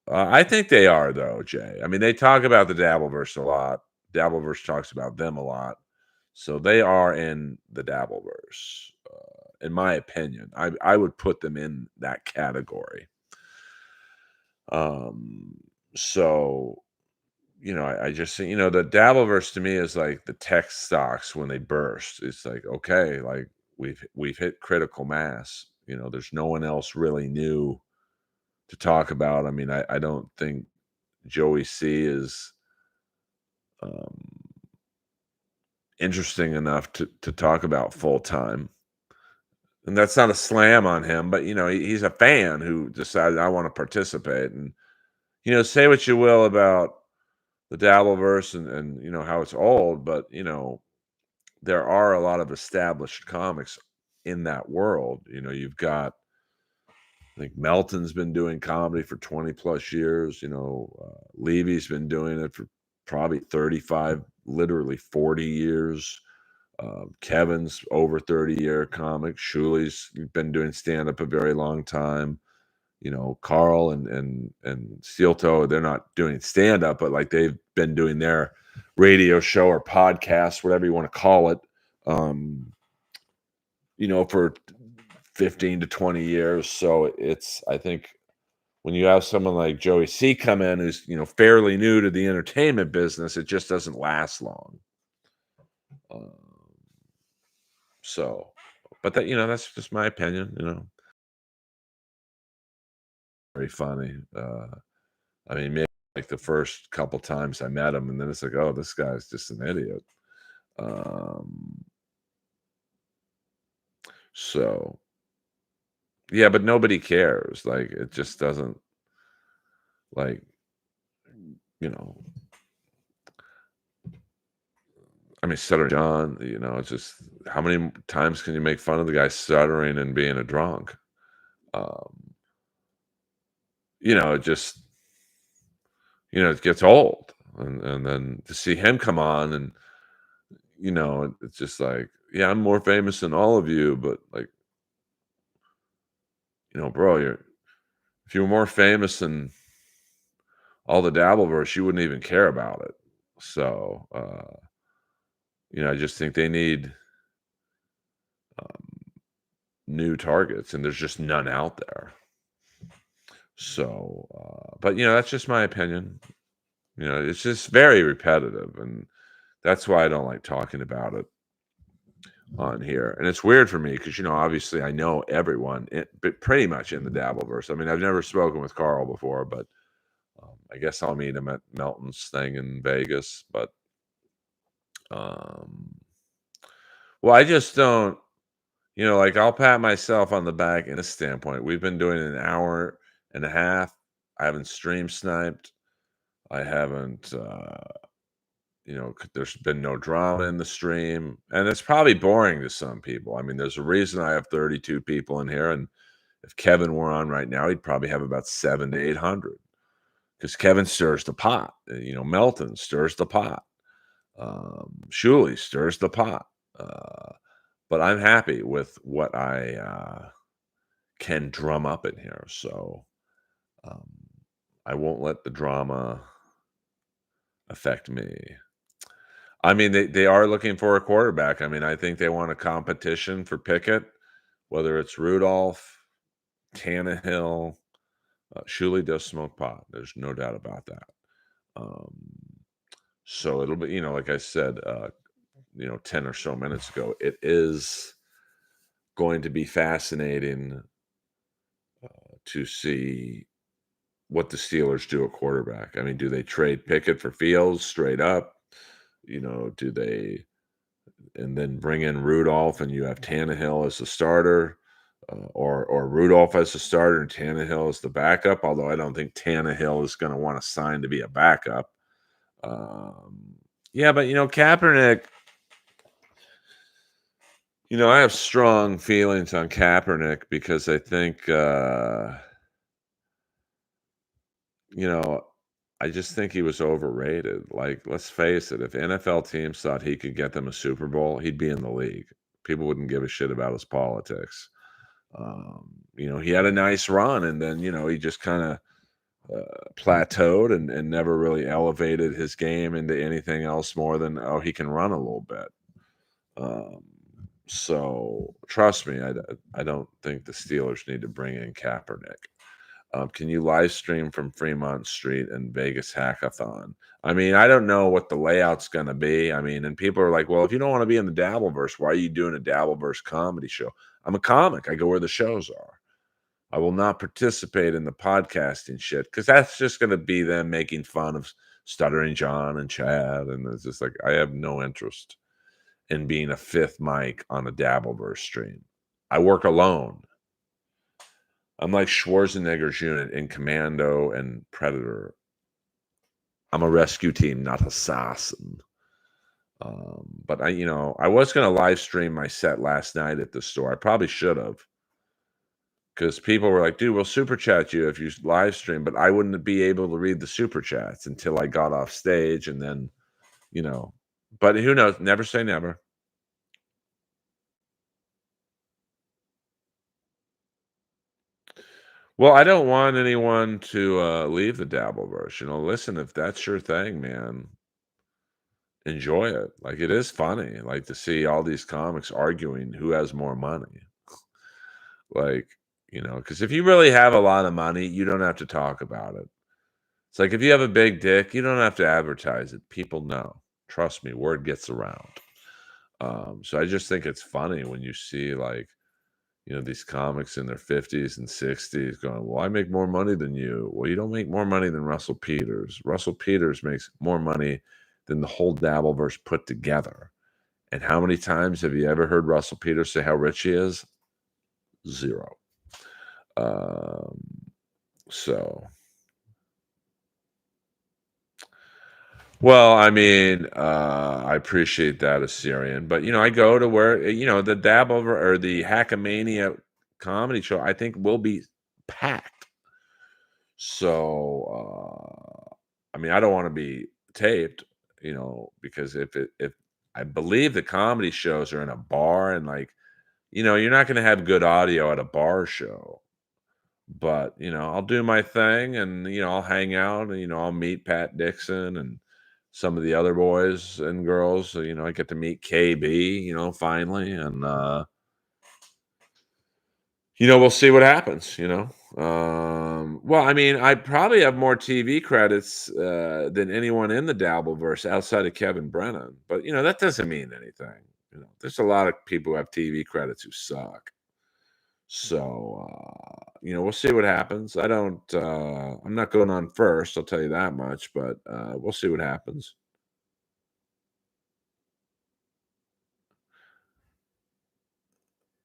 I think they are, though, Jay. I mean, they talk about the Dabbleverse a lot. Dabbleverse talks about them a lot. So they are in the Dabbleverse, in my opinion. I would put them in that category. Um, so I just think the Dabbleverse to me is like the tech stocks when they burst. It's like, okay, like we've hit critical mass. There's no one else really new to talk about. I mean, I don't think Joey C is interesting enough to talk about full time. And that's not a slam on him, but he's a fan who decided I want to participate, and say what you will about the Dabbleverse and how it's old, but there are a lot of established comics in that world. You've got I think Melton's been doing comedy for 20 plus years. Levy's been doing it for probably 35, literally 40 years. Kevin's over 30-year comic. Shuli's been doing stand up a very long time. Carl and Steel Toe, they're not doing stand up, but like they've been doing their radio show or podcast, whatever you want to call it, for 15 to 20 years. So I think when you have someone like Joey C come in who's, fairly new to the entertainment business, it just doesn't last long. Um, so, but that's just my opinion. Very funny. I mean, maybe like the first couple times I met him, and then it's like, oh, this guy's just an idiot. Um, so yeah, but nobody cares. Like, it just doesn't like, you know, I mean, Stuttering John, it's just how many times can you make fun of the guy stuttering and being a drunk? Um, it just, it gets old. And then to see him come on and, it's just like, yeah, I'm more famous than all of you, but like, bro, if you were more famous than all the Dabbleverse, you wouldn't even care about it. So, I just think they need um, new targets, and there's just none out there. So, but that's just my opinion. It's just very repetitive, and that's why I don't like talking about it on here. And it's weird for me because obviously I know everyone, but pretty much in the Dabbleverse. I mean, I've never spoken with Carl before, but I guess I'll meet him at Melton's thing in Vegas. But um, well, I just don't. Like I'll pat myself on the back in a standpoint. We've been doing an hour and a half. I haven't stream sniped. I haven't, there's been no drama in the stream. And it's probably boring to some people. I mean, there's a reason I have 32 people in here. And if Kevin were on right now, he'd probably have about 700 to 800 because Kevin stirs the pot. Melton stirs the pot. Shuley stirs the pot. But I'm happy with what I can drum up in here. So um, I won't let the drama affect me. I mean, they are looking for a quarterback. I mean, I think they want a competition for Pickett, whether it's Rudolph, Tannehill. Shuley does smoke pot. There's no doubt about that. Um, so it'll be, like I said, 10 or so minutes ago, it is going to be fascinating to see what the Steelers do at quarterback. I mean, do they trade Pickett for Fields straight up? Do they and then bring in Rudolph and you have Tannehill as the starter, or Rudolph as the starter and Tannehill as the backup? Although I don't think Tannehill is going to want to sign to be a backup. Yeah, but Kaepernick. I have strong feelings on Kaepernick because I think you know, I just think he was overrated. Like, let's face it, if NFL teams thought he could get them a Super Bowl, he'd be in the league. People wouldn't give a shit about his politics. He had a nice run, and then he just kind of plateaued and never really elevated his game into anything else more than he can run a little bit. Um, so trust me, I don't think the Steelers need to bring in Kaepernick. Can you live stream from Fremont Street and Vegas Hackathon? I mean, I don't know what the layout's going to be. I mean, and people are like, well, if you don't want to be in the Dabbleverse, why are you doing a Dabbleverse comedy show? I'm a comic. I go where the shows are. I will not participate in the podcasting shit because that's just going to be them making fun of Stuttering John and Chad. And it's just like, I have no interest in being a fifth mic on a Dabbleverse stream. I work alone. I'm like Schwarzenegger's unit in Commando and Predator. I'm a rescue team, not assassin. But I was gonna live stream my set last night at the store. I probably should have, because people were like, "Dude, we'll super chat you if you live stream," but I wouldn't be able to read the super chats until I got off stage, and then, you know. But who knows? Never say never. Well, I don't want anyone to leave the Dabbleverse. Listen, if that's your thing, man, enjoy it. Like it is funny, like to see all these comics arguing who has more money. Like, because if you really have a lot of money, you don't have to talk about it. It's like if you have a big dick, you don't have to advertise it. People know. Trust me, word gets around. So I just think it's funny when you see like, these comics in their 50s and 60s going, "Well, I make more money than you." Well, you don't make more money than Russell Peters. Russell Peters makes more money than the whole Dabbleverse put together. And how many times have you ever heard Russell Peters say how rich he is? Zero. Um, so, well, I mean, I appreciate that, Assyrian, but I go to where the Dabblever or the Hackamania comedy show. I think will be packed. So, I mean, I don't want to be taped, because if I believe the comedy shows are in a bar and like, you're not going to have good audio at a bar show. But, I'll do my thing and, I'll hang out and, I'll meet Pat Dixon and some of the other boys and girls. So, I get to meet KB, finally. And, we'll see what happens. Well, I mean, I probably have more TV credits than anyone in the Dabbleverse outside of Kevin Brennan. But, that doesn't mean anything. There's a lot of people who have TV credits who suck. So, we'll see what happens. I'm not going on first, I'll tell you that much, but we'll see what happens.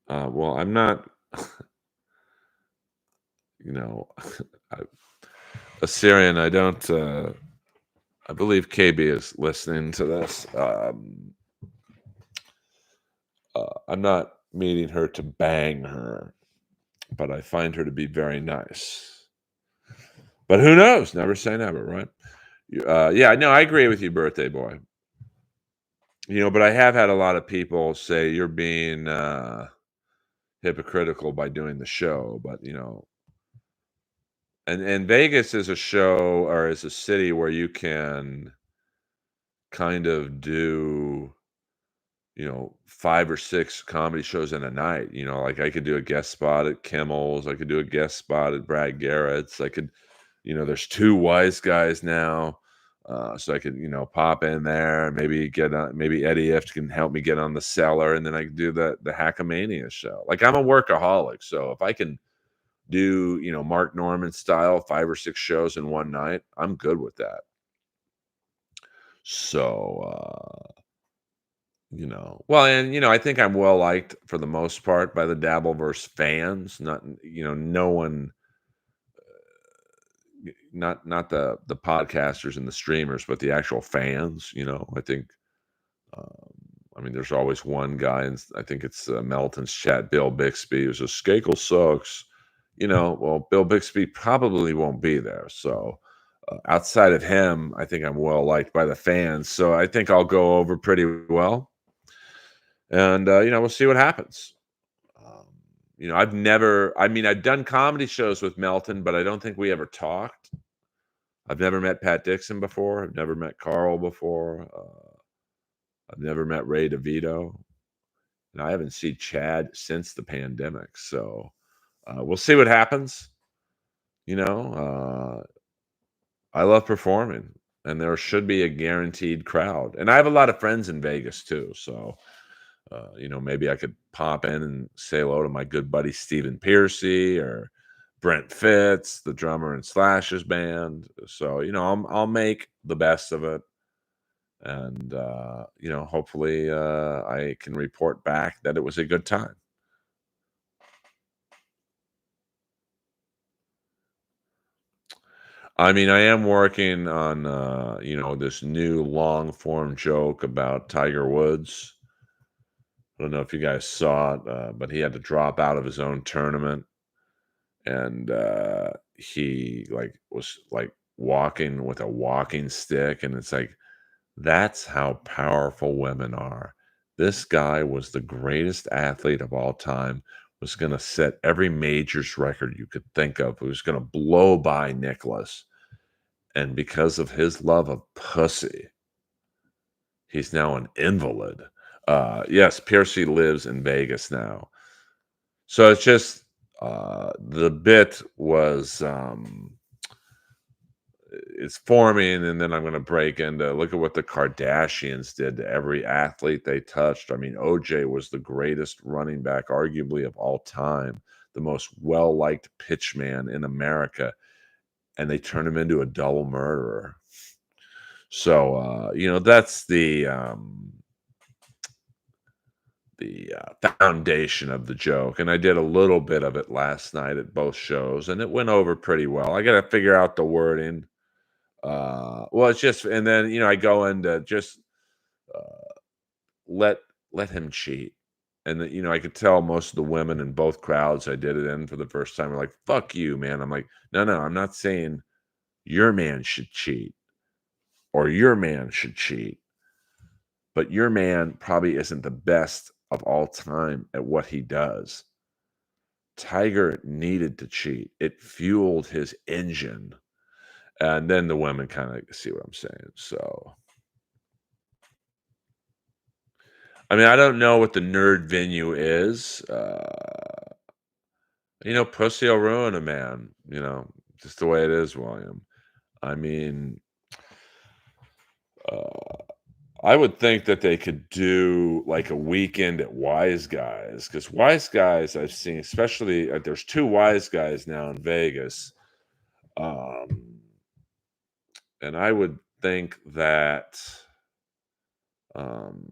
Well, I'm not, you know, I, Assyrian, I don't, I believe KB is listening to this. I'm not meeting her to bang her, but I find her to be very nice. But who knows? Never say never, right? Yeah, no, I agree with you, birthday boy. But I have had a lot of people say you're being hypocritical by doing the show, but and Vegas is a show or is a city where you can kind of do 5 or 6 comedy shows in a night. Like I could do a guest spot at Kimmel's, I could do a guest spot at Brad Garrett's, I could. There's 2 wise guys now, so I could, pop in there, maybe get on, maybe Eddie Ift can help me get on the cellar, and then I could do the Hackamania show. Like I'm a workaholic, so if I can do, Mark Norman style 5 or 6 shows in one night, I'm good with that. So, well, and I think I'm well liked for the most part by the Dabbleverse fans. Not, no one not the podcasters and the streamers, but the actual fans. I think. Um, I mean, there's always one guy, and I think it's Melton's chat, Bill Bixby, who says Skakel sucks. Well, Bill Bixby probably won't be there. So outside of him, I think I'm well liked by the fans. So I think I'll go over pretty well, and we'll see what happens. Um, I've never. I mean, I've done comedy shows with Melton, but I don't think we ever talked. I've never met Pat Dixon before. I've never met Carl before. I've never met Ray DeVito, and I haven't seen Chad since the pandemic. So we'll see what happens. I love performing, and there should be a guaranteed crowd. And I have a lot of friends in Vegas too. So maybe I could pop in and say hello to my good buddy Stephen Piercy or Brent Fitz, the drummer in Slash's band. So I'll make the best of it, and hopefully I can report back that it was a good time. I mean, I am working on, this new long form joke about Tiger Woods. I don't know if you guys saw it, but he had to drop out of his own tournament, and he was like walking with a walking stick, and it's like that's how powerful women are. This guy was the greatest athlete of all time. Was going to set every majors record you could think of. He was going to blow by Nicholas, and because of his love of pussy, he's now an invalid. Yes, Piercy lives in Vegas now. So it's just the bit was it's forming, and then I'm going to break into look at what the Kardashians did to every athlete they touched. I mean, OJ was the greatest running back, arguably of all time, the most well liked pitchman in America, and they turned him into a double murderer. So that's the foundation of the joke, and I did a little bit of it last night at both shows, and it went over pretty well. I got to figure out the wording. Well, it's just, and then I go into just uh, let let him cheat, and I could tell most of the women in both crowds I did it in for the first time are like, "Fuck you, man." I'm like, no, no, I'm not saying your man should cheat or your man should cheat. But your man probably isn't the best of all time at what he does. Tiger needed to cheat. It fueled his engine. And then the women kind of see what I'm saying. So, I mean, I don't know what the nerd venue is. Pussy will ruin a man, just the way it is, William. I mean, uh, I would think that they could do like a weekend at Wise Guys because Wise Guys I've seen, especially there's two Wise Guys now in Vegas, um, and I would think that um,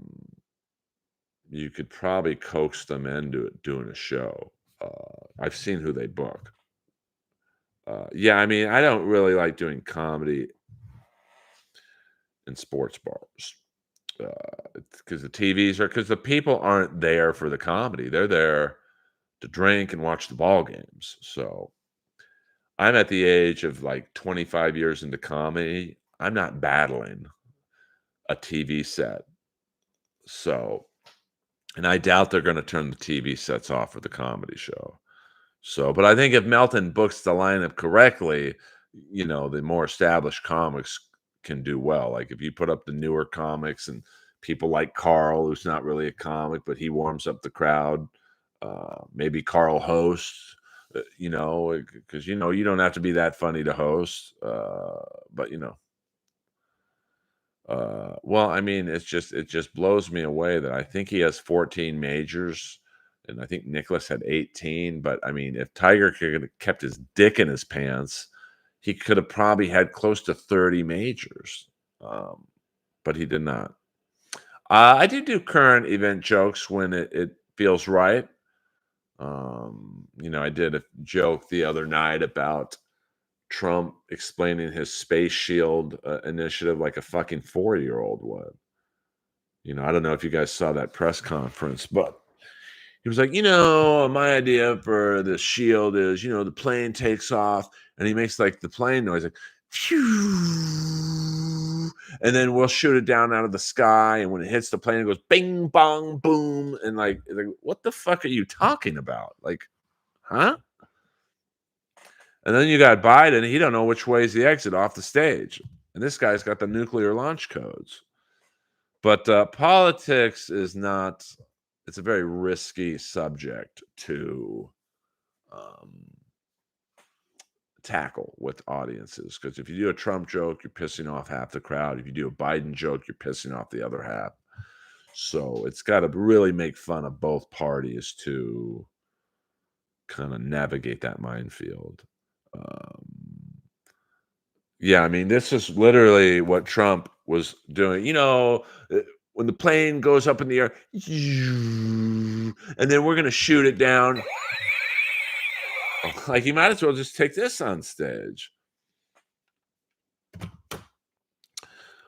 you could probably coax them into doing a show. I've seen who they book. Yeah, I mean, I don't really like doing comedy in sports bars. Because the people aren't there for the comedy. They're there to drink and watch the ball games. So I'm at the age of like 25 years into comedy. I'm not battling a TV set. So, and I doubt they're going to turn the TV sets off for the comedy show. So, but I think if Melton books the lineup correctly, the more established comics can do well. Like if you put up the newer comics and people like Carl, who's not really a comic, but he warms up the crowd. Maybe Carl hosts, because you don't have to be that funny to host. But well, I mean, it just blows me away that I think he has 14 majors, and I think Nicholas had 18. But I mean, if Tiger could have kept his dick in his pants, he could have probably had close to 30 majors. Um, but he did not. I do current event jokes when it feels right. I did a joke the other night about Trump explaining his space shield initiative like a fucking 4-year-old would. I don't know if you guys saw that press conference, but he was like, my idea for the shield is, the plane takes off and he makes like the plane noise, like, phew, and then we'll shoot it down out of the sky. And when it hits the plane, it goes bing, bong, boom. And like, what the fuck are you talking about? Like, huh? And then you got Biden. He don't know which way is the exit off the stage. And this guy's got the nuclear launch codes. But politics is not, it's a very risky subject to um, tackle with audiences. Because if you do a Trump joke, you're pissing off half the crowd. If you do a Biden joke, you're pissing off the other half. So it's got to really make fun of both parties to kind of navigate that minefield. Um, Yeah, I mean, this is literally what Trump was doing. When the plane goes up in the air, and then we're going to shoot it down. Like, you might as well just take this on stage.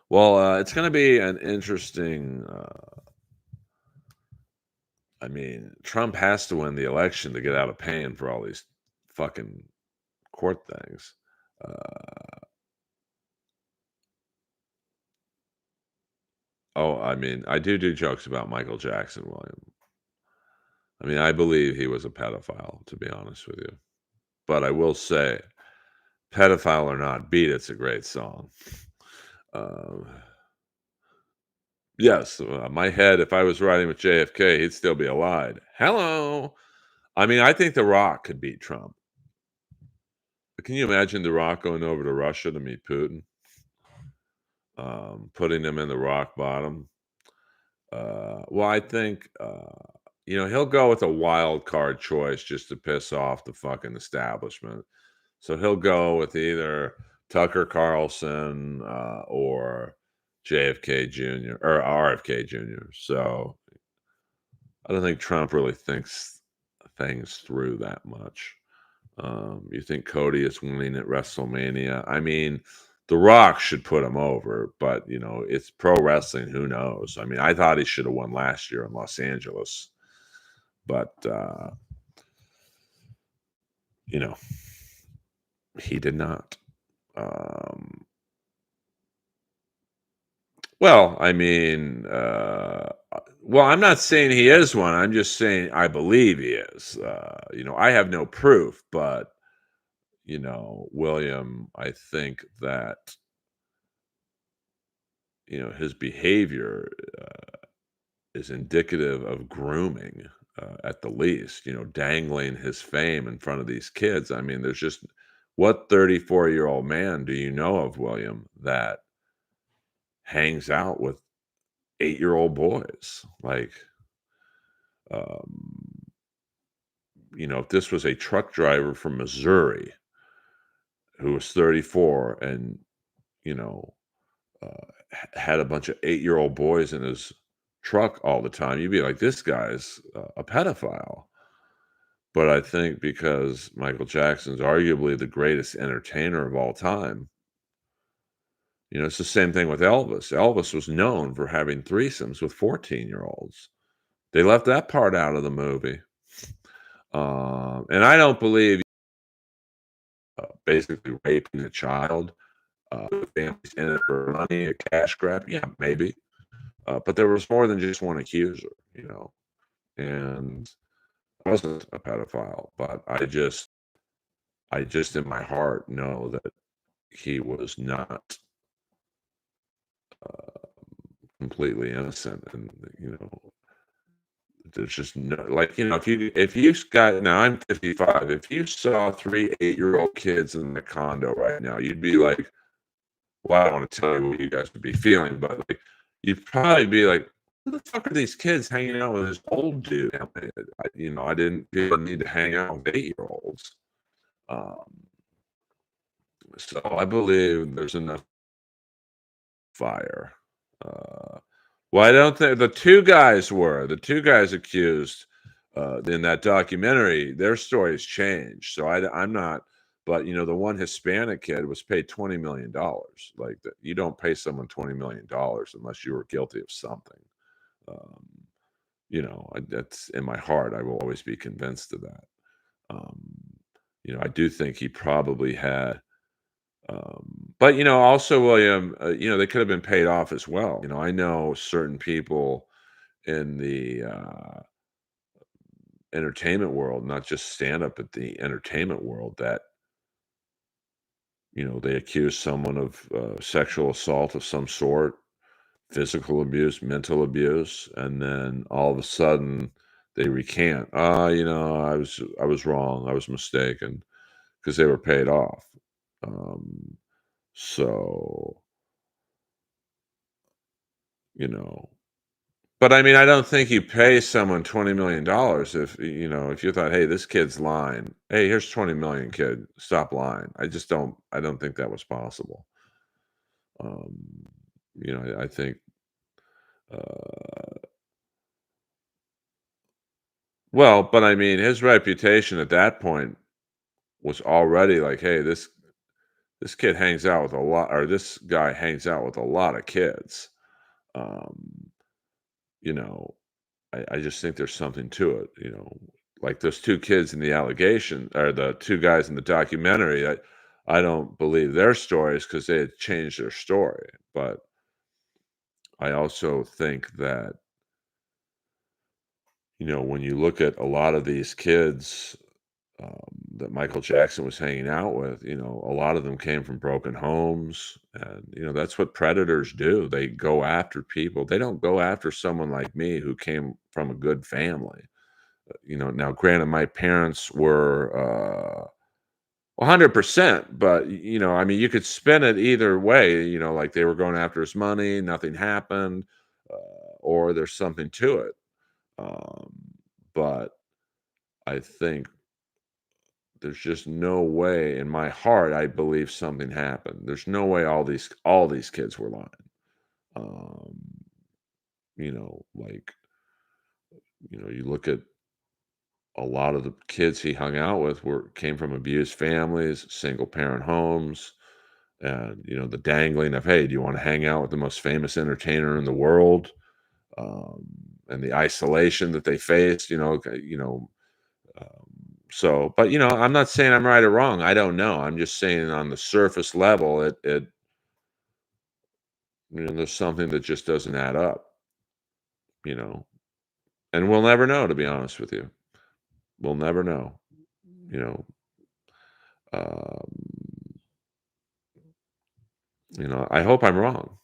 Well, it's gonna be an interesting, I mean, Trump has to win the election to get out of paying for all these fucking court things. Uh, oh, I mean, I do jokes about Michael Jackson, William. I mean, I believe he was a pedophile, to be honest with you. But I will say, pedophile or not, "Beat It's" a great song. Um, yes, my head, if I was riding with JFK, he'd still be alive. "Hello." I mean, I think The Rock could beat Trump. Can you imagine The Rock going over to Russia to meet Putin? Putting him in the rock bottom? Well, I think, he'll go with a wild card choice just to piss off the fucking establishment. So he'll go with either Tucker Carlson, or JFK Jr. or RFK Jr. So I don't think Trump really thinks things through that much. You think Cody is winning at WrestleMania? I mean, The Rock should put him over, but it's pro wrestling. Who knows? I mean, I thought he should have won last year in Los Angeles, but you know, he did not. Um, well, I mean, well, I'm not saying he is one. I'm just saying I believe he is. I have no proof, but William, I think that his behavior is indicative of grooming, at the least, dangling his fame in front of these kids. I mean, there's just what 34-year-old man do you know of, William, that hangs out with 8-year-old boys? Like, um, if this was a truck driver from Missouri who was 34 and, you know, had a bunch of 8-year-old boys in his truck all the time, you'd be like, this guy's a pedophile. But I think because Michael Jackson's arguably the greatest entertainer of all time, it's the same thing with Elvis. Elvis was known for having threesomes with 14-year-olds. They left that part out of the movie. And I don't believe basically raping a child, the family's in it for money, a cash grab. Yeah, maybe. But there was more than just one accuser, and I wasn't a pedophile, but I just in my heart know that he was not completely innocent, and there's just no, like, if you got, now I'm 55, if you saw 3 8-year-old kids in the condo right now, you'd be like, well, I don't want to tell you what you guys would be feeling, but like, you'd probably be like, who the fuck are these kids hanging out with this old dude? I didn't feel the need to hang out with 8-year-olds. Um, so I believe there's enough fire. Uh, well, I don't think the two guys accused in that documentary. Their stories changed, so I'm not. But the one Hispanic kid was paid $20 million. Like that, you don't pay someone $20 million unless you were guilty of something. Um, that's in my heart. I will always be convinced of that. Um, I do think he probably had but also, William, they could have been paid off as well. I know certain people in the entertainment world, not just stand up, but the entertainment world, that they accuse someone of sexual assault of some sort, physical abuse, mental abuse, and then all of a sudden they recant. I was wrong. I was mistaken because they were paid off. Um, so you know But I mean, I don't think you pay someone $20 million if you thought, "Hey, this kid's lying. Hey, here's 20 million, kid. Stop lying." I don't think that was possible. Um, I think, uh well, but I mean, his reputation at that point was already like, "Hey, this kid hangs out with a lot, or this guy hangs out with a lot of kids. Um, you know, I just think there's something to it, like those 2 kids in the allegation, or the 2 guys in the documentary. I don't believe their stories because they had changed their story, but I also think that, when you look at a lot of these kids, that Michael Jackson was hanging out with, a lot of them came from broken homes, and, that's what predators do. They go after people. They don't go after someone like me who came from a good family. Now granted, my parents were, 100%, but, I mean, you could spin it either way, like they were going after his money, nothing happened, or there's something to it. Um, but I think there's just no way in my heart I believe something happened. There's no way all these kids were lying. Um, like, you look at a lot of the kids he hung out with came from abused families, single parent homes, and the dangling of, hey, do you want to hang out with the most famous entertainer in the world? Um, and the isolation that they faced, so, but I'm not saying I'm right or wrong. I don't know. I'm just saying on the surface level, there's something that just doesn't add up, you know, and we'll never know, to be honest with you. We'll never know, you know. Um, I hope I'm wrong.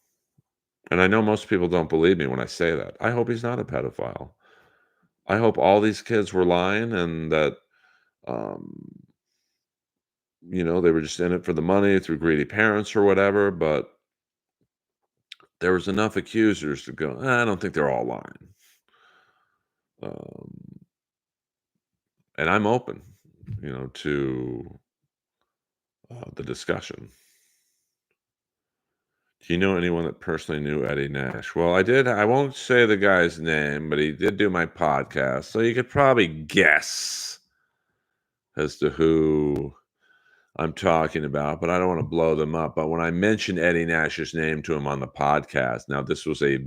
And I know most people don't believe me when I say that. I hope he's not a pedophile. I hope all these kids were lying and that, um, they were just in it for the money through greedy parents or whatever. But there was enough accusers to go, I don't think they're all lying. Um, and I'm open, to the discussion. Do you know anyone that personally knew Eddie Nash? Well, I did. I won't say the guy's name, but he did do my podcast. So you could probably guess as to who I'm talking about, but I don't want to blow them up. But when I mentioned Eddie Nash's name to him on the podcast, now this was a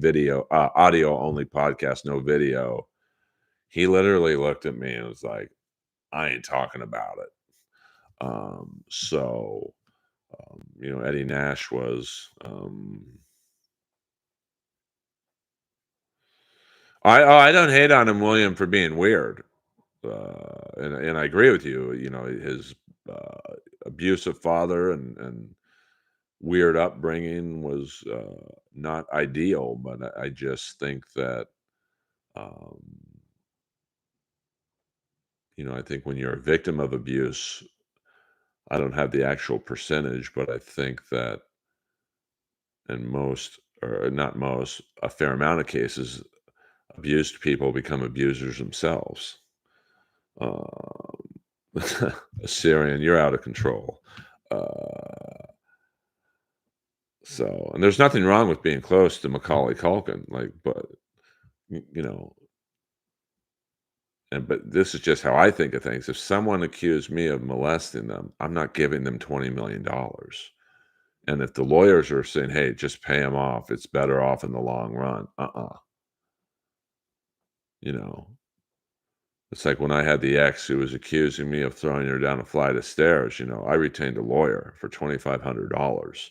audio only podcast, no video. He literally looked at me and was like, I ain't talking about it. So, Eddie Nash was, I don't hate on him, William, for being weird. And I agree with you, his, abusive father and weird upbringing was, not ideal, but I just think that, um, I think when you're a victim of abuse, I don't have the actual percentage, but I think that in most, or not most, a fair amount of cases, abused people become abusers themselves. Um, Assyrian, you're out of control. Uh, and there's nothing wrong with being close to Macaulay Culkin, like, but you know, but this is just how I think of things. If someone accused me of molesting them, I'm not giving them $20 million. And if the lawyers are saying, "Hey, just pay him off. It's better off in the long run." You know, it's like when I had the ex who was accusing me of throwing her down a flight of stairs. I retained a lawyer for $2,500,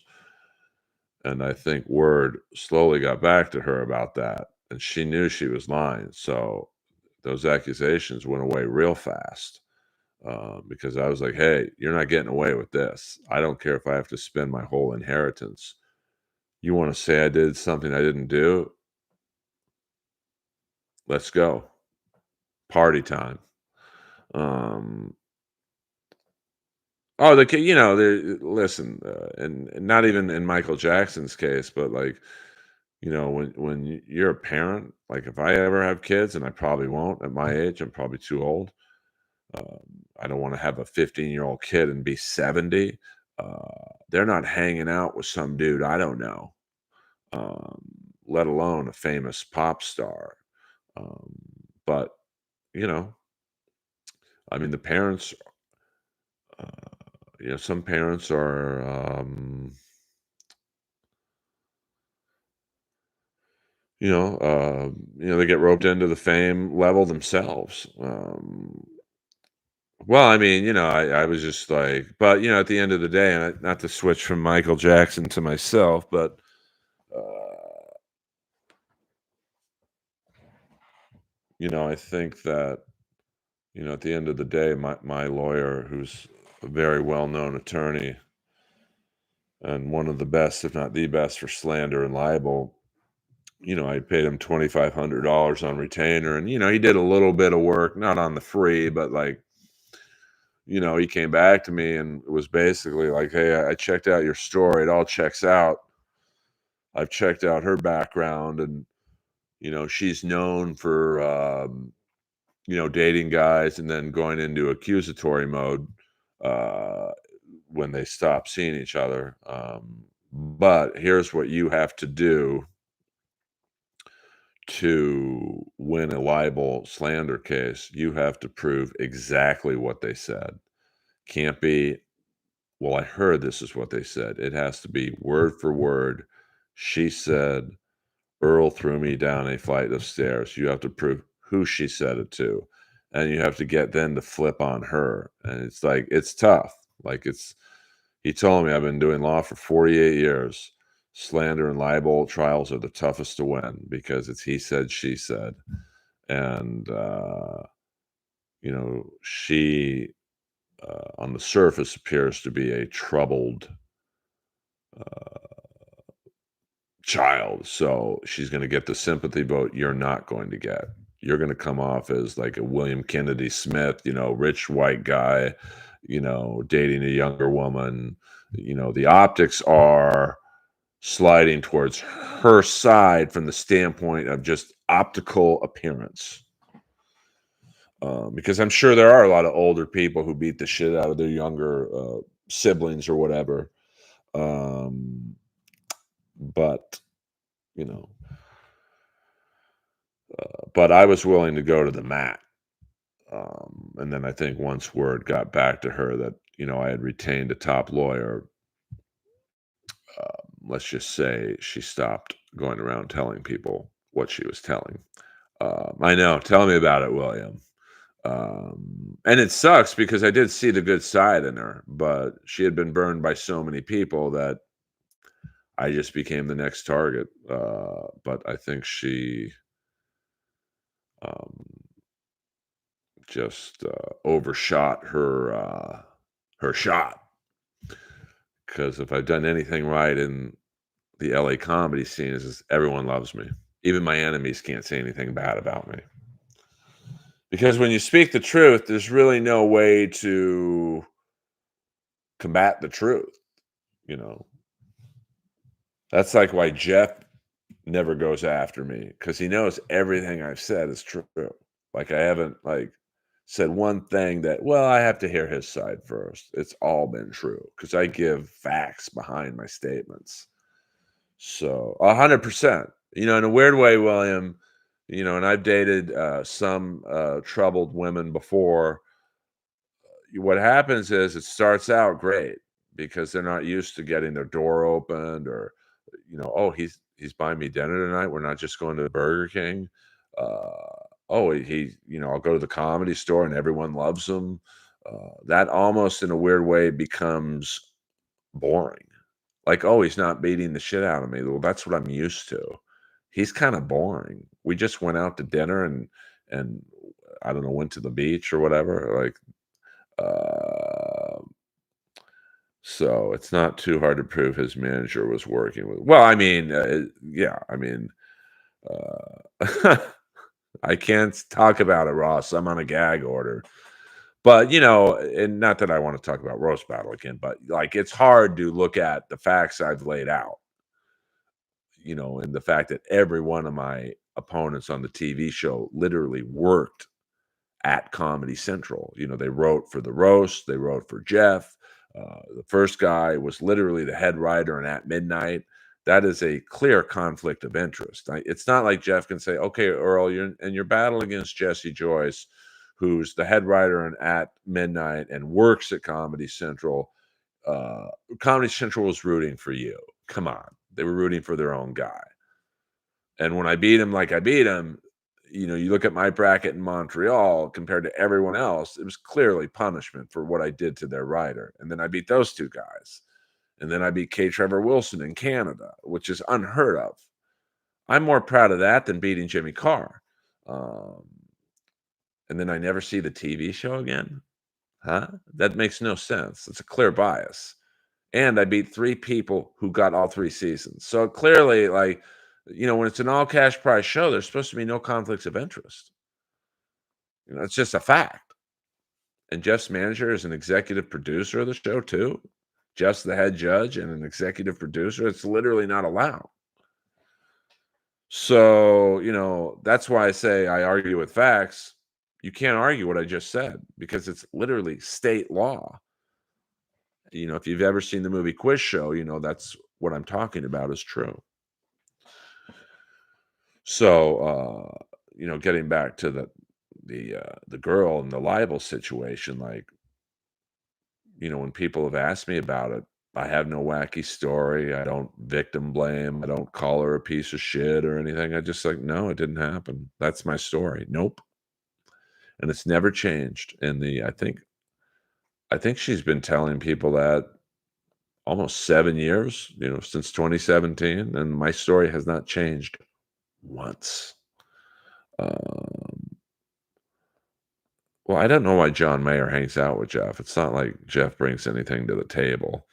and I think word slowly got back to her about that, and she knew she was lying. So those accusations went away real fast. Because I was like, "Hey, you're not getting away with this. I don't care if I have to spend my whole inheritance. You want to say I did something I didn't do? Let's go. Party time." Um, oh, listen, and not even in Michael Jackson's case, but like, when you're a parent, like if I ever have kids, and I probably won't at my age, I'm probably too old. Um, I don't want to have a 15-year-old kid and be 70. They're not hanging out with some dude I don't know, um, let alone a famous pop star. Um, but, you know, I mean, the parents, Some parents are, they get roped into the fame level themselves. Well, I mean, I was just like, but at the end of the day, and not to switch from Michael Jackson to myself, but uh, I think that at the end of the day, my lawyer, who's a very well known attorney and one of the best, if not the best, for slander and libel. I paid him $2,500 on retainer, and he did a little bit of work, not on the free, but like he came back to me and was basically like, "Hey, I checked out your story. It all checks out. I've checked out her background, and she's known for dating guys and then going into accusatory mode uh, when they stop seeing each other. But here's what you have to do to win a libel slander case. You have to prove exactly what they said. Can't be, well, I heard this is what they said. It has to be word for word. She said, Earl threw me down a flight of stairs. You have to prove who she said it to. And you have to get then to flip on her. And it's like, it's tough. Like, he told me, I've been doing law for 48 years. Slander and libel trials are the toughest to win because it's he said, she said. And, she, on the surface, appears to be a troubled child. So she's going to get the sympathy vote you're not going to get. You're going to come off as like a William Kennedy Smith, rich white guy, dating a younger woman. The optics are sliding towards her side from the standpoint of just optical appearance. Because I'm sure there are a lot of older people who beat the shit out of their younger siblings or whatever. But, you know, but I was willing to go to the mat. And then I think once word got back to her that, I had retained a top lawyer, let's just say she stopped going around telling people what she was telling. I know. Tell me about it, William. And it sucks because I did see the good side in her, but she had been burned by so many people that I just became the next target. But I think she um, just overshot her shot. Because if I've done anything right in the LA comedy scene, is everyone loves me. Even my enemies can't say anything bad about me. Because when you speak the truth, there's really no way to combat the truth. You know, that's like why Jeff never goes after me because he knows everything I've said is true. Like I haven't said one thing that, well, I have to hear his side first. It's all been true because I give facts behind my statements. So 100%. In a weird way, William, and I've dated some troubled women before. What happens is it starts out great because they're not used to getting their door opened or, oh, he's buying me dinner tonight. We're not just going to Burger King. Oh, I'll go to the comedy store and everyone loves him. That almost in a weird way becomes boring. Like, oh, he's not beating the shit out of me. Well, that's what I'm used to. He's kind of boring. We just went out to dinner and I don't know, went to the beach or whatever. Uh, so it's not too hard to prove his manager was working with. Well, I mean, yeah, I mean, uh, I can't talk about it, Ross. I'm on a gag order. But, and not that I want to talk about roast battle again, but like it's hard to look at the facts I've laid out, and the fact that every one of my opponents on the TV show literally worked at Comedy Central. They wrote for the roast, they wrote for Jeff. The first guy was literally the head writer and At Midnight. That is a clear conflict of interest. It's not like Jeff can say, "Okay, Earl, you're battling against Jesse Joyce, who's the head writer and At Midnight and works at Comedy Central. uh, Comedy Central was rooting for you. Come on, they were rooting for their own guy. And when I beat him like I beat him, you look at my bracket in Montreal compared to everyone else, it was clearly punishment for what I did to their rider. And then I beat those two guys. And then I beat K. Trevor Wilson in Canada, which is unheard of. I'm more proud of that than beating Jimmy Carr. Um, and then I never see the TV show again. Huh? That makes no sense. It's a clear bias. And I beat 3 people who got all 3 seasons. So clearly, like, when it's an all cash prize show, there's supposed to be no conflicts of interest. It's just a fact. And Jeff's manager is an executive producer of the show too. Jeff's the head judge and an executive producer. It's literally not allowed. So, that's why I say I argue with facts. You can't argue what I just said because it's literally state law. If you've ever seen the movie Quiz Show, that's what I'm talking about is true. So, getting back to the girl and the libel situation, like, when people have asked me about it, I have no wacky story. I don't victim blame. I don't call her a piece of shit or anything. I just like, no, it didn't happen. That's my story. Nope. And it's never changed. And I think she's been telling people that almost 7 years, since 2017, and my story has not changed once. Um, well, I don't know why John Mayer hangs out with Jeff. It's not like Jeff brings anything to the table.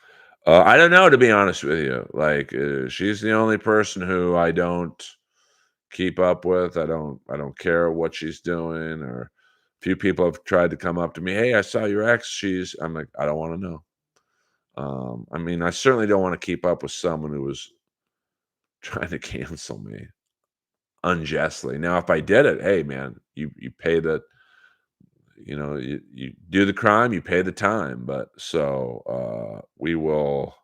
I don't know, to be honest with you. Like, she's the only person who I don't keep up with. I don't care what she's doing. Or a few people have tried to come up to me. Hey, I saw your ex. I'm like, I don't want to know. I mean, I certainly don't want to keep up with someone who was trying to cancel me unjustly. Now, if I did it, hey man, you pay you do the crime, you pay the time. But we will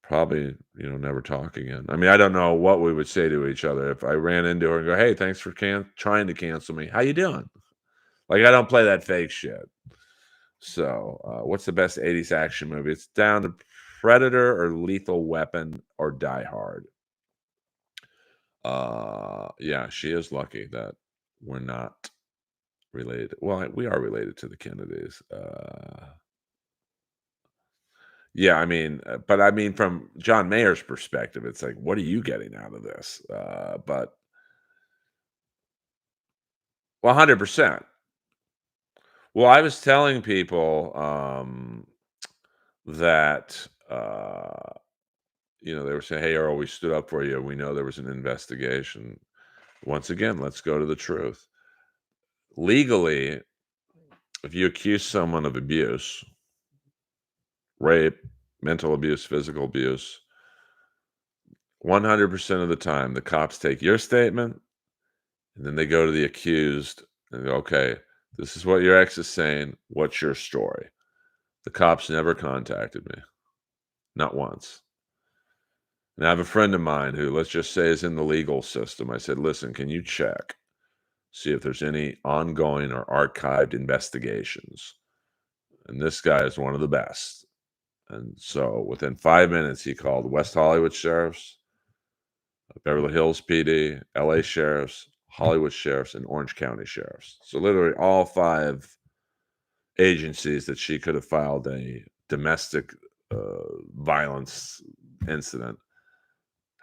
probably, never talk again. I mean, I don't know what we would say to each other if I ran into her and go, "Hey, thanks for trying to cancel me. How you doing?" Like, I don't play that fake shit. So, what's the best '80s action movie? It's down to Predator or Lethal Weapon or Die Hard. Yeah, she is lucky that we're not related. Well, we are related to the Kennedys. Yeah, I mean, but I mean, from John Mayer's perspective, it's like, what are you getting out of this? But 100%. Well, I was telling people that they were saying, "Hey, Earl, we stood up for you. We know there was an investigation." Once again, let's go to the truth. Legally, if you accuse someone of abuse, rape, mental abuse, physical abuse, 100% of the time, the cops take your statement and then they go to the accused and go, okay, this is what your ex is saying. What's your story? The cops never contacted me, not once. And I have a friend of mine who, let's just say, is in the legal system. I said, listen, can you check, see if there's any ongoing or archived investigations? And this guy is one of the best. And so within 5 minutes, he called West Hollywood Sheriffs, Beverly Hills PD, LA Sheriffs, Hollywood Sheriffs, and Orange County Sheriffs. So literally all 5 agencies that she could have filed a domestic violence incident.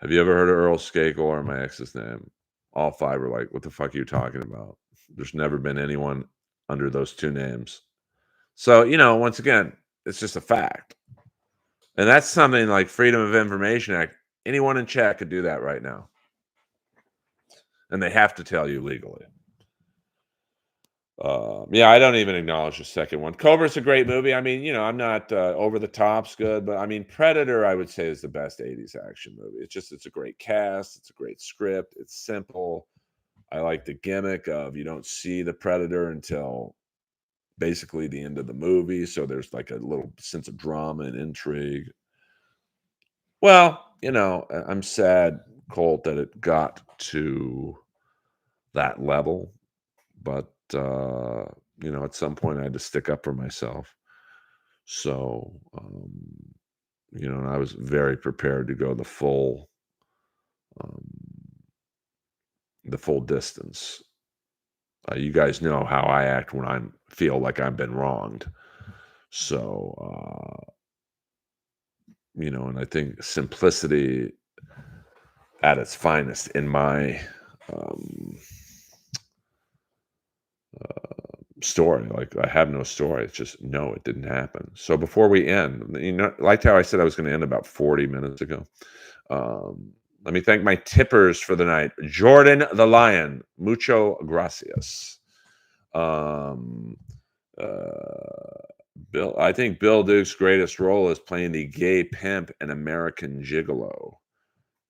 Have you ever heard of Earl Skakel or my ex's name? All 5 were like, what the fuck are you talking about? There's never been anyone under those 2 names. So, once again, it's just a fact. And that's something like Freedom of Information Act. Anyone in chat could do that right now. And they have to tell you legally. Yeah, I don't even acknowledge the second one. Cobra's a great movie. I mean, I'm not over the top's good, but I mean, Predator, I would say, is the best '80s action movie. It's a great cast, it's a great script, it's simple. I like the gimmick of you don't see the Predator until basically the end of the movie, so there's like a little sense of drama and intrigue. Well, I'm sad, Colt, that it got to that level, but at some point I had to stick up for myself. So, and I was very prepared to go um, the full distance. You guys know how I act when I feel like I've been wronged. So, and I think simplicity at its finest in my um, story. Like I have no story. It's just no, it didn't happen. So before we end, like how I said I was going to end about 40 minutes ago. Um, Let me thank my tippers for the night. Jordan the Lion, mucho gracias. Um, uh, Bill, I think Bill Duke's greatest role is playing the gay pimp in American Gigolo,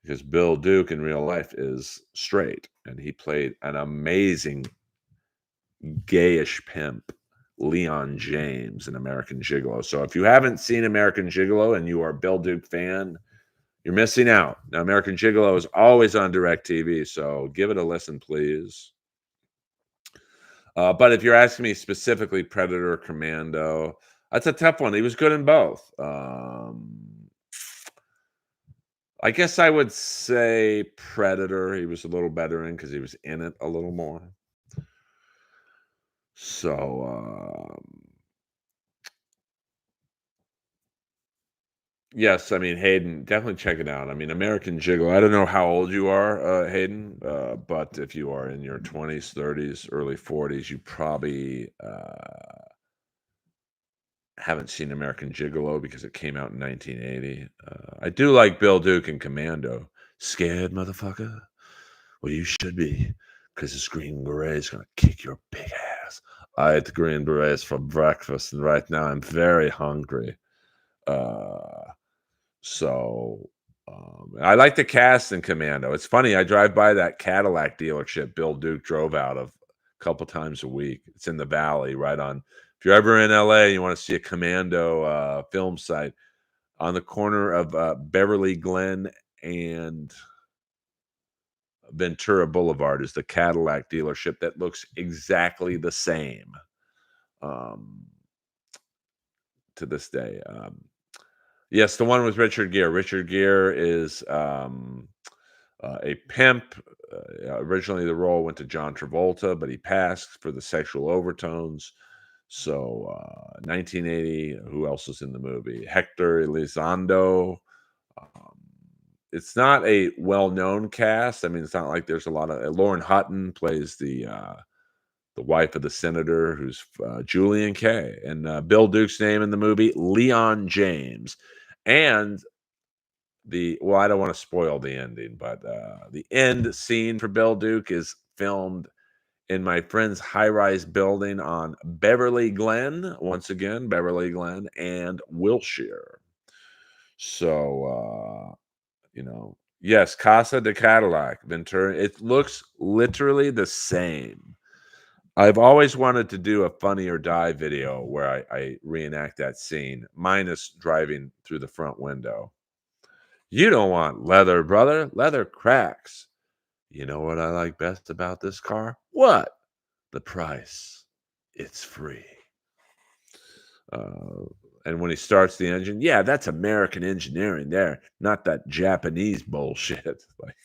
because Bill Duke in real life is straight, and he played an amazing gayish pimp, Leon James, in American Gigolo. So if you haven't seen American Gigolo and you are a Bill Duke fan, you're missing out. Now, American Gigolo is always on DirecTV, so give it a listen, please. But if you're asking me specifically, Predator, Commando, that's a tough one. He was good in both. I guess I would say Predator. He was a little better in because he was in it a little more. So, yes, I mean, Hayden, definitely check it out. I mean, American Gigolo. I don't know how old you are, Hayden, but if you are in your 20s, 30s, early 40s, you probably haven't seen American Gigolo because it came out in 1980. I do like Bill Duke and Commando. Scared, motherfucker? Well, you should be, because this Green Beret is going to kick your big ass. I ate the Green Berets for breakfast, and right now I'm very hungry. Uh, So, I like the cast in Commando. It's funny, I drive by that Cadillac dealership Bill Duke drove out of a couple times a week. It's in the Valley, right on if you're ever in LA and you wanna see a Commando, film site, on the corner of, Beverly Glen and Ventura Boulevard is the Cadillac dealership that looks exactly the same, um, to this day. Yes, the one with Richard Gere. Richard Gere is, a pimp. Originally, the role went to John Travolta, but he passed for the sexual overtones. So, 1980, who else is in the movie? Hector Elizondo. Um, it's not a well-known cast. I mean, it's not like there's a lot of Lauren Hutton plays the wife of the senator, who's Julian Kay, and Bill Duke's name in the movie, Leon James, and I don't want to spoil the ending, but the end scene for Bill Duke is filmed in my friend's high-rise building on Beverly Glen, once again, Beverly Glen and Wilshire. So, yes, Casa de Cadillac, Ventura. It looks literally the same. I've always wanted to do a Funny or Die video where I reenact that scene, minus driving through the front window. You don't want leather, brother. Leather cracks. You know what I like best about this car? What? The price. It's free. Uh, and when he starts the engine, yeah, that's American engineering there, not that Japanese bullshit. Like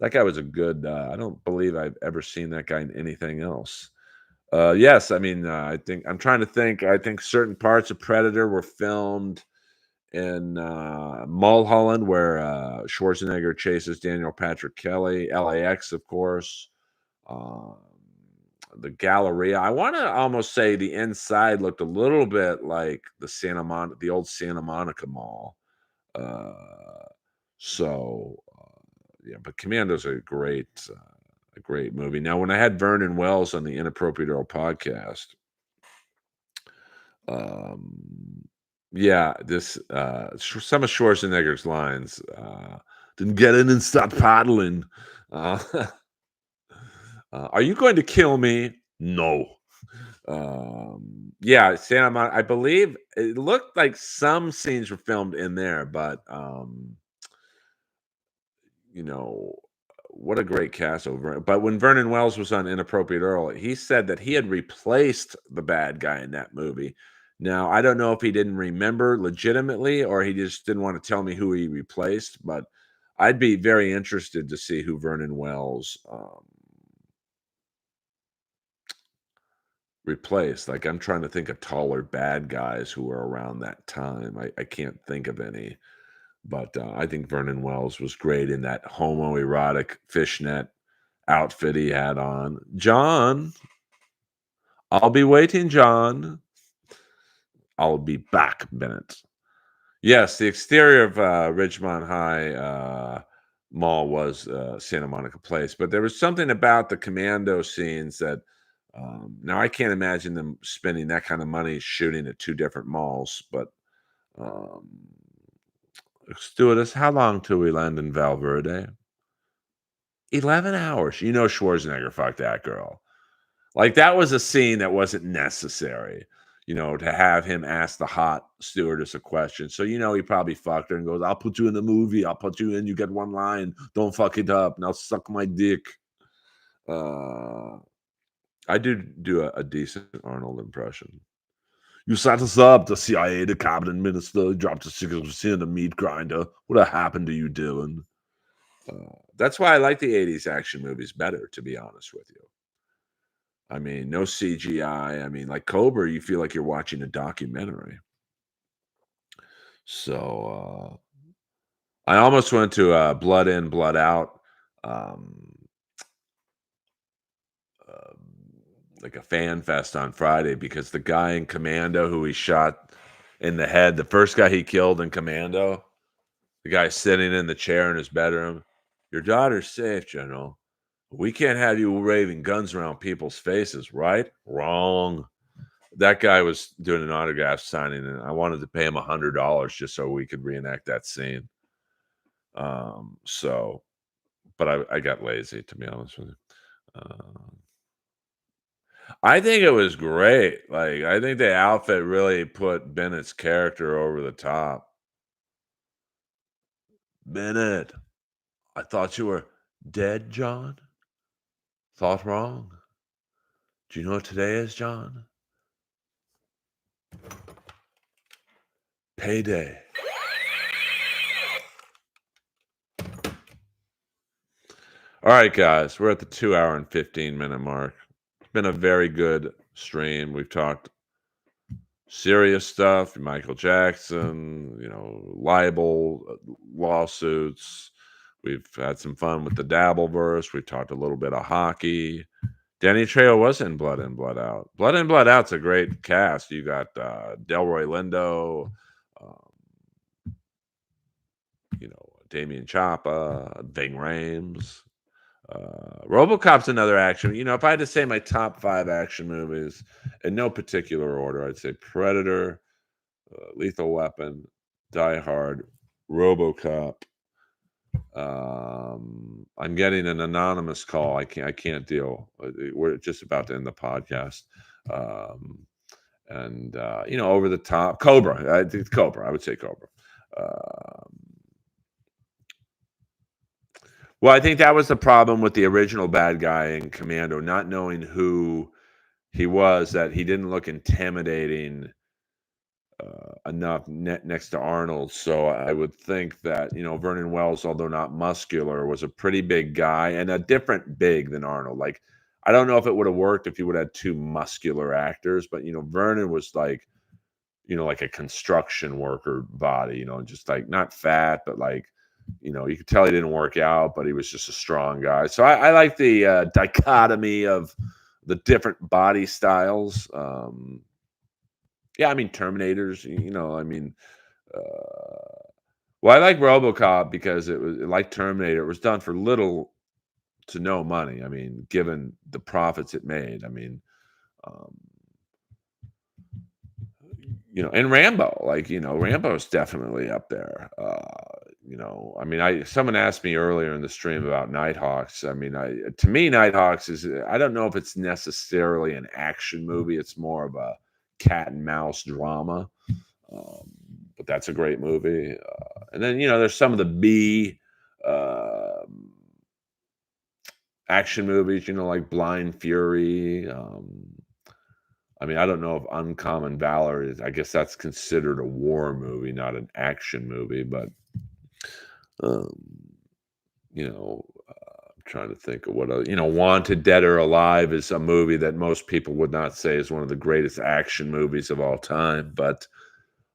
that guy was a good. I don't believe I've ever seen that guy in anything else. Yes, I mean, I think I'm trying to think. I think certain parts of Predator were filmed in Mulholland, where Schwarzenegger chases Daniel Patrick Kelly, LAX, of course. Um, the Galleria. I want to almost say the inside looked a little bit like the old Santa Monica Mall. Uh, yeah, but Commando's a great movie. Now, when I had Vernon Wells on the Inappropriate Earl podcast, um, yeah, some of Schwarzenegger's lines, "Didn't get in and stop paddling." Uh, "Are you going to kill me?" "No." Yeah, I believe it looked like some scenes were filmed in there, but, you know, what a great cast over but when Vernon Wells was on Inappropriate Earl, he said that he had replaced the bad guy in that movie. Now, I don't know if he didn't remember legitimately or he just didn't want to tell me who he replaced, but I'd be very interested to see who Vernon Wells replaced. Like, I'm trying to think of taller bad guys who were around that time. I can't think of any, but I think Vernon Wells was great in that homoerotic fishnet outfit he had on. John, I'll be waiting, John. I'll be back, Bennett. Yes, the exterior of Ridgemont High Mall was Santa Monica Place, but there was something about the commando scenes that now I can't imagine them spending that kind of money shooting at two different malls. But um, stewardess, how long till we land in Valverde? 11 hours. You know Schwarzenegger fucked that girl. Like, that was a scene that wasn't necessary, to have him ask the hot stewardess a question. So, he probably fucked her and goes, "I'll put you in the movie. I'll put you in. You get one line. Don't fuck it up. Now suck my dick." Uh, I do a decent Arnold impression. "You set us up, the CIA, the cabinet minister, dropped the secrecy in the meat grinder. What happened to you, Dylan?" That's why I like the 80s action movies better, to be honest with you. I mean, no CGI. I mean, like Cobra, you feel like you're watching a documentary. So I almost went to Blood In, Blood Out, um, uh, like a fan fest on Friday because the guy in Commando who he shot in the head, the first guy he killed in Commando, the guy sitting in the chair in his bedroom. "Your daughter's safe, General. We can't have you waving guns around people's faces, right?" Wrong. That guy was doing an autograph signing, and I wanted to pay him $100 just so we could reenact that scene. So, but I got lazy, to be honest with you. I think it was great. Like, I think the outfit really put Bennett's character over the top. "Bennett, I thought you were dead, John. Thought wrong. Do you know what today is, John? Payday." All right, guys, we're at the 2 hour and 15-minute mark. It's been a very good stream. We've talked serious stuff, Michael Jackson, libel lawsuits. We've had some fun with the Dabbleverse. We've talked a little bit of hockey. Danny Trejo was in Blood In, Blood Out. Blood In, Blood Out's a great cast. You got Delroy Lindo, um, Damian Chapa, Ving Rhames. RoboCop's another action. If I had to say my top 5 action movies in no particular order, I'd say Predator, Lethal Weapon, Die Hard, RoboCop. I'm getting an anonymous call. I can't deal. We're just about to end the podcast. Um, and over the top, Cobra. I think Cobra. I would say Cobra. Well, I think that was the problem with the original bad guy in Commando, not knowing who he was, that he didn't look intimidating enough next to Arnold. So I would think that, Vernon Wells, although not muscular, was a pretty big guy and a different big than Arnold. Like, I don't know if it would have worked if you would have had two muscular actors, but, Vernon was like a construction worker body, just like not fat, but like, you could tell he didn't work out, but he was just a strong guy. So I like the dichotomy of the different body styles. Yeah, I mean, Terminators, I mean, well, I like RoboCop because it was like Terminator. It was done for little to no money. I mean, given the profits it made. I mean, um, and Rambo, like, Rambo's definitely up there. I mean, someone asked me earlier in the stream about Nighthawks. I mean, to me, Nighthawks is, I don't know if it's necessarily an action movie. It's more of a cat and mouse drama. Um, but that's a great movie. And then, there's some of the B uh, action movies, like Blind Fury. I mean, I don't know if Uncommon Valor is, I guess that's considered a war movie, not an action movie, but, um, I'm trying to think of what other, Wanted Dead or Alive is a movie that most people would not say is one of the greatest action movies of all time, but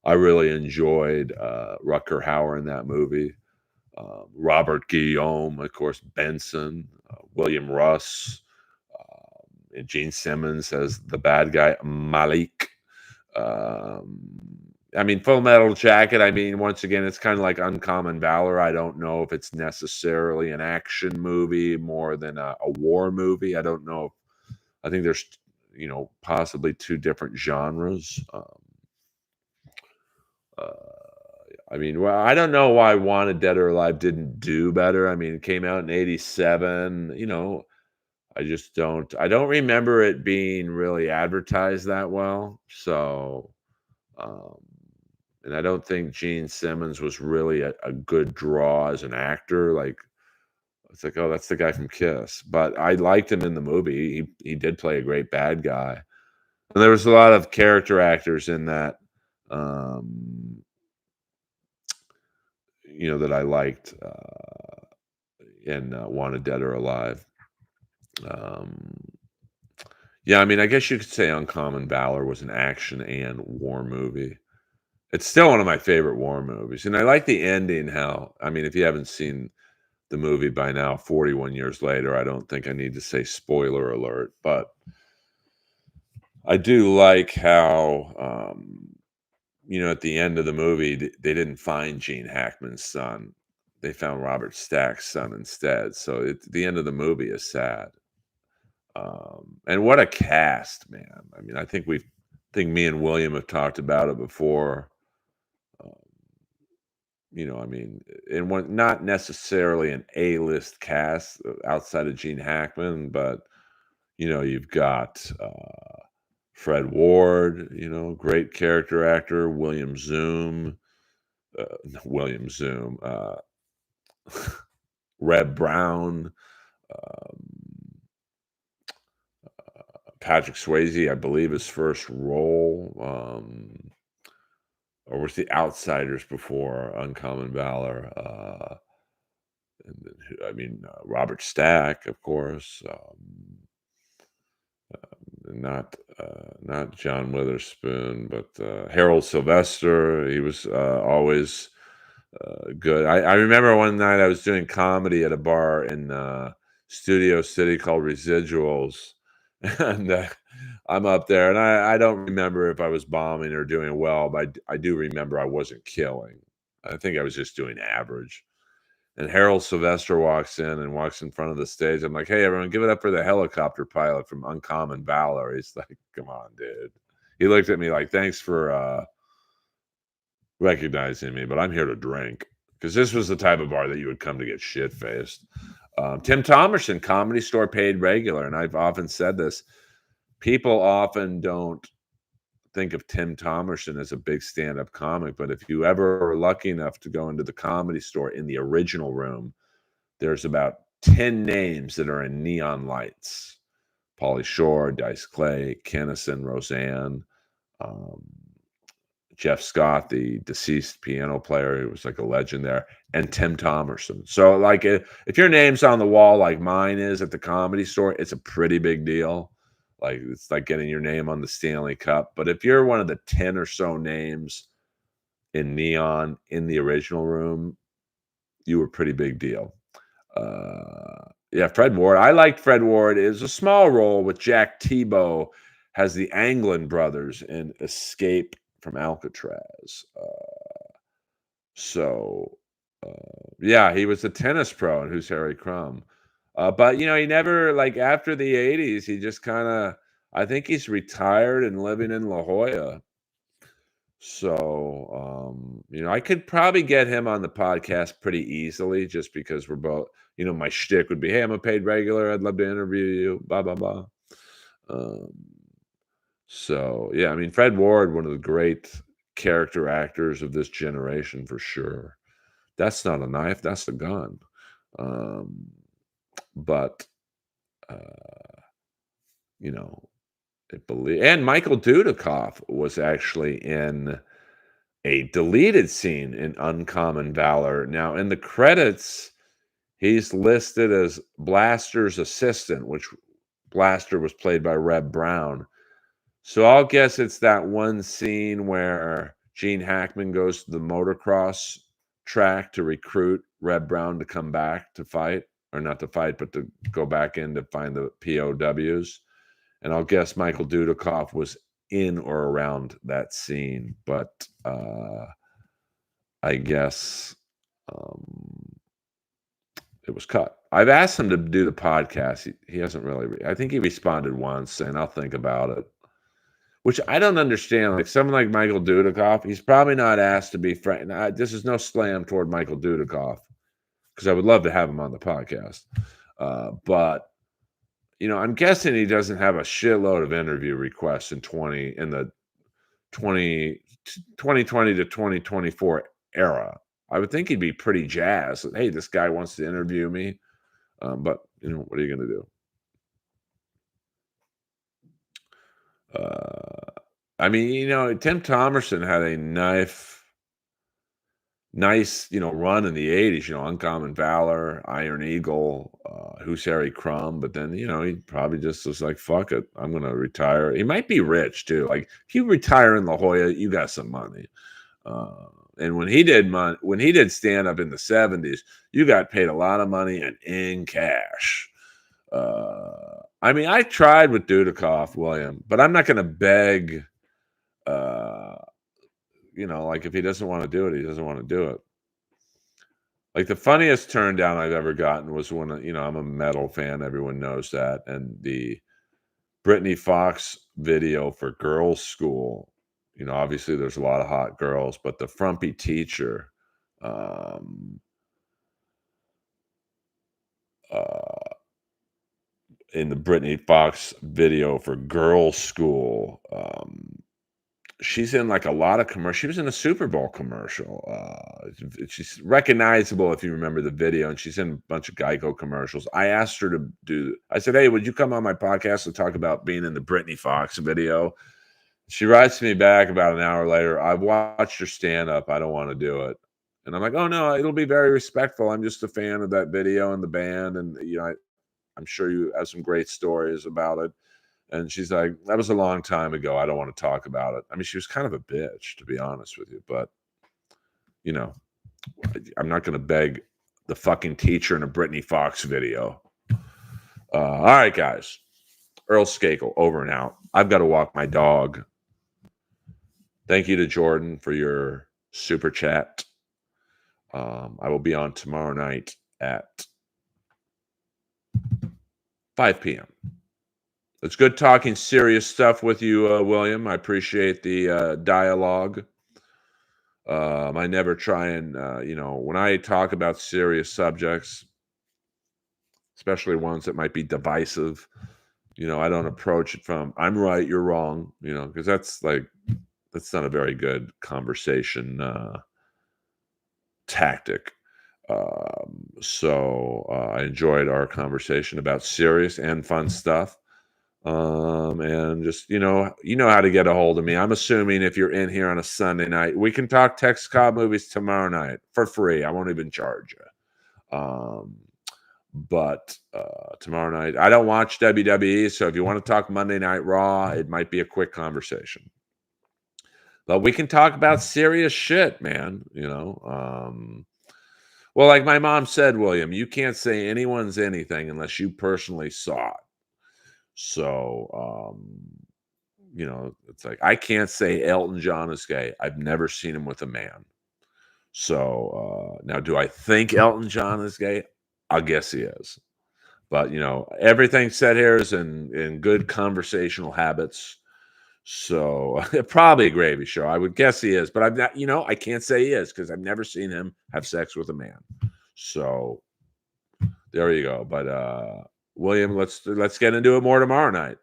I really enjoyed Rutger Hauer in that movie. Robert Guillaume, of course, Benson, William Russ, and Gene Simmons as the bad guy, Malik. Um, I mean, Full Metal Jacket, I mean, once again, it's kind of like Uncommon Valor. I don't know if it's necessarily an action movie more than a war movie. I don't know. I think there's, possibly two different genres. Uh, I mean, well, I don't know why Wanted Dead or Alive didn't do better. I mean, it came out in '87. I don't remember it being really advertised that well. So, um, and I don't think Gene Simmons was really a good draw as an actor. Like, it's like, oh, that's the guy from Kiss. But I liked him in the movie. He did play a great bad guy. And there was a lot of character actors in that, um, that I liked in Wanted Dead or Alive. Um, yeah, I mean, I guess you could say Uncommon Valor was an action and war movie. It's still one of my favorite war movies, and I like the ending. How, I mean, if you haven't seen the movie by now, 41 years later, I don't think I need to say spoiler alert, but I do like how, at the end of the movie, they didn't find Gene Hackman's son. They found Robert Stack's son instead. So the end of the movie is sad. And what a cast, man. I mean, I think me and William have talked about it before. Um, I mean, and one not necessarily an A-list cast outside of Gene Hackman, but you've got Fred Ward, great character actor, William Zoom, William Zoom, Reb Brown, um, Patrick Swayze, I believe his first role, or was The Outsiders before Uncommon Valor? And then Robert Stack, of course. Not John Witherspoon, but Harold Sylvester. He was always good. I remember one night I was doing comedy at a bar in Studio City called Residuals, and I'm up there, and I don't remember if I was bombing or doing well, but I do remember I wasn't killing. I think I was just doing average. And Harold Sylvester walks in front of the stage. I'm like, "Hey, everyone, give it up for the helicopter pilot from Uncommon Valor." He's like, "Come on, dude." He looked at me like, "Thanks for recognizing me, but I'm here to drink." Because this was the type of bar that you would come to get shit faced. Tim Thomerson, Comedy Store paid regular, and I've often said this. People often don't think of Tim Thomerson as a big stand-up comic, but if you ever are lucky enough to go into the Comedy Store in the original room, there's about 10 names that are in neon lights. Pauly Shore, Dice Clay, Kennison, Roseanne, um, Jeff Scott, the deceased piano player who was like a legend there, and Tim Thomerson. So, like, if your name's on the wall like mine is at the Comedy Store, it's a pretty big deal. Like, it's like getting your name on the Stanley Cup. But if you're one of the 10 or so names in neon in the original room, you were a pretty big deal. Yeah, Fred Ward. I liked Fred Ward. It was a small role with Jack Tebow has the Anglin brothers in Escape from Alcatraz. So, yeah, he was a tennis pro, and Who's Harry Crumb. But he never, like, after the '80s, he just kind of. I think he's retired and living in La Jolla. So, I could probably get him on the podcast pretty easily just because we're both, my shtick would be, hey, I'm a paid regular. I'd love to interview you, blah, blah, blah. Um, so, yeah, I mean, Fred Ward, one of the great character actors of this generation for sure. That's not a knife, that's a gun. Um, but, uh, you know, I believe, and Michael Dudikoff was actually in a deleted scene in Uncommon Valor. Now, in the credits, he's listed as Blaster's assistant, which Blaster was played by Reb Brown. So I'll guess it's that one scene where Gene Hackman goes to the motocross track to recruit Reb Brown to come back to fight, or not to fight, but to go back in to find the POWs. And I'll guess Michael Dudikoff was in or around that scene, but I guess um, it was cut. I've asked him to do the podcast. He hasn't really. I think he responded once, and I'll think about it. Which I don't understand. Like someone like Michael Dudikoff, he's probably not asked to be friend. This is no slam toward Michael Dudikoff because I would love to have him on the podcast. But I'm guessing he doesn't have a shitload of interview requests in the 2020 to 2024 era. I would think he'd be pretty jazzed. Hey, this guy wants to interview me. But what are you going to do? I mean, Tim Thomerson had a nice, run in the 80s, Uncommon Valor, Iron Eagle, Who's Harry Crumb. But then, he probably just was like, fuck it, I'm going to retire. He might be rich too. Like if you retire in La Jolla, you got some money. And when he did stand up in the 70s, you got paid a lot of money and in cash. I mean, I tried with Dudikoff, William, but I'm not going to beg. Like if he doesn't want to do it, he doesn't want to do it. Like the funniest turn down I've ever gotten was when I'm a metal fan. Everyone knows that, and the Brittany Fox video for Girls School. Obviously there's a lot of hot girls, but the frumpy teacher. In the Brittany Fox video for Girls School, she's in like a lot of commercials. She was in a Super Bowl commercial. She's recognizable if you remember the video, and she's in a bunch of Geico commercials. I asked her to I said, hey, would you come on my podcast to talk about being in the Brittany Fox video? She writes me back about an hour later. I've watched your stand up. I don't want to do it. And I'm like, oh no, it'll be very respectful. I'm just a fan of that video and the band. And, I'm sure you have some great stories about it. And she's like, that was a long time ago. I don't want to talk about it. I mean, she was kind of a bitch, to be honest with you. But, I'm not going to beg the fucking teacher in a Brittany Fox video. All right, guys. Earl Skakel, over and out. I've got to walk my dog. Thank you to Jordan for your super chat. I will be on tomorrow night at 5 p.m. It's good talking serious stuff with you, William. I appreciate the dialogue. I never try and, when I talk about serious subjects, especially ones that might be divisive, I don't approach it from, I'm right, you're wrong, because that's not a very good conversation tactic. So I enjoyed our conversation about serious and fun stuff. And just, how to get a hold of me. I'm assuming if you're in here on a Sunday night, we can talk Tex Cobb movies tomorrow night for free. I won't even charge you. But tomorrow night, I don't watch WWE. So if you want to talk Monday Night Raw, it might be a quick conversation. But we can talk about serious shit, man. Well, like my mom said, William, you can't say anyone's anything unless you personally saw it. So, it's like I can't say Elton John is gay. I've never seen him with a man. So now, do I think Elton John is gay? I guess he is. But everything said here is in good conversational habits. So probably a gravy show. I would guess he is, but I'm not. I can't say he is because I've never seen him have sex with a man. So there you go. But William, let's get into it more tomorrow night.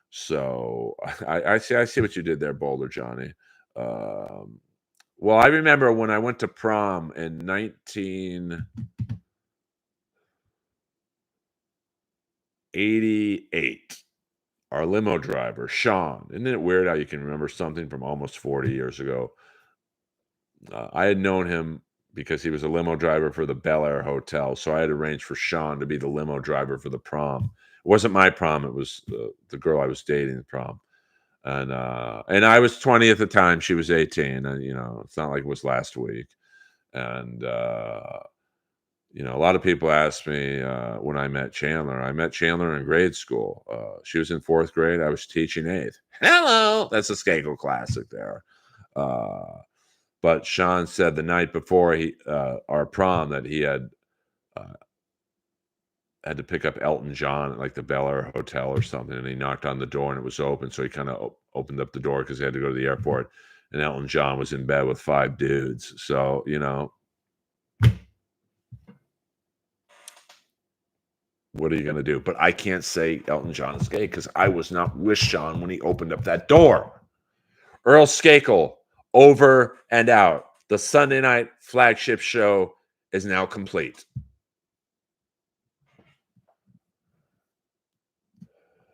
So I see what you did there, Boulder Johnny. Well, I remember when I went to prom in 1988. our limo driver, Sean. Isn't it weird how you can remember something from almost 40 years ago? I had known him because he was a limo driver for the Bel Air Hotel, so I had arranged for Sean to be the limo driver for the prom. It wasn't my prom; it was the girl I was dating prom, and I was 20 at the time. She was 18, and it's not like it was last week. And a lot of people ask me when I met Chandler. I met Chandler in grade school. She was in fourth grade. I was teaching eighth. Hello, that's a Skakel classic there. Uh, but Sean said the night before our prom that he uh, had to pick up Elton John at like the Bel Air Hotel or something, and he knocked on the door and it was open, so he kind of opened up the door because he had to go to the airport, and Elton John was in bed with five dudes. So what are you gonna do? But I can't say Elton John is gay because I was not with Sean when he opened up that door. Earl Skakel, over and out. The Sunday night flagship show is now complete.